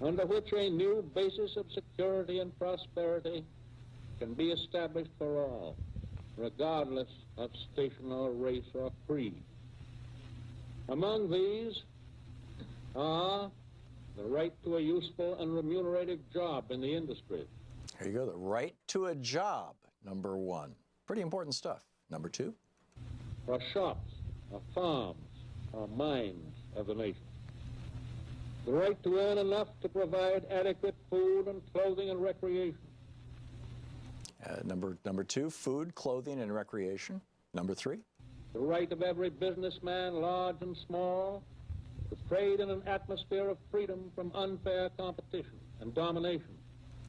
under which a new basis of security and prosperity can be established for all, regardless of station or race or creed. Among these are the right to a useful and remunerative job in the industry. Here you go, the right to a job, number one. Pretty important stuff. Number two? For shops, or farms, or mines of the nation. The right to earn enough to provide adequate food and clothing and recreation. Number two, food, clothing, and recreation. Number three? The right of every businessman, large and small, to trade in an atmosphere of freedom from unfair competition and domination.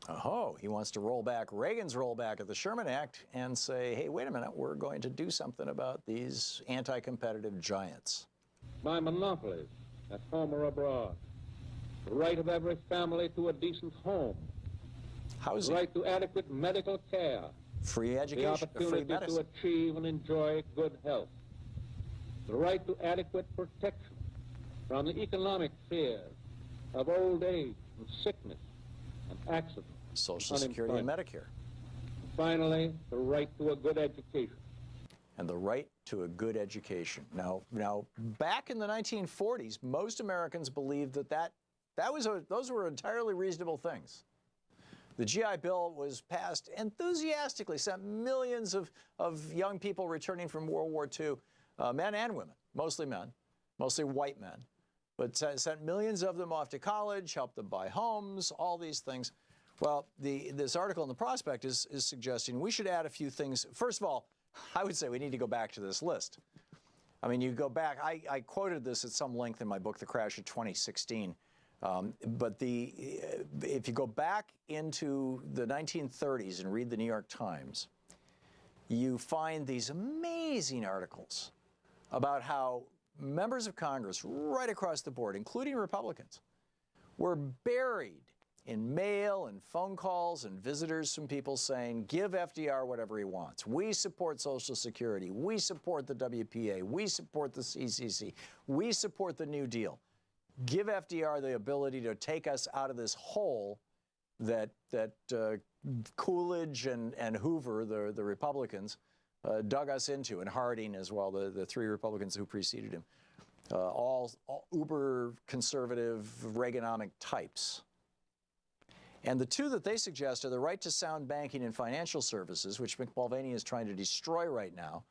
Oh, he wants to roll back Reagan's rollback of the Sherman Act and say, hey, wait a minute, we're going to do something about these anti-competitive giants. By monopolies, at home or abroad. The right of every family to a decent home. Housing. The right to adequate medical care. Free education, the opportunity free medicine. to achieve and enjoy good health. The right to adequate protection from the economic fears of old age and sickness and accident. Social Security and Medicare. Finally, the right to a good education. And the right to a good education. Now, back in the 1940s, most Americans believed those were entirely reasonable things. The GI Bill was passed enthusiastically, sent millions of young people returning from World War II, men and women, mostly men, mostly white men, but sent millions of them off to college, helped them buy homes, all these things. Well, this article in the Prospect is suggesting we should add a few things. First of all, I would say we need to go back to this list. I mean, you go back, I quoted this at some length in my book, The Crash of 2016. But if you go back into the 1930s and read the New York Times, you find these amazing articles about how members of Congress right across the board, including Republicans, were buried in mail and phone calls and visitors from people saying, give FDR whatever he wants. We support Social Security. We support the WPA. We support the CCC. We support the New Deal. Give FDR the ability to take us out of this hole that Coolidge and Hoover, the Republicans, dug us into, and Harding as well, the three Republicans who preceded him, all uber conservative Reaganomic types. And the two that they suggest are the right to sound banking and financial services, which Mick Mulvaney is trying to destroy right now.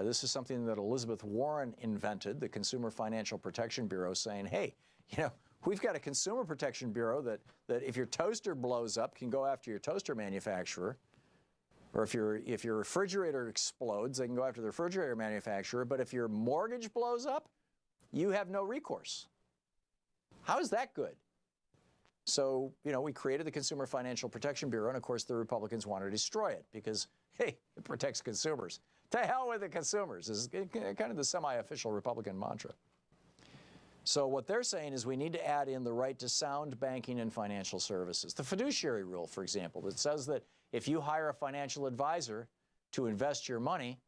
This is something that Elizabeth Warren invented, the Consumer Financial Protection Bureau, saying, hey, you know, we've got a Consumer Protection Bureau that if your toaster blows up, can go after your toaster manufacturer. Or if your refrigerator explodes, they can go after the refrigerator manufacturer. But if your mortgage blows up, you have no recourse. How is that good? So, you know, we created the Consumer Financial Protection Bureau, and of course the Republicans want to destroy it because, hey, it protects consumers. To hell with the consumers is kind of the semi-official Republican mantra. So what they're saying is we need to add in the right to sound banking and financial services. The fiduciary rule, for example, that says that if you hire a financial advisor to invest your money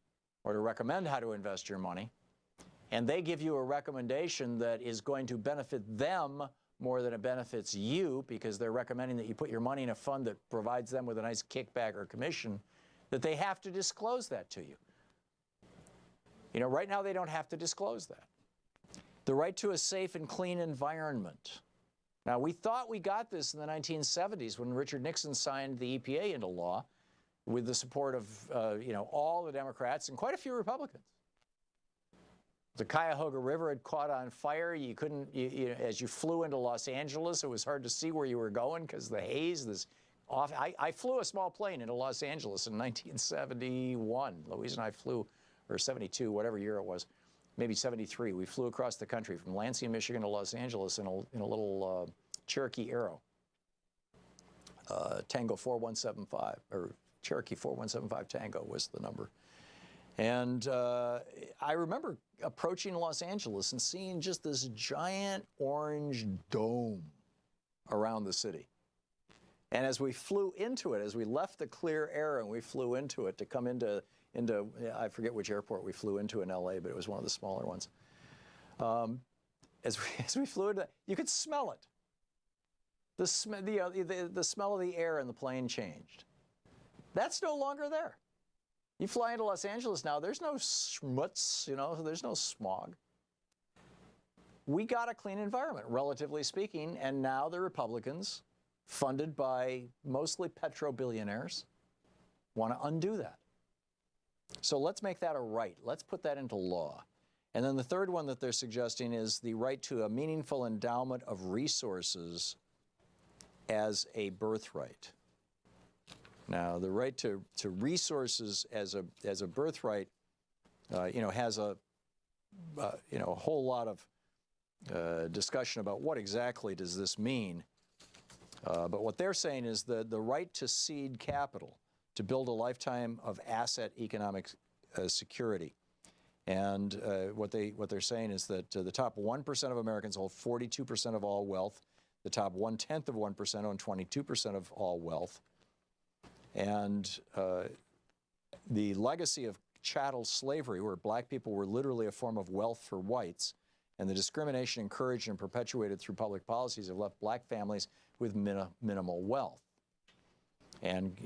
or to recommend how to invest your money, and they give you a recommendation that is going to benefit them more than it benefits you because they're recommending that you put your money in a fund that provides them with a nice kickback or commission, that they have to disclose that to you. You know, right now they don't have to disclose that. The right to a safe and clean environment. Now, we thought we got this in the 1970s when Richard Nixon signed the EPA into law with the support of, you know, all the Democrats and quite a few Republicans. The Cuyahoga River had caught on fire. You couldn't, as you flew into Los Angeles, it was hard to see where you were going because the haze, this off. I flew a small plane into Los Angeles in 1971. Louise and I flew, or 72, whatever year it was, maybe 73. We flew across the country from Lansing, Michigan to Los Angeles in a little Cherokee Arrow. Tango 4175, or Cherokee 4175 Tango was the number. And I remember approaching Los Angeles and seeing just this giant orange dome around the city. And as we flew into it, as we left the clear air and we flew into it to come into I forget which airport we flew into in LA, but it was one of the smaller ones. As we flew into it, you could smell it. The smell of the air in the plane changed. That's no longer there. You fly into Los Angeles now, there's no schmutz, there's no smog. We got a clean environment, relatively speaking, and now the Republicans, funded by mostly petro-billionaires, want to undo that. So let's make that a right. Let's put that into law. And then the third one that they're suggesting is the right to a meaningful endowment of resources as a birthright. Now, the right to resources as a birthright, has a whole lot of discussion about what exactly does this mean. But what they're saying is the right to seed capital, to build a lifetime of asset economic security. And what they're saying is that the top 1% of Americans hold 42% of all wealth. The top 1/10 of 1% own 22% of all wealth. And the legacy of chattel slavery, where black people were literally a form of wealth for whites, and the discrimination encouraged and perpetuated through public policies have left black families with minimal wealth. And,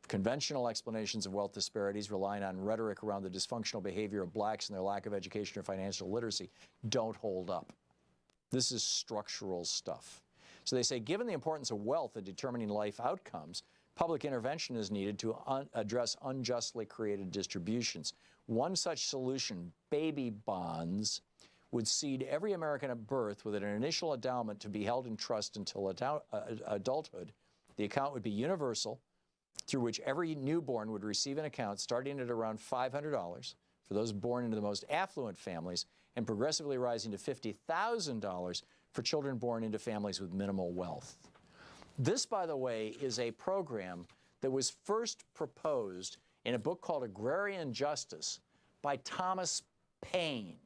conventional explanations of wealth disparities relying on rhetoric around the dysfunctional behavior of blacks and their lack of education or financial literacy don't hold up. This is structural stuff. So they say, given the importance of wealth in determining life outcomes, public intervention is needed to address unjustly created distributions. One such solution, baby bonds, would seed every American at birth with an initial endowment to be held in trust until adulthood. The account would be universal, through which every newborn would receive an account starting at around $500 for those born into the most affluent families, and progressively rising to $50,000 for children born into families with minimal wealth. This, by the way, is a program that was first proposed in a book called Agrarian Justice by Thomas Paine.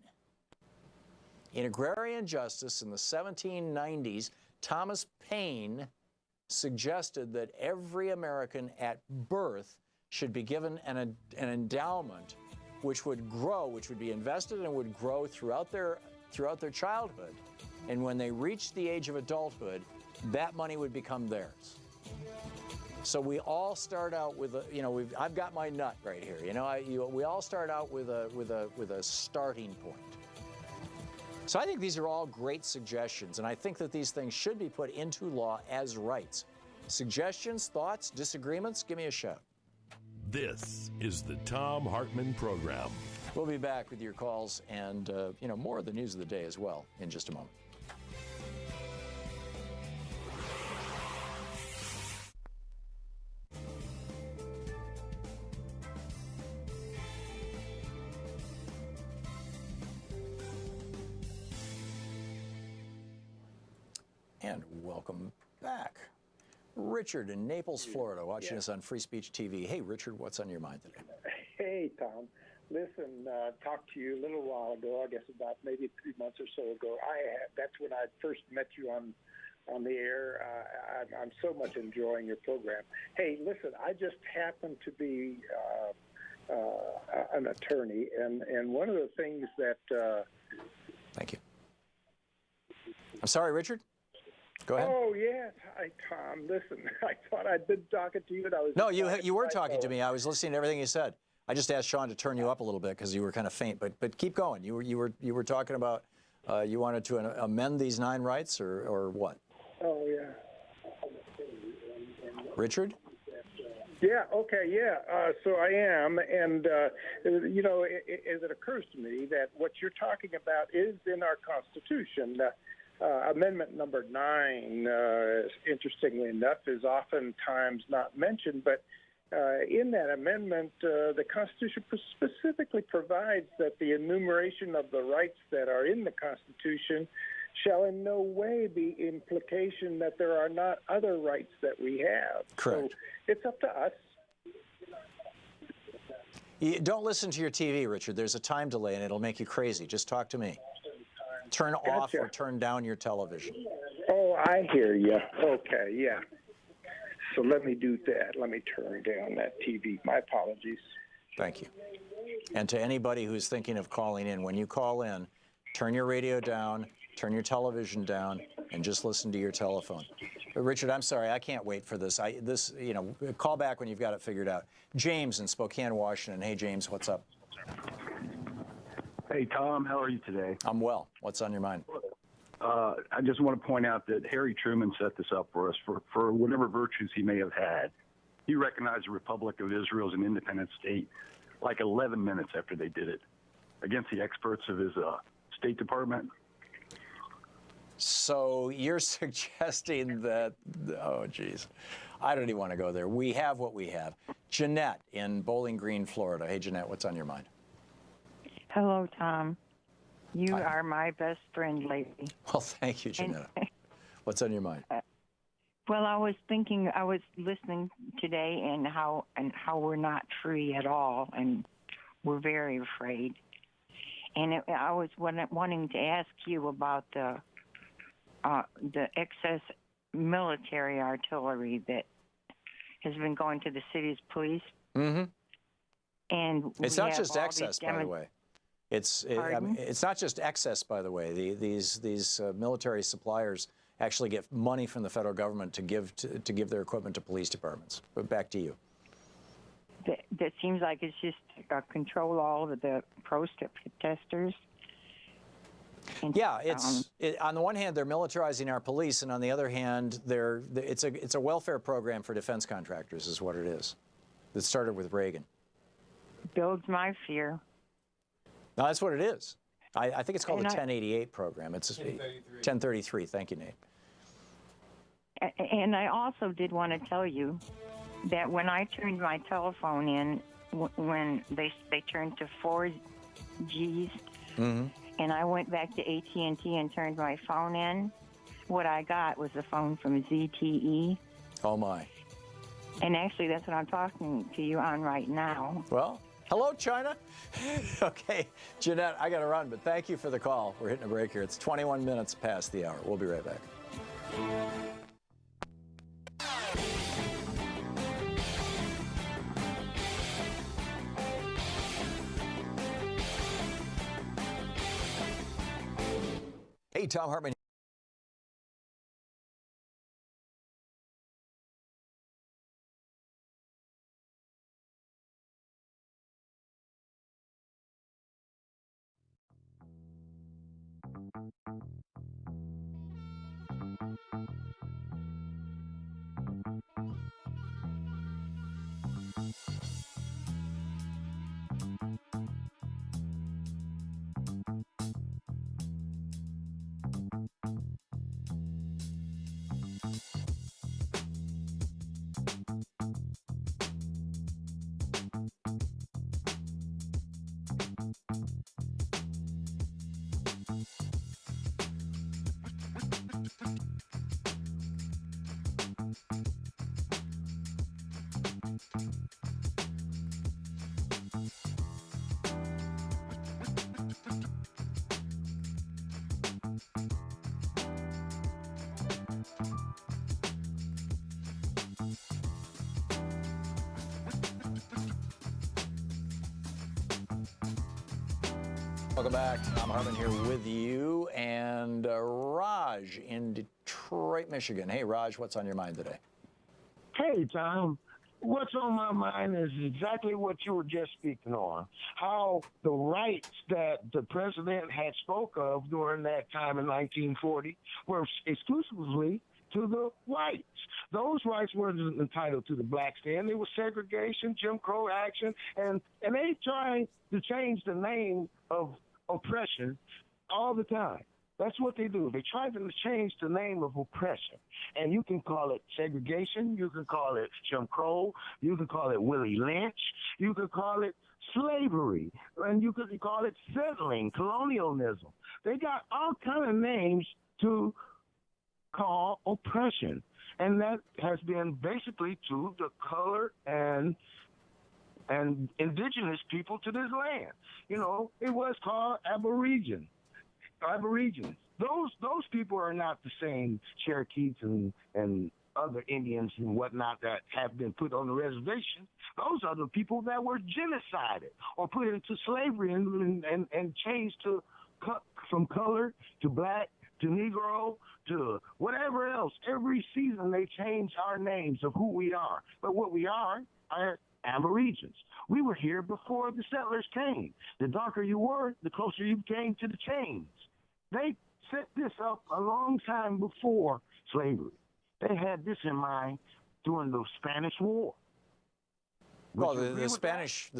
In Agrarian Justice in the 1790s, Thomas Paine suggested that every American at birth should be given an endowment which would grow, which would be invested and would grow throughout their childhood. And when they reached the age of adulthood, that money would become theirs. So we all start out with I've got my nut right here. We all start out with a starting point. So I think these are all great suggestions, and I think that these things should be put into law as rights. Suggestions, thoughts, disagreements, give me a shout. This is the Thom Hartmann Program. We'll be back with your calls and more of the news of the day as well in just a moment. And welcome back. Richard in Naples, Florida, watching us on Free Speech TV. Hey, Richard, what's on your mind today? Hey, Tom. Listen, talked to you a little while ago, I guess about maybe 3 months or so ago. That's when I first met you on the air. I'm so much enjoying your program. Hey, listen, I just happen to be an attorney, and one of the things that... Thank you. I'm sorry, Richard? Go ahead. Oh, yes. Hi, Tom. Listen, I thought I'd been talking to you, and I was... No, you were talking to me. I was listening to everything you said. I just asked Sean to turn you up a little bit because you were kind of faint, but keep going. You were talking about you wanted to amend these 9 rights or what? Oh, yeah. Richard? Yeah, okay, yeah. So I am. And, you know, as it occurs to me that what you're talking about is in our Constitution. Amendment number 9, interestingly enough, is oftentimes not mentioned, but in that amendment, the Constitution specifically provides that the enumeration of the rights that are in the Constitution shall in no way be implication that there are not other rights that we have. Correct. So it's up to us. Don't listen to your TV, Richard. There's a time delay, and it'll make you crazy. Just talk to me. Turn off or turn down your television. Oh, I hear you. Okay, yeah. So let me do that. Let me turn down that TV. My apologies. Thank you. And to anybody who's thinking of calling in, when you call in, turn your radio down, turn your television down, and just listen to your telephone. But Richard, I'm sorry, I can't wait for this. Call back when you've got it figured out. James in Spokane, Washington. Hey, James, what's up? Hey, Tom, how are you today? I'm well. What's on your mind? I just want to point out that Harry Truman set this up for us for whatever virtues he may have had. He recognized the Republic of Israel as an independent state like 11 minutes after they did it against the experts of his State Department. So you're suggesting that, oh, geez, I don't even want to go there. We have what we have. Jeanette in Bowling Green, Florida. Hey, Jeanette, what's on your mind? Hello, Tom. You are my best friend lately. Well, thank you, Jeanette. What's on your mind? Well, I was listening today and how we're not free at all, and we're very afraid. And I was wanting to ask you about the excess military artillery that has been going to the city's police. Mm-hmm. And it's not just excess, by the way. It's not just excess, by the way. These military suppliers actually get money from the federal government to give their equipment to police departments. But back to you. That seems like it's just control all of the protesters. Yeah, on the one hand they're militarizing our police, and on the other hand it's a welfare program for defense contractors, is what it is. That started with Reagan. Builds my fear. No, that's what it is. I think it's called the 1088 program. It's 1033. Thank you, Nate. And I also did want to tell you that when I turned my telephone in, when they turned to 4Gs, mm-hmm. and I went back to AT&T and turned my phone in, what I got was a phone from ZTE. Oh, my. And actually, that's what I'm talking to you on right now. Well, hello, China. Okay, Jeanette, I got to run, but thank you for the call. We're hitting a break here. It's 21 minutes past the hour. We'll be right back. Hey, Thom Hartmann. Welcome back. Thom Hartmann here with you, and Raj in Detroit, Michigan. Hey, Raj, what's on your mind today? Hey, Tom. What's on my mind is exactly what you were just speaking on, how the rights that the president had spoke of during that time in 1940 were exclusively to the whites. Those whites weren't entitled to the blacks then. There was segregation, Jim Crow action, and they trying to change the name of oppression all the time. That's what they do. They try to change the name of oppression. And you can call it segregation. You can call it Jim Crow. You can call it Willie Lynch. You can call it slavery. And you can call it settling, colonialism. They got all kind of names to call oppression. And that has been basically to the color and indigenous people to this land. You know, it was called Aborigines. Those people are not the same Cherokees and other Indians and whatnot that have been put on the reservation. Those are the people that were genocided or put into slavery and changed from color to black to Negro to whatever else. Every season they change our names of who we are. But what we are Aborigines. We were here before the settlers came. The darker you were, the closer you came to the chains. They set this up a long time before slavery. They had this in mind during the Spanish War. Well, the Spanish.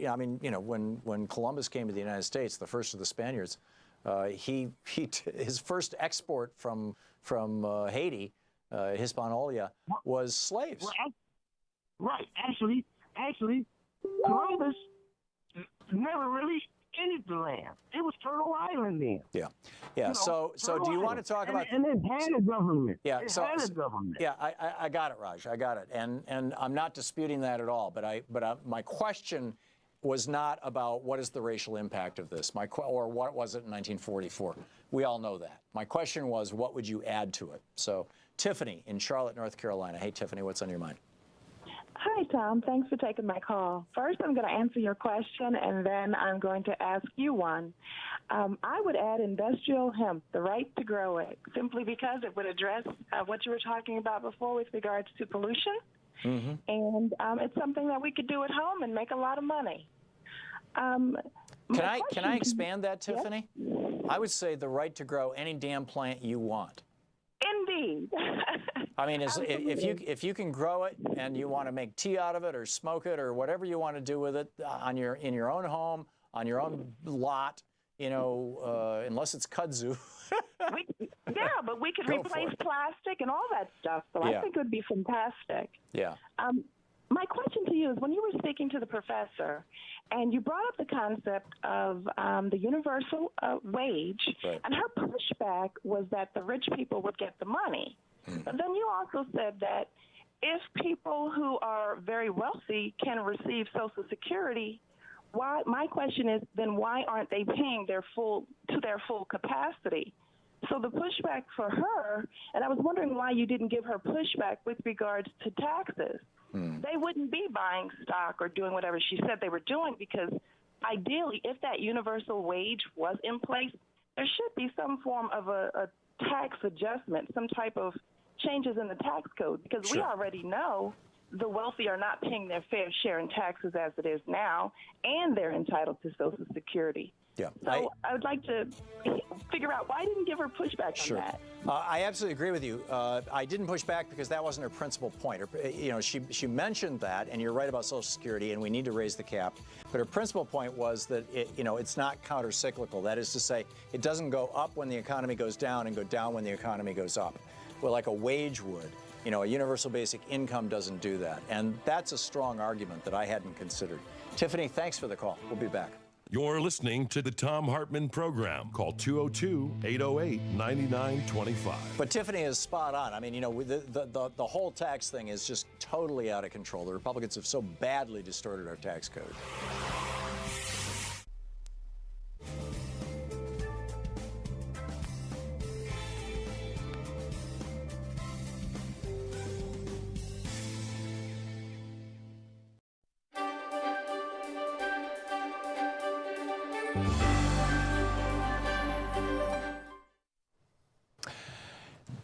I mean, you know, when Columbus came to the United States, the first of the Spaniards, his first export from Haiti, Hispaniola, was slaves. Right. Actually, Columbus never really entered the land. It was Turtle Island then. Yeah. You know, So do you want to talk about? And it had a government. Yeah. It had a government. Yeah, I got it, Raj. I got it, and I'm not disputing that at all. But my question was not about what is the racial impact of this, or what was it in 1944. We all know that. My question was, what would you add to it? So, Tiffany in Charlotte, North Carolina. Hey, Tiffany, what's on your mind? Hi, Tom. Thanks for taking my call. First, I'm going to answer your question, and then I'm going to ask you one. I would add industrial hemp, the right to grow it, simply because it would address what you were talking about before with regards to pollution. Mm-hmm. And it's something that we could do at home and make a lot of money. Can I expand that, Tiffany? Yes? I would say the right to grow any damn plant you want. Indeed. I mean, if you can grow it and you want to make tea out of it or smoke it or whatever you want to do with it in your own home, on your own lot, you know, unless it's kudzu. Yeah, but we could replace plastic and all that stuff. So I think it would be fantastic. Yeah. My question to you is, when you were speaking to the professor and you brought up the concept of the universal wage, right, and her pushback was that the rich people would get the money. But then you also said that if people who are very wealthy can receive Social Security, my question is, then why aren't they paying their full capacity? So the pushback for her, and I was wondering why you didn't give her pushback with regards to taxes. They wouldn't be buying stock or doing whatever she said they were doing, because ideally, if that universal wage was in place, there should be some form of a tax adjustment, some type of changes in the tax code, because we already know the wealthy are not paying their fair share in taxes as it is now, and they're entitled to Social Security. Yeah. So I would like to figure out why I didn't give her pushback on that. I absolutely agree with you. I didn't push back because that wasn't her principal point. She mentioned that, and you're right about Social Security, and we need to raise the cap. But her principal point was that it's not counter-cyclical. That is to say, it doesn't go up when the economy goes down and go down when the economy goes up. Well, like a wage would. A universal basic income doesn't do that. And that's a strong argument that I hadn't considered. Tiffany, thanks for the call. We'll be back. You're listening to the Thom Hartmann Program. Call 202-808-9925. But Tiffany is spot on. I mean, the whole tax thing is just totally out of control. The Republicans have so badly distorted our tax code.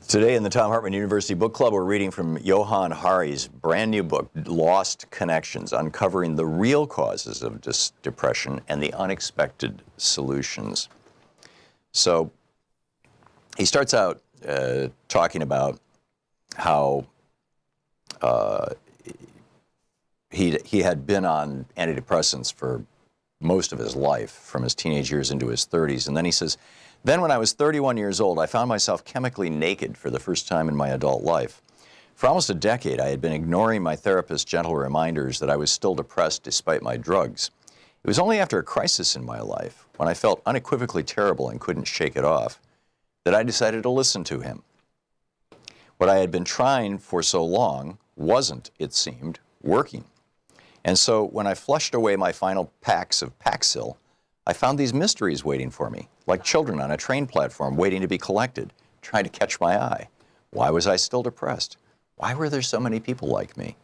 Today in the Thom Hartmann University Book Club, we're reading from Johann Hari's brand new book, Lost Connections, Uncovering the Real Causes of Depression and the Unexpected Solutions. So he starts out talking about how he had been on antidepressants for most of his life, from his teenage years into his 30s. And then he says, then when I was 31 years old, I found myself chemically naked for the first time in my adult life. For almost a decade, I had been ignoring my therapist's gentle reminders that I was still depressed despite my drugs. It was only after a crisis in my life, when I felt unequivocally terrible and couldn't shake it off, that I decided to listen to him. What I had been trying for so long wasn't, it seemed, working. And so when I flushed away my final packs of Paxil, I found these mysteries waiting for me, like children on a train platform waiting to be collected, trying to catch my eye. Why was I still depressed? Why were there so many people like me?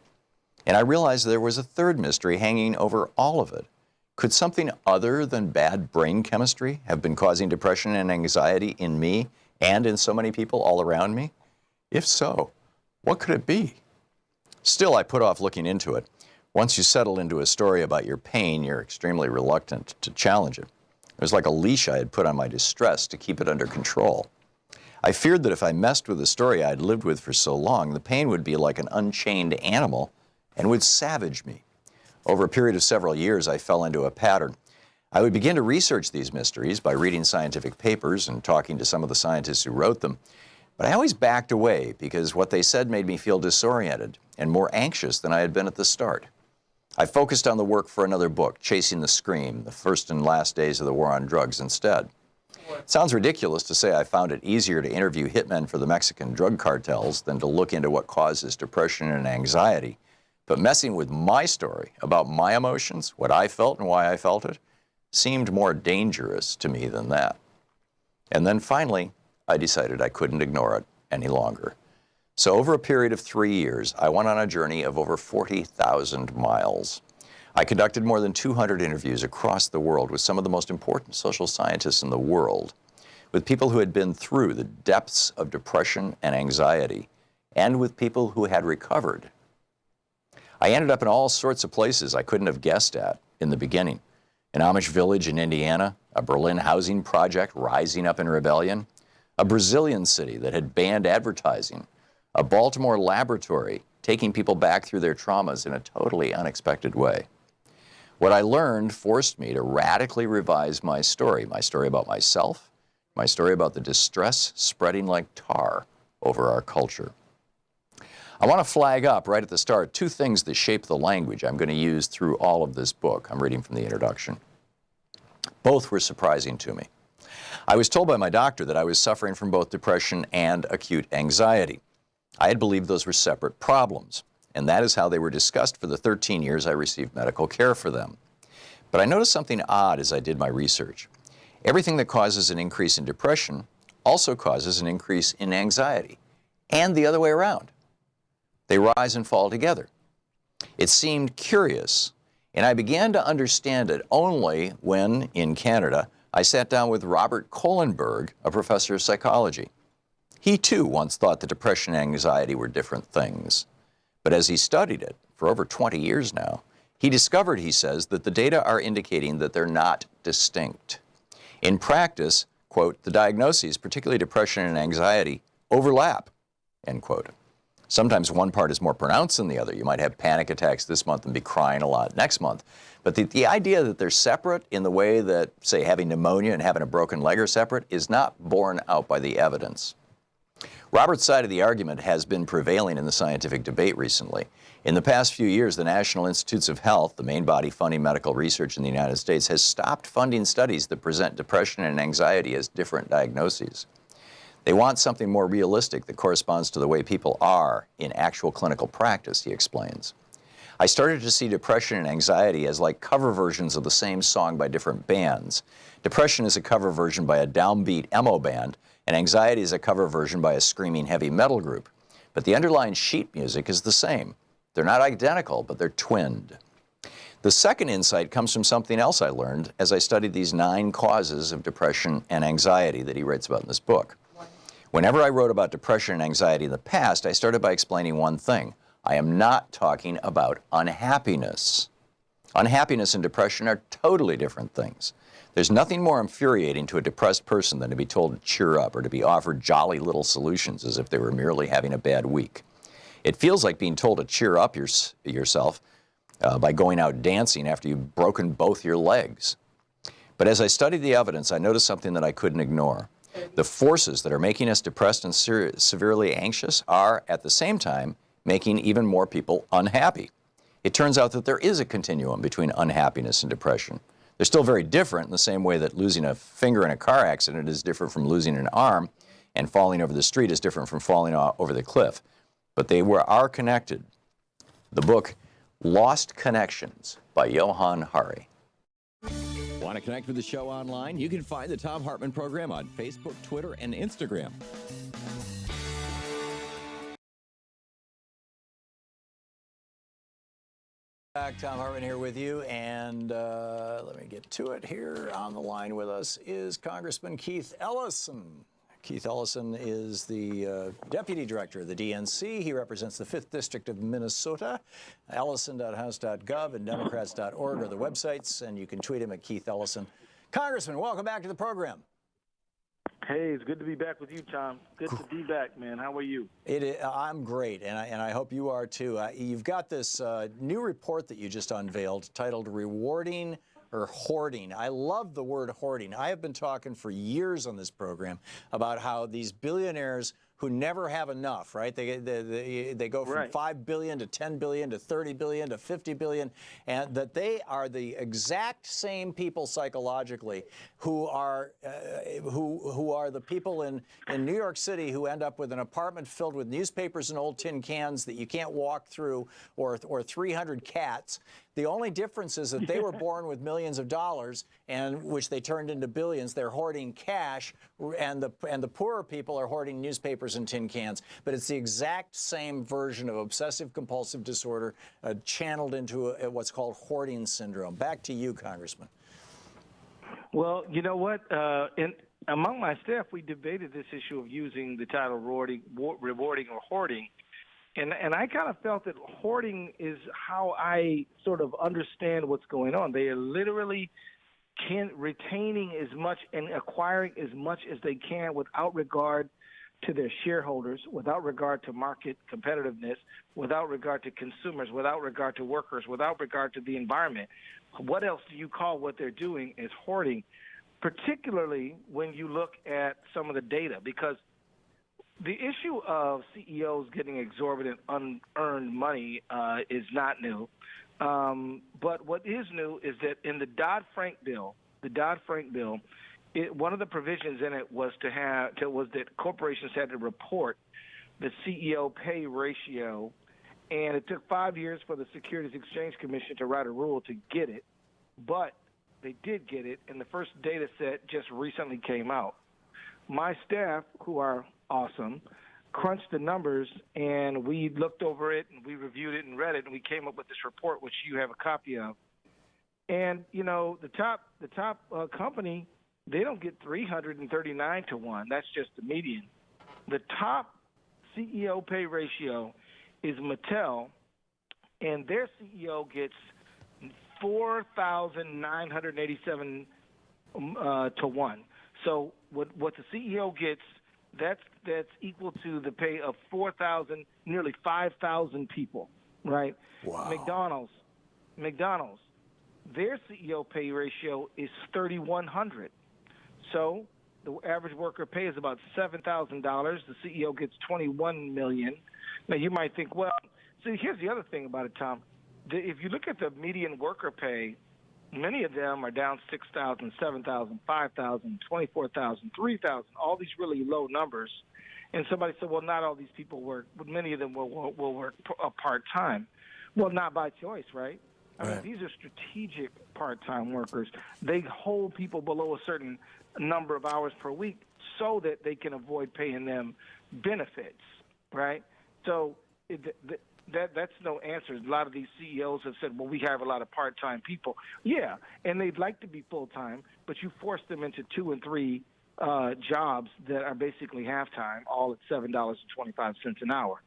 And I realized there was a third mystery hanging over all of it. Could something other than bad brain chemistry have been causing depression and anxiety in me and in so many people all around me? If so, what could it be? Still, I put off looking into it. Once you settle into a story about your pain, you're extremely reluctant to challenge it. It was like a leash I had put on my distress to keep it under control. I feared that if I messed with the story I'd lived with for so long, the pain would be like an unchained animal and would savage me. Over a period of several years, I fell into a pattern. I would begin to research these mysteries by reading scientific papers and talking to some of the scientists who wrote them. But I always backed away because what they said made me feel disoriented and more anxious than I had been at the start. I focused on the work for another book, Chasing the Scream, the first and last days of the war on drugs instead. It sounds ridiculous to say I found it easier to interview hitmen for the Mexican drug cartels than to look into what causes depression and anxiety. But messing with my story about my emotions, what I felt and why I felt it, seemed more dangerous to me than that. And then finally, I decided I couldn't ignore it any longer. So over a period of 3 years, I went on a journey of over 40,000 miles. I conducted more than 200 interviews across the world with some of the most important social scientists in the world, with people who had been through the depths of depression and anxiety, and with people who had recovered. I ended up in all sorts of places I couldn't have guessed at in the beginning. An Amish village in Indiana, a Berlin housing project rising up in rebellion, a Brazilian city that had banned advertising, a Baltimore laboratory taking people back through their traumas in a totally unexpected way. What I learned forced me to radically revise my story about myself, my story about the distress spreading like tar over our culture. I want to flag up right at the start 2 things that shape the language I'm going to use through all of this book. I'm reading from the introduction. Both were surprising to me. I was told by my doctor that I was suffering from both depression and acute anxiety. I had believed those were separate problems, and that is how they were discussed for the 13 years I received medical care for them. But I noticed something odd as I did my research. Everything that causes an increase in depression also causes an increase in anxiety, and the other way around. They rise and fall together. It seemed curious, and I began to understand it only when, in Canada, I sat down with Robert Kohlenberg, a professor of psychology. He too once thought that depression and anxiety were different things. But as he studied it for over 20 years now, he discovered, he says, that the data are indicating that they're not distinct. In practice, quote, the diagnoses, particularly depression and anxiety, overlap, end quote. Sometimes one part is more pronounced than the other. You might have panic attacks this month and be crying a lot next month. But the idea that they're separate in the way that, say, having pneumonia and having a broken leg are separate is not borne out by the evidence. Robert's side of the argument has been prevailing in the scientific debate recently. In the past few years, the National Institutes of Health, the main body funding medical research in the United States, has stopped funding studies that present depression and anxiety as different diagnoses. They want something more realistic that corresponds to the way people are in actual clinical practice, he explains. I started to see depression and anxiety as like cover versions of the same song by different bands. Depression is a cover version by a downbeat emo band, and anxiety is a cover version by a screaming heavy metal group. But the underlying sheet music is the same. They're not identical, but they're twinned. The second insight comes from something else I learned as I studied these 9 causes of depression and anxiety that he writes about in this book. Whenever I wrote about depression and anxiety in the past, I started by explaining one thing. I am not talking about unhappiness. Unhappiness and depression are totally different things. There's nothing more infuriating to a depressed person than to be told to cheer up or to be offered jolly little solutions as if they were merely having a bad week. It feels like being told to cheer up yourself by going out dancing after you've broken both your legs. But as I studied the evidence, I noticed something that I couldn't ignore. The forces that are making us depressed and severely anxious are, at the same time, making even more people unhappy. It turns out that there is a continuum between unhappiness and depression. They're still very different in the same way that losing a finger in a car accident is different from losing an arm, and falling over the street is different from falling over the cliff. But they are connected. The book, Lost Connections by Johann Hari. Want to connect with the show online? You can find the Thom Hartmann Program on Facebook, Twitter, and Instagram. Thom Hartmann here with you, and let me get to it here. On the line with us is Congressman Keith Ellison. Keith Ellison is the Deputy Director of the DNC. He represents the 5th District of Minnesota. Ellison.house.gov and Democrats.org are the websites, and you can tweet him at Keith Ellison. Congressman, welcome back to the program. Hey, it's good to be back with you, Tom. Good to be back, man. How are you? I'm great, and I hope you are too. You've got this new report that you just unveiled titled Rewarding or Hoarding. I love the word hoarding. I have been talking for years on this program about how these billionaires who never have enough, right? They go from 5 billion to 10 billion to 30 billion to 50 billion, and that they are the exact same people psychologically who are the people in New York City who end up with an apartment filled with newspapers and old tin cans that you can't walk through, or 300 cats. The only difference is that they were born with millions of dollars, and which they turned into billions. They're hoarding cash, and the poorer people are hoarding newspapers and tin cans. But it's the exact same version of obsessive compulsive disorder channeled into what's called hoarding syndrome. Back to you, Congressman. Well, you know what? Among my staff, we debated this issue of using the title rewarding or hoarding. And I kind of felt that hoarding is how I sort of understand what's going on. They are literally retaining as much and acquiring as much as they can without regard to their shareholders, without regard to market competitiveness, without regard to consumers, without regard to workers, without regard to the environment. What else do you call what they're doing is hoarding, particularly when you look at some of the data? Because the issue of CEOs getting exorbitant unearned money is not new. But what is new is that in the Dodd-Frank bill, one of the provisions in it was that corporations had to report the CEO pay ratio, and it took 5 years for the Securities Exchange Commission to write a rule to get it, but they did get it, and the first data set just recently came out. My staff, who are awesome, crunched the numbers, and we looked over it, and we reviewed it and read it, and we came up with this report, which you have a copy of. And you know, the top company, they don't get 339 to 1. That's just the median. The top CEO pay ratio is Mattel, and their CEO gets 4,987 to 1. So what the CEO gets, that's equal to the pay of 4,000, nearly 5,000 people, right? Wow. McDonald's, their CEO pay ratio is 3,100. So the average worker pay is about $7,000. The CEO gets $21 million. Now you might think, well, see, here's the other thing about it, Tom. If you look at the median worker pay, many of them are down 6,000, 7,000, 5,000, 24,000, 3,000, all these really low numbers. And somebody said, well, not all these people work, but many of them will work part-time. Well, not by choice, right? I mean, these are strategic part-time workers. They hold people below a certain number of hours per week so that they can avoid paying them benefits, right? So that's no answer. A lot of these CEOs have said, well, we have a lot of part-time people. Yeah, and they'd like to be full-time, but you force them into 2 and 3 jobs that are basically half-time, all at $7.25 an hour.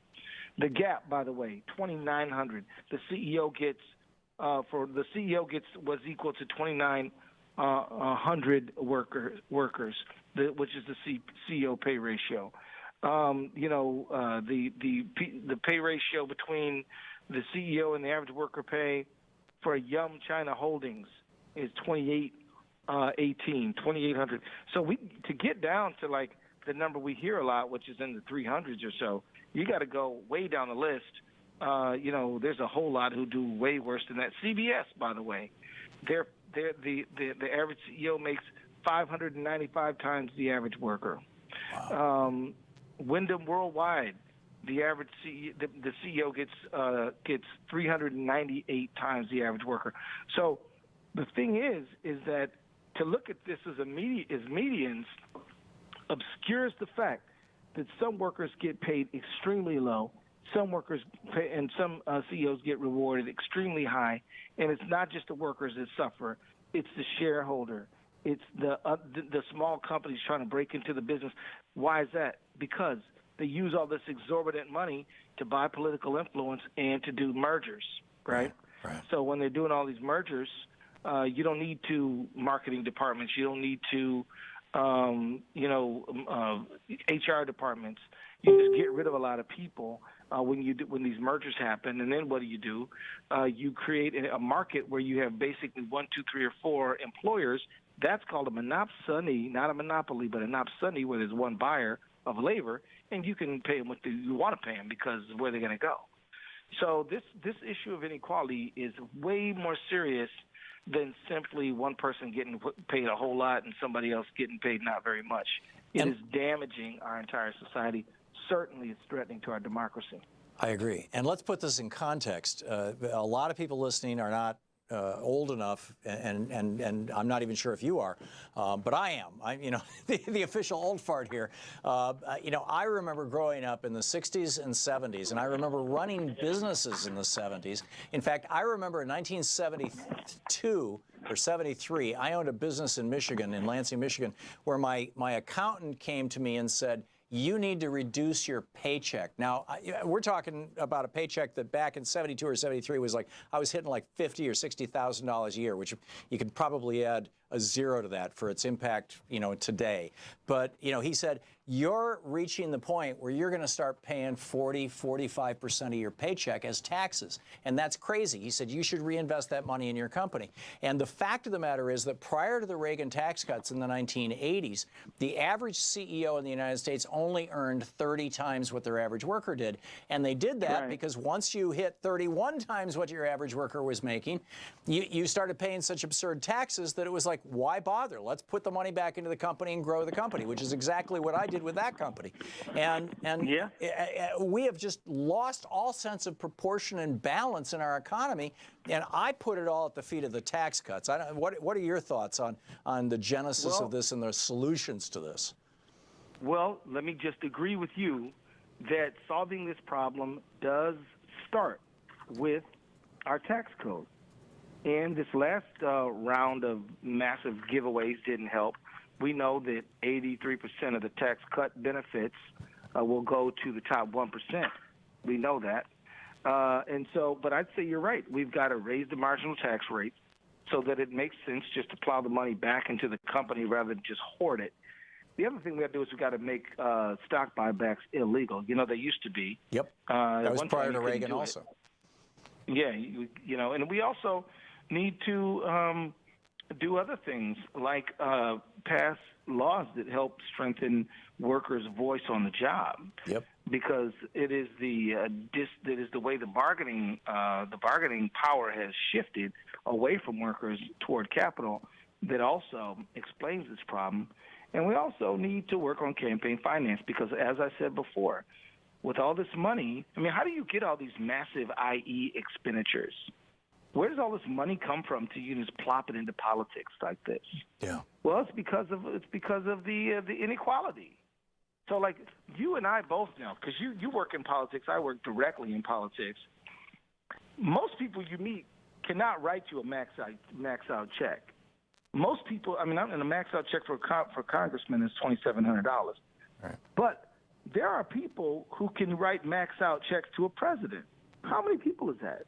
The gap, by the way, $2,900. The CEO gets was equal to $2,900 100 workers, which is the CEO pay ratio. The pay ratio between the CEO and the average worker pay for Yum China Holdings is 2,800. So to get down to like the number we hear a lot, which is in the 300s or so, you got to go way down the list. There's a whole lot who do way worse than that. CBS, by the way, the average CEO makes 595 times the average worker. Wow. Wyndham Worldwide, the average the CEO gets 398 times the average worker. So the thing is that to look at this as medians obscures the fact that some workers get paid extremely low, some workers pay, and some CEOs get rewarded extremely high, and it's not just the workers that suffer; it's the shareholder, it's the small companies trying to break into the business. Why is that? Because they use all this exorbitant money to buy political influence and to do mergers, right? Right. So when they're doing all these mergers, you don't need two marketing departments. You don't need two, HR departments. You just get rid of a lot of people when these mergers happen. And then what do? You create a market where you have basically 1, 2, 3, or 4 employers. That's called a monopsony, not a monopoly, but a monopsony, where there's one buyer of labor, and you can pay them what you want to pay them because of where they're going to go. So this issue of inequality is way more serious than simply one person getting paid a whole lot and somebody else getting paid not very much. It is damaging our entire society. Certainly it's threatening to our democracy. I agree. And let's put this in context. A lot of people listening are not old enough, and I'm not even sure if you are, but I am. The official old fart here. I remember growing up in the 60s and 70s, and I remember running businesses in the 70s. In fact, I remember in 1972 or 73, I owned a business in Michigan, in Lansing, Michigan, where my accountant came to me and said, "You need to reduce your paycheck." Now, we're talking about a paycheck that back in 72 or 73 was like, I was hitting like $50,000 or $60,000 a year, which you could probably add a zero to that for its impact, today. But, he said, you're reaching the point where you're going to start paying 45% of your paycheck as taxes. And that's crazy. He said, you should reinvest that money in your company. And the fact of the matter is that prior to the Reagan tax cuts in the 1980s, the average CEO in the United States only earned 30 times what their average worker did. And they did that because once you hit 31 times what your average worker was making, you started paying such absurd taxes that it was like, why bother? Let's put the money back into the company and grow the company, which is exactly what I did with that company. And we have just lost all sense of proportion and balance in our economy. And I put it all at the feet of the tax cuts. What are your thoughts on the genesis of this and the solutions to this? Well, let me just agree with you that solving this problem does start with our tax code. And this last round of massive giveaways didn't help. We know that 83% of the tax cut benefits will go to the top 1%. We know that. But I'd say you're right. We've got to raise the marginal tax rate so that it makes sense just to plow the money back into the company rather than just hoard it. The other thing we have to do is we've got to make stock buybacks illegal. They used to be. Yep. That was prior to Reagan also. Yeah, and we also need to do other things like pass laws that help strengthen workers' voice on the job. Yep. Because it is the way the bargaining power has shifted away from workers toward capital that also explains this problem. And we also need to work on campaign finance because, as I said before, with all this money, how do you get all these massive IE expenditures? Where does all this money come from to you just plop it into politics like this? Yeah. Well, it's because of the inequality. So, like, you and I both know, because you work in politics, I work directly in politics. Most people you meet cannot write you a max out check. Most people, a max out check for a congressman is $2,700. Right. But there are people who can write max out checks to a president. How many people is that?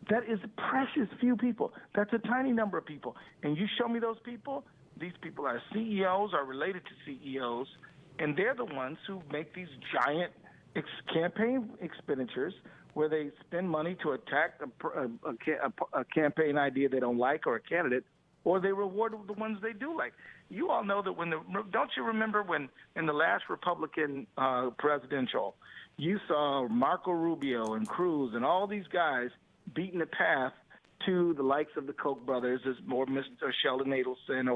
That is precious few people. That's a tiny number of people. And you show me those people, these people are CEOs or related to CEOs, and they're the ones who make these giant campaign expenditures where they spend money to attack a campaign idea they don't like or a candidate, or they reward the ones they do like. You all know that don't you remember when in the last Republican presidential, you saw Marco Rubio and Cruz and all these guys beating the path to the likes of the Koch brothers, as more Mr. Sheldon Adelson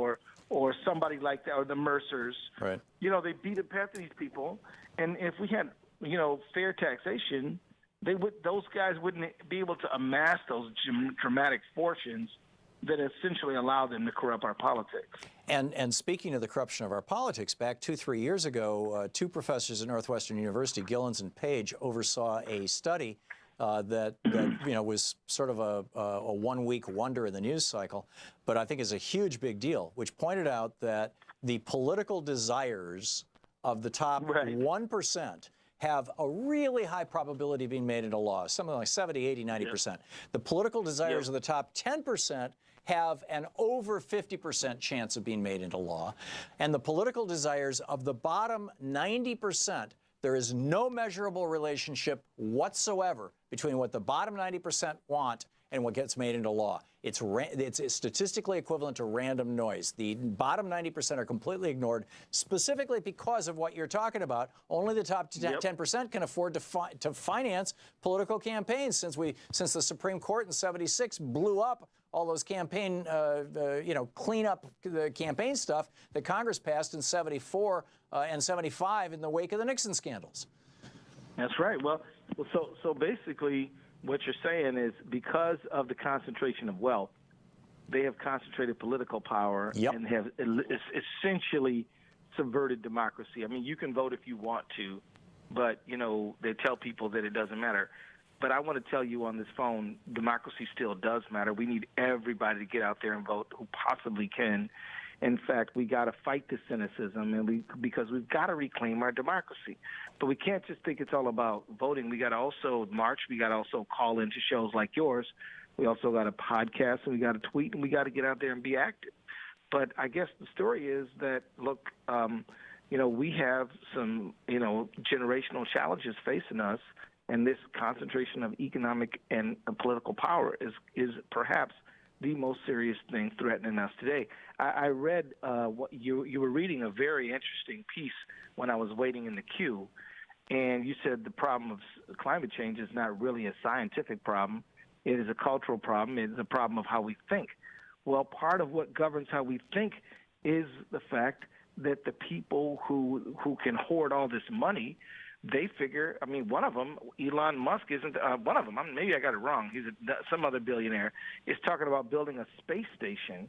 or somebody like that, or the Mercers. Right. You know, they beat a path to these people, and if we had, fair taxation, those guys wouldn't be able to amass those dramatic fortunes that essentially allow them to corrupt our politics. And speaking of the corruption of our politics, back 2-3 years ago, two professors at Northwestern University, Gillens and Page, oversaw a study that was sort of a one-week wonder in the news cycle, but I think is a huge big deal, which pointed out that the political desires of the top 1% have a really high probability of being made into law, something like 70, 80, 90%. The political desires of the top 10% have an over 50% chance of being made into law. And the political desires of the bottom 90%, there is no measurable relationship whatsoever between what the bottom 90% want and what gets made into law. It's statistically equivalent to random noise. The bottom 90% are completely ignored, specifically because of what you're talking about. Only the top 10% can afford to finance political campaigns, since the Supreme Court in '76 blew up all those campaign, clean up the campaign stuff that Congress passed in '74 and '75 in the wake of the Nixon scandals. That's right. Well, so basically, what you're saying is because of the concentration of wealth, they have concentrated political power and have essentially subverted democracy. I mean, you can vote if you want to, but, they tell people that it doesn't matter. But I want to tell you on this phone, democracy still does matter. We need everybody to get out there and vote who possibly can. In fact, we got to fight the cynicism, because we've got to reclaim our democracy. But we can't just think it's all about voting. We got to also march. We got to also call into shows like yours. We also got to podcast, and we got to tweet, and we got to get out there and be active. But I guess the story is that, look, we have some, generational challenges facing us, and this concentration of economic and political power is perhaps the most serious thing threatening us today. I read what you were reading a very interesting piece when I was waiting in the queue, and you said the problem of climate change is not really a scientific problem. It is a cultural problem. It is a problem of how we think. Well, part of what governs how we think is the fact that the people who can hoard all this money, they figure, one of them, Elon Musk, isn't one of them. Maybe I got it wrong. He's some other billionaire is talking about building a space station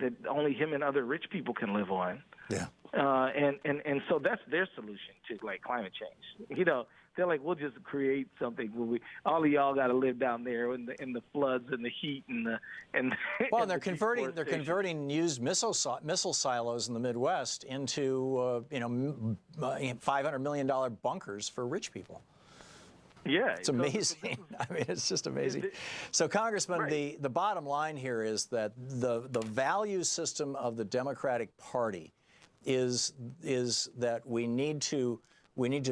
that only him and other rich people can live on. Yeah. And so that's their solution to climate change. They're like, we'll just create something where all of y'all got to live down there in the floods and the heat and well, they're converting used missile silos in the Midwest into $500 million bunkers for rich people. Yeah, it's amazing. It's just amazing. So, Congressman, the bottom line here is that the value system of the Democratic Party is that we need to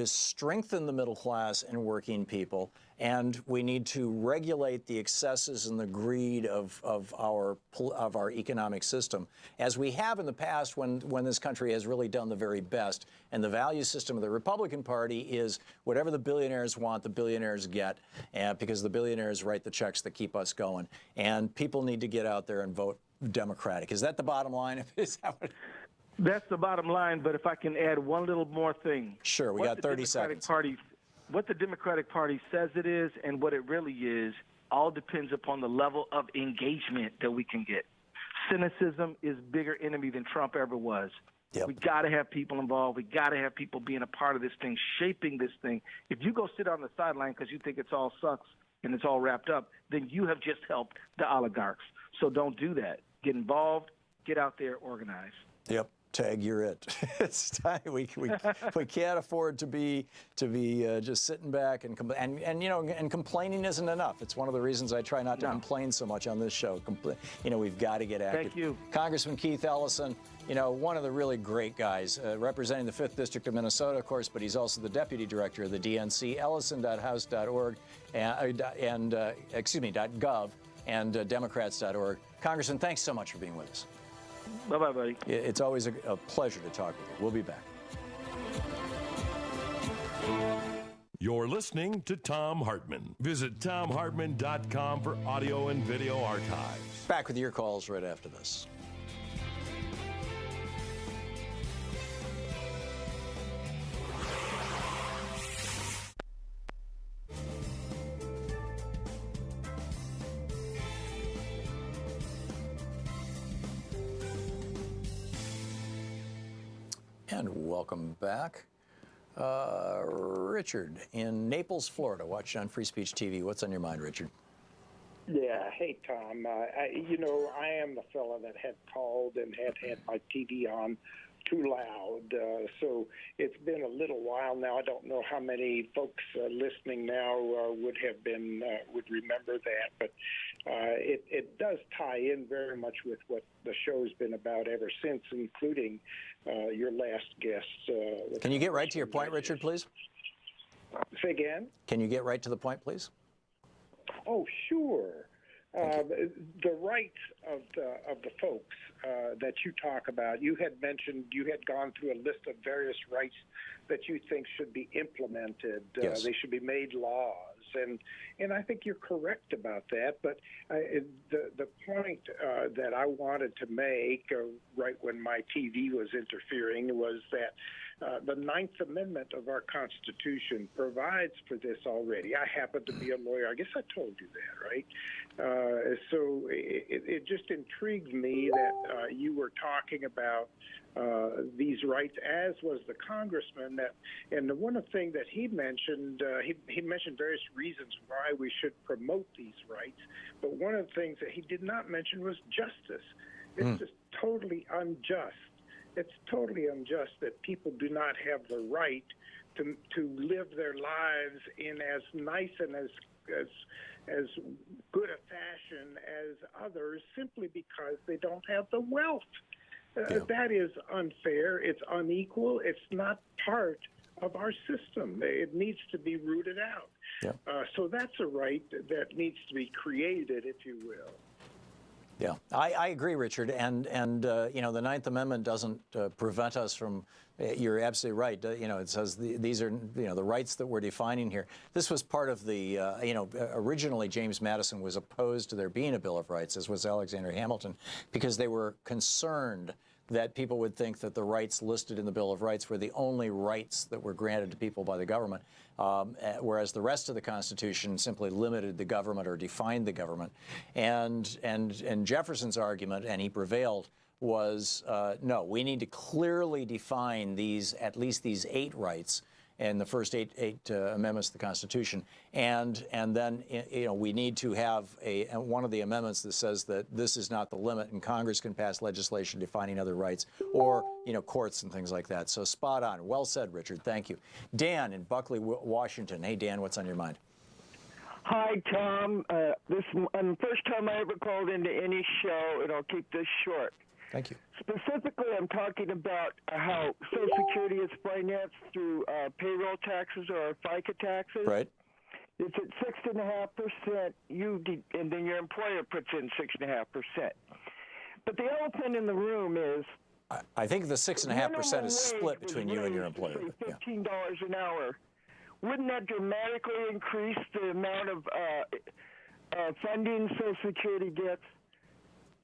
strengthen the middle class and working people, and we need to regulate the excesses and the greed of our economic system, as we have in the past when this country has really done the very best. And the value system of the Republican Party is whatever the billionaires want, the billionaires get, because the billionaires write the checks that keep us going. And people need to get out there and vote Democratic. Is that the bottom line? Is that what... That's the bottom line, but if I can add one little more thing. Sure, we got 30 seconds. What the Democratic Party says it is and what it really is all depends upon the level of engagement that we can get. Cynicism is a bigger enemy than Trump ever was. Yep. We got to have people involved. We got to have people being a part of this thing, shaping this thing. If you go sit on the sideline because you think it's all sucks and it's all wrapped up, then you have just helped the oligarchs. So don't do that. Get involved, get out there, organize. Yep. Tag, you're it. It's time. We can't afford to be just sitting back and complaining isn't enough. It's one of the reasons I try not to complain so much on this show. We've got to get active. Thank you. Congressman Keith Ellison, one of the really great guys, representing the 5th District of Minnesota, of course, but he's also the deputy director of the DNC, ellison.house.org .gov and Democrats.org. Congressman, thanks so much for being with us. Bye-bye, buddy. It's always a pleasure to talk with you. We'll be back. You're listening to Thom Hartmann. Visit thomhartmann.com for audio and video archives. Back with your calls right after this. And welcome back. Richard in Naples, Florida, watching on Free Speech TV. What's on your mind, Richard? Yeah. Hey, Tom. I am the fella that had called and had my TV on too loud. So it's been a little while now. I don't know how many folks listening now would remember that, but it does tie in very much with what the show's been about ever since, including your last guest. Can you get right to your point, Richard, please? Say again? Can you get right to the point, please? Oh, sure. The rights of the folks that you talk about, you had mentioned you had gone through a list of various rights that you think should be implemented. Yes. They should be made laws, and I think you're correct about that. But the point that I wanted to make right when my TV was interfering was that the Ninth Amendment of our Constitution provides for this already. I happen to be a lawyer. I guess I told you that, right? So it just intrigued me that you were talking about these rights, as was the congressman. And the one thing that he mentioned, he mentioned various reasons why we should promote these rights. But one of the things that he did not mention was justice. It's just totally unjust. It's totally unjust that people do not have the right to live their lives in as nice and as good a fashion as others simply because they don't have the wealth. That is unfair. It's unequal. It's not part of our system. It needs to be rooted out. Yeah. So that's a right that needs to be created, if you will. Yeah, I agree, Richard. And the Ninth Amendment doesn't prevent us from. You're absolutely right. It says these are the rights that we're defining here. This was part of the originally James Madison was opposed to there being a Bill of Rights, as was Alexander Hamilton, because they were concerned that people would think that the rights listed in the Bill of Rights were the only rights that were granted to people by the government, whereas the rest of the Constitution simply limited the government or defined the government. And Jefferson's argument, and he prevailed, was no, we need to clearly define at least these 8 rights in the first eight amendments to the Constitution, and then we need to have one of the amendments that says that this is not the limit, and Congress can pass legislation defining other rights, or courts and things like that. So spot on. Well said, Richard. Thank you. Dan in Buckley, Washington. Hey, Dan, what's on your mind? Hi, Tom. This is the first time I ever called into any show, and I'll keep this short. Thank you. Specifically, I'm talking about how Social Security is financed through payroll taxes or FICA taxes. Right. It's at 6.5%. And then your employer puts in 6.5%. But the elephant in the room is. I think the 6.5% is split between you and your employer. $15 an hour. Wouldn't that dramatically increase the amount of funding Social Security gets?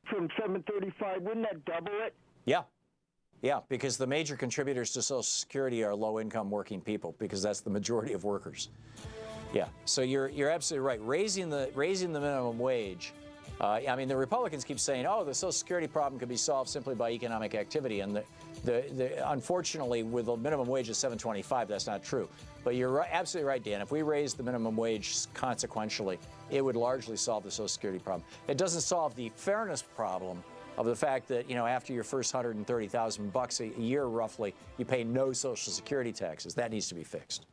From 735, wouldn't that double it? Yeah, because the major contributors to Social Security are low-income working people, because that's the majority of workers. Yeah, so you're absolutely right. Raising the minimum wage. I mean, the Republicans keep saying, "Oh, the Social Security problem could be solved simply by economic activity," and unfortunately, with a minimum wage of $7.25, that's not true. But you're absolutely right, Dan. If we raise the minimum wage consequentially, it would largely solve the Social Security problem. It doesn't solve the fairness problem of the fact that, after your first $130,000 a year, roughly, you pay no Social Security taxes. That needs to be fixed.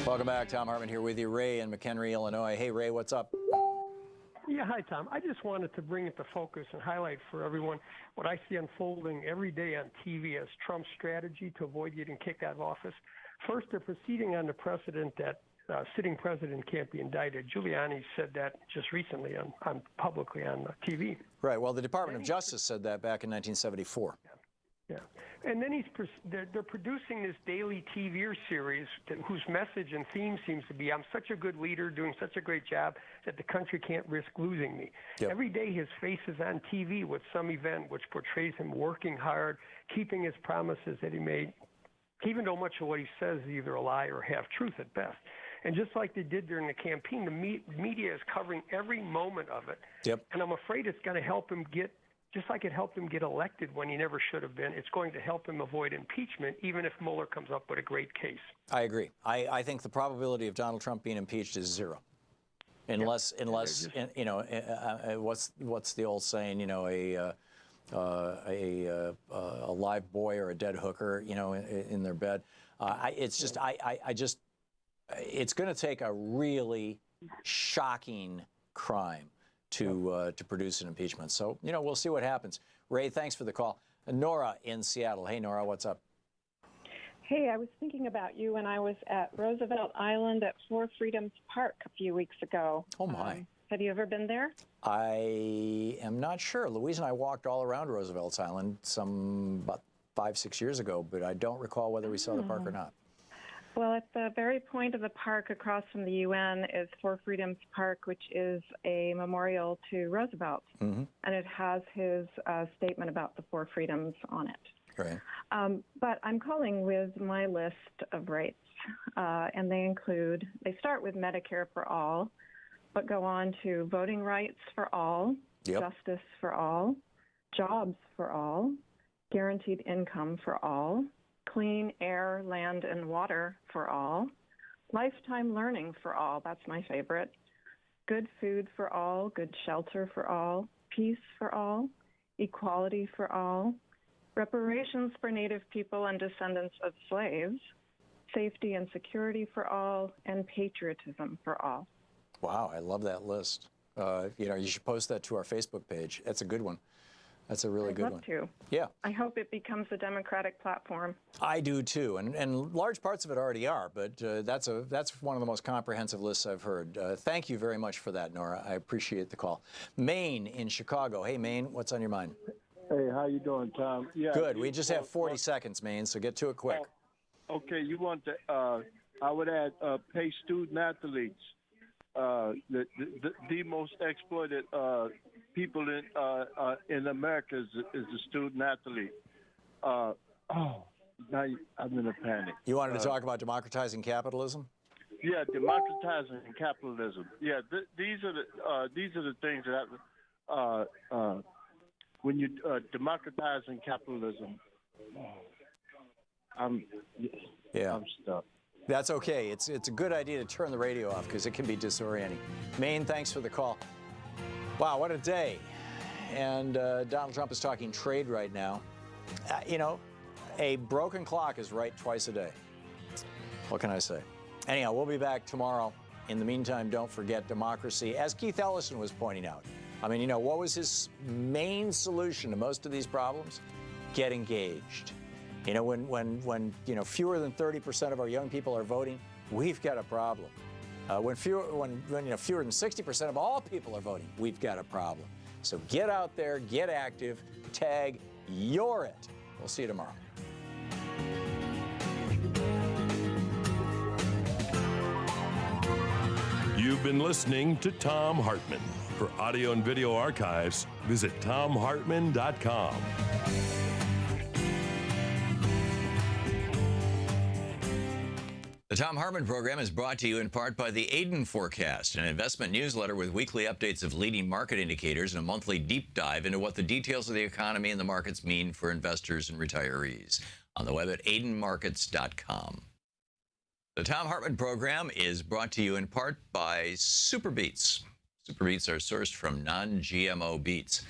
Welcome back. Thom Hartmann here with you. Ray in McHenry, Illinois. Hey, Ray, what's up? Yeah, hi, Tom. I just wanted to bring it to focus and highlight for everyone what I see unfolding every day on TV as Trump's strategy to avoid getting kicked out of office. First, they're proceeding on the precedent that sitting president can't be indicted. Giuliani said that just recently on publicly on TV. Right. Well, the Department of Justice said that back in 1974. Yeah, and then they're producing this daily TV series whose message and theme seems to be, I'm such a good leader, doing such a great job that the country can't risk losing me. Yep. Every day his face is on TV with some event which portrays him working hard, keeping his promises that he made, even though much of what he says is either a lie or half-truth at best. And just like they did during the campaign, the media is covering every moment of it. Yep. And I'm afraid it's going to help him just like it helped him get elected when he never should have been, it's going to help him avoid impeachment, even if Mueller comes up with a great case. I agree. I think the probability of Donald Trump being impeached is zero, unless what's the old saying? A live boy or a dead hooker, in their bed. It's going to take a really shocking crime to produce an impeachment. So, we'll see what happens. Ray, thanks for the call. Nora in Seattle. Hey, Nora, what's up? Hey, I was thinking about you when I was at Roosevelt Island at Four Freedoms Park a few weeks ago. Oh, my. Have you ever been there? I am not sure. Louise and I walked all around Roosevelt Island about 5-6 years ago, but I don't recall whether we saw the park or not. Well, at the very point of the park across from the UN is Four Freedoms Park, which is a memorial to Roosevelt. Mm-hmm. And it has his statement about the Four Freedoms on it. Right. But I'm calling with my list of rights, and they start with Medicare for all, but go on to voting rights for all, justice for all, jobs for all, guaranteed income for all, clean air, land, and water for all, lifetime learning for all, that's my favorite, good food for all, good shelter for all, peace for all, equality for all, reparations for Native people and descendants of slaves, safety and security for all, and patriotism for all. Wow, I love that list. You should post that to our Facebook page. That's a good one. That's a really good one. I'd love to. Yeah. I hope it becomes a democratic platform. I do too, and large parts of it already are, but that's one of the most comprehensive lists I've heard. Thank you very much for that, Nora. I appreciate the call. Maine in Chicago. Hey, Maine, what's on your mind? Hey, how you doing, Tom? Yeah. Good. We just have 40 seconds, Maine, so get to it quick. Okay, you want to? I would add pay student athletes. The most exploited people in America is the student athlete. Now I'm in a panic. You wanted to talk about democratizing capitalism? Yeah, democratizing capitalism. Yeah, these are the things that happen when you democratizing capitalism. I'm stuck. That's okay. It's a good idea to turn the radio off because it can be disorienting. Maine, thanks for the call. Wow, what a day. And Donald Trump is talking trade right now. A broken clock is right twice a day. What can I say? Anyhow, we'll be back tomorrow. In the meantime, don't forget democracy. As Keith Ellison was pointing out, what was his main solution to most of these problems? Get engaged. When fewer than 30% of our young people are voting, we've got a problem. When fewer than 60% of all people are voting, we've got a problem. So get out there, get active, tag, you're it. We'll see you tomorrow. You've been listening to Thom Hartmann. For audio and video archives, visit thomhartmann.com. The Thom Hartmann Program is brought to you in part by the Aiden Forecast, an investment newsletter with weekly updates of leading market indicators and a monthly deep dive into what the details of the economy and the markets mean for investors and retirees. On the web at aidenmarkets.com. The Thom Hartmann Program is brought to you in part by Super Beets. Super Beets are sourced from non-GMO beets,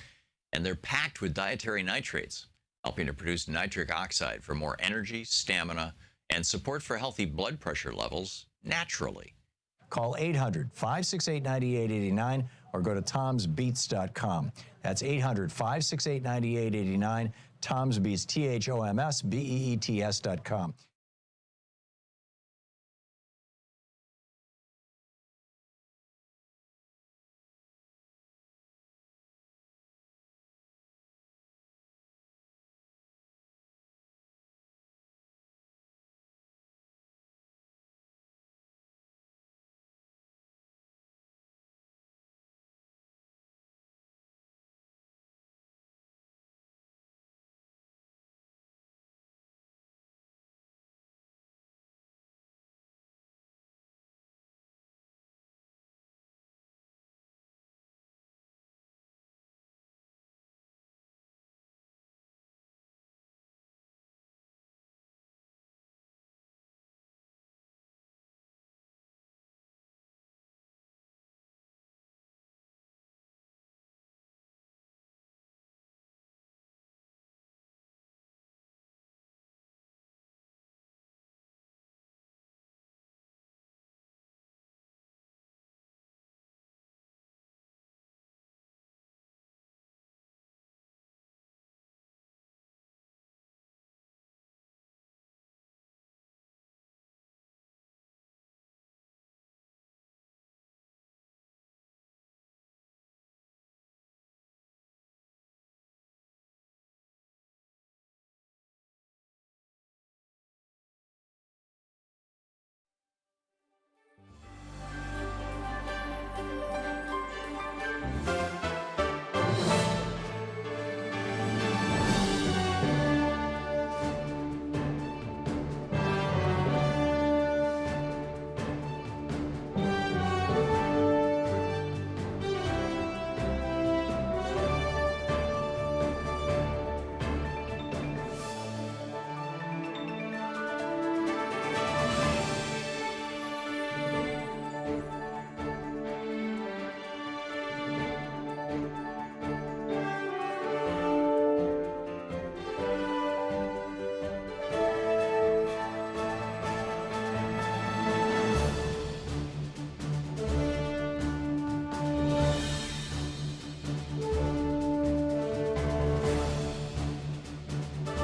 and they're packed with dietary nitrates, helping to produce nitric oxide for more energy, stamina, and support for healthy blood pressure levels naturally. Call 800-568-9889 or go to tomsbeets.com. That's 800-568-9889, Tom's Beets, THOMSBEETS.com.